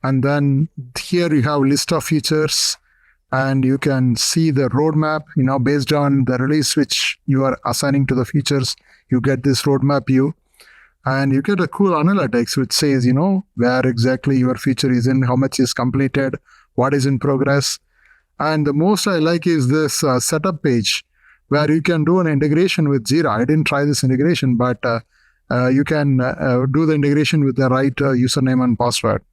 And then here you have a list of features and you can see the roadmap, based on the release which you are assigning to the features, you get this roadmap view and you get a cool analytics which says, where exactly your feature is in, how much is completed, what is in progress. And the most I like is this setup page where you can do an integration with Jira. I didn't try this integration, but you can do the integration with the right username and password.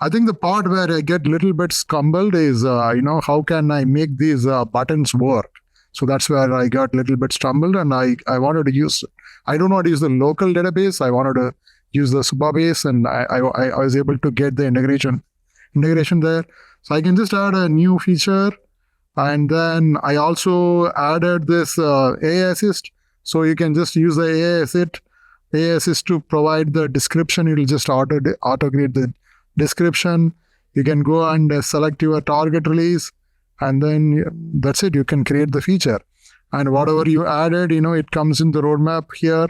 I think the part where I get a little bit stumbled is, how can I make these buttons work? So that's where I got a little bit stumbled and I wanted to use, I don't want to use the local database. I wanted to use the Supabase and I was able to get the integration there. So I can just add a new feature. And then I also added this AI Assist. So you can just use the AI Assist to provide the description. It will just auto-create the description. You can go and select your target release. And then that's it. You can create the feature. And whatever you added, it comes in the roadmap here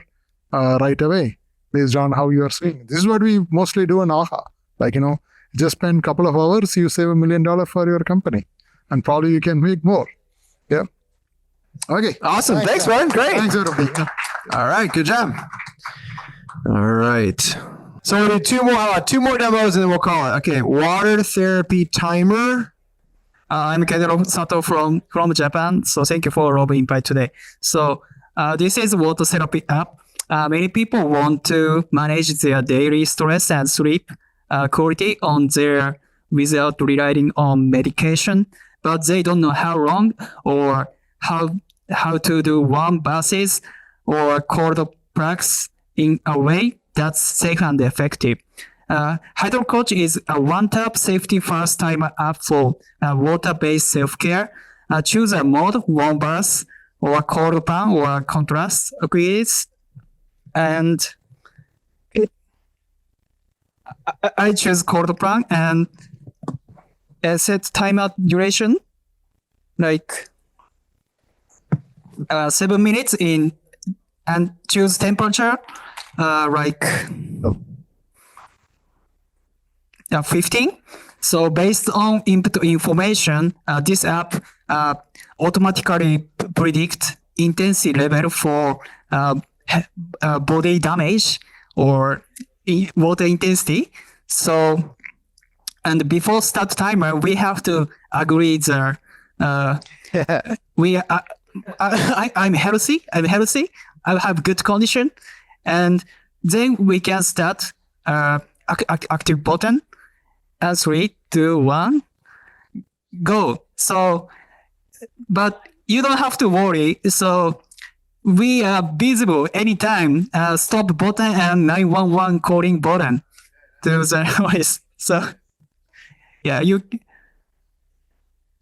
right away based on how you are seeing. This is what we mostly do in AHA. Just spend a couple of hours, you save $1 million for your company. And probably you can make more. Yeah. Okay. Awesome. Thanks, man. Great. Thanks, everybody. All right. Good job. All right. So we'll do two more demos and then we'll call it. Okay. Water therapy timer. I'm Kagan Sato from Japan. So thank you for our invite today. So this is water therapy app. Many people want to manage their daily stress and sleep quality without relying on medication, but they don't know how long or how to do warm baths or cold plugs in a way that's safe and effective. HydroCoach is a one-tap safety-first timer app for water-based self-care. Choose a mode, warm bath, or cold pan, or contrast upgrades. And I choose cold pan and set timer duration, 7 minutes in, and choose temperature, 15. So based on input information, this app automatically predict intensity level for body damage or water intensity. So, and before start timer, we have to agree the I'm healthy. I have good condition, and then we can start active button. 3, 2, 1, go. So, but you don't have to worry. So we are visible anytime. Stop button and 911 calling button to the voice. So yeah,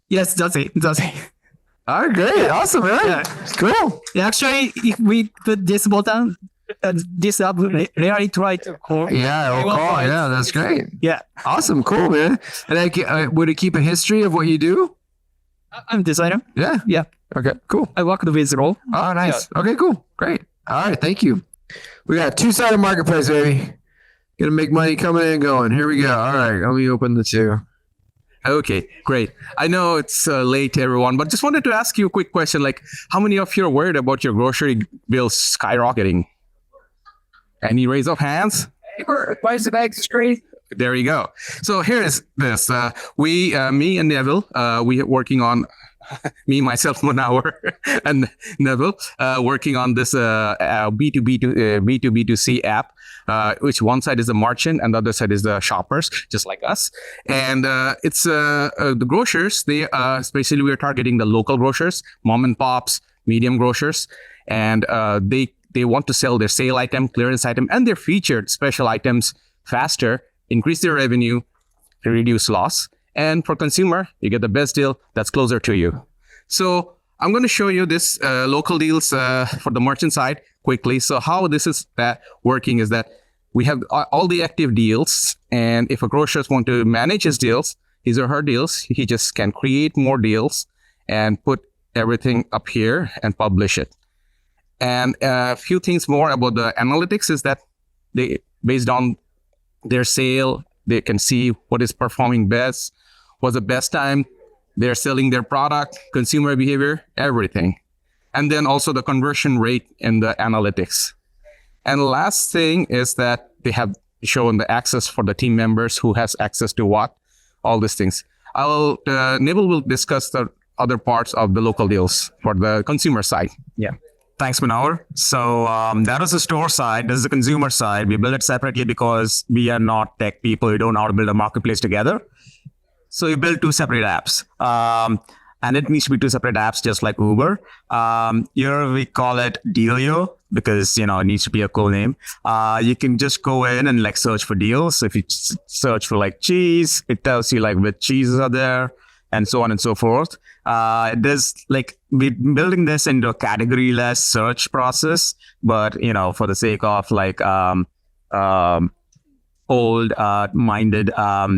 yes, that's it. All right, great. Awesome, man. Yeah. Cool. Yeah, actually, if we put this button, this up, rarely try to call. Yeah, we'll call. Yeah, that's great. Yeah. Awesome. Cool, man. And would it keep a history of what you do? I'm a designer. Yeah. Yeah. Okay, cool. I worked with role. Oh, nice. Yeah. Okay, cool. Great. All right, thank you. We got a two-sided marketplace, baby. Gonna make money coming in and going. Here we go. All right, let me open the two. Okay, great. I know it's late, everyone, but just wanted to ask you a quick question. Like, how many of you are worried about your grocery bills skyrocketing? Any raise of hands? Price of bags is crazy. There you go. So here is this. Me and Neville, we are working on, me, myself, Manawar, and Neville, working on this B2B2C app, which one side is the merchant and the other side is the shoppers, just like us. And it's the grocers. They especially we are targeting the local grocers, mom and pops, medium grocers, and they want to sell their sale item, clearance item, and their featured special items faster, increase their revenue, reduce loss. And for consumer, you get the best deal that's closer to you. So I'm going to show you this local deals for the merchant side quickly. So how this is working is that we have all the active deals. And if a grocer wants to manage his deals, his or her deals, he just can create more deals and put everything up here and publish it. And a few things more about the analytics is that they, based on their sale, they can see what is performing best, what's the best time they're selling their product, consumer behavior, everything. And then also the conversion rate in the analytics. And the last thing is that they have shown the access for the team members who has access to what, all these things. Neville will discuss the other parts of the local deals for the consumer side. Yeah. Thanks, Manawar. So that was the store side. This is the consumer side. We build it separately because we are not tech people. We don't know how to build a marketplace together. So we build two separate apps. And it needs to be two separate apps, just like Uber. Here we call it Dealio because, it needs to be a cool name. You can just go in and search for deals. So if you search for cheese, it tells you which cheeses are there and so on and so forth. There's we're building this into a category-less search process, but for the sake of old-minded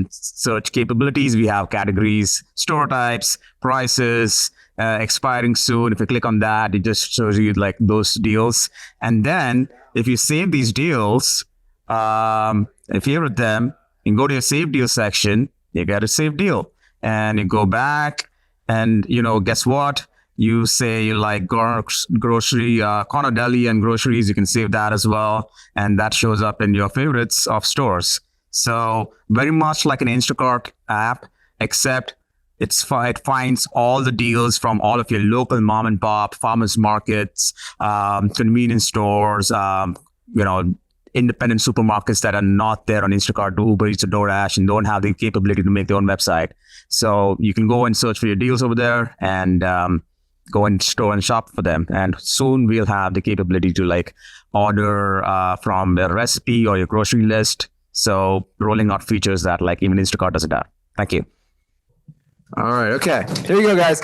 search capabilities, we have categories, store types, prices, expiring soon. If you click on that, it just shows you those deals. And then if you save these deals, if you favorite them and go to your save deal section, you get a save deal. And you go back and, guess what? You say you like grocery, corner deli and groceries, you can save that as well. And that shows up in your favorites of stores. So very much like an Instacart app, except it finds all the deals from all of your local mom and pop, farmers markets, convenience stores, independent supermarkets that are not there on Instacart, Uber Eats, or DoorDash, and don't have the capability to make their own website. So you can go and search for your deals over there and go and store and shop for them. And soon we'll have the capability to order from a recipe or your grocery list. So rolling out features that even Instacart doesn't have. Thank you. All right. Okay. Here you go, guys.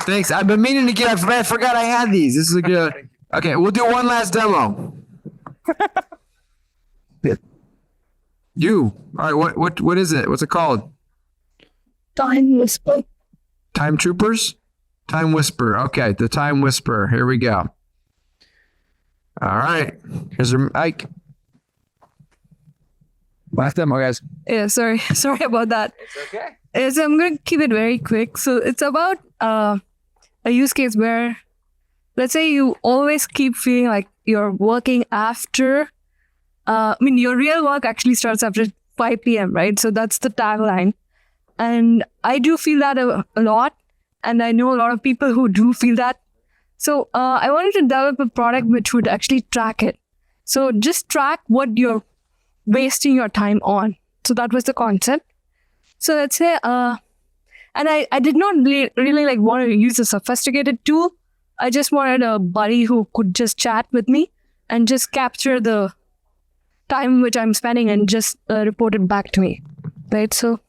Thanks. I've been meaning to get. I forgot I had these. This is a good. Okay. We'll do one last demo. You. All right. What is it? What's it called? Time Whisper. Time Troopers? Time Whisper. Okay. The Time Whisper. Here we go. All right. Here's your mic. Last demo, guys. Yeah, sorry about that. It's okay. So I'm going to keep it very quick. So it's about a use case where, let's say you always keep feeling like you're working after, your real work actually starts after 5 p.m., right? So that's the tagline. And I do feel that a lot. And I know a lot of people who do feel that. So I wanted to develop a product which would actually track it. So just track what you're wasting your time on. So that was the concept. So let's say And I did not really like want to use a sophisticated tool. I just wanted a buddy who could just chat with me and just capture the time which I'm spending and just report it back to me. Right? So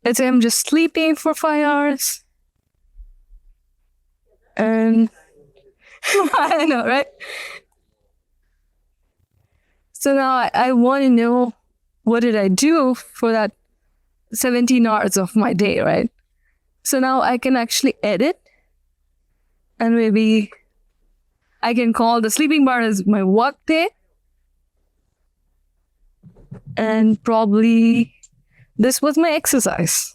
let's say I'm just sleeping for 5 hours. And I know, right? So now I want to know, what did I do for that 17 hours of my day, right? So now I can actually edit, and maybe I can call the sleeping part as my work day. And probably this was my exercise.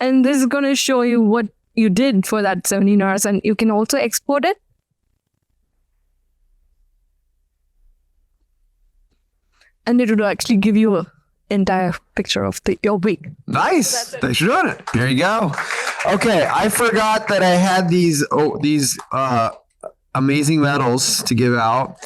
And this is going to show you what you did for that 17 hours, and you can also export it. And it will actually give you an entire picture of your week. Nice. Thanks for doing it. There you go. Okay, I forgot that I had these amazing medals to give out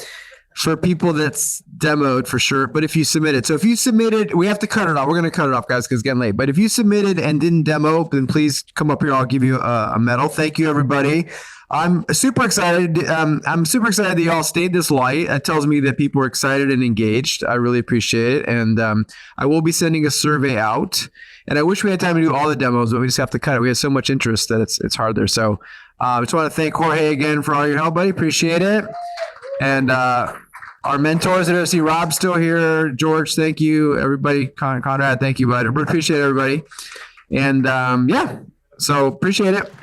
for people that's demoed for sure. But if you submitted, so if you submitted, we have to cut it off. We're going to cut it off, guys, because it's getting late. But if you submitted and didn't demo, then please come up here. I'll give you a medal. Thank you, everybody. I'm super excited. I'm super excited that y'all stayed this light. That tells me that people are excited and engaged. I really appreciate it. And I will be sending a survey out. And I wish we had time to do all the demos, but we just have to cut it. We have so much interest that it's hard there. So I just want to thank Jorge again for all your help, buddy. Appreciate it. And our mentors, I see Rob's still here. George, thank you. Everybody, Conrad, thank you, bud. I appreciate it, everybody. And yeah, so appreciate it.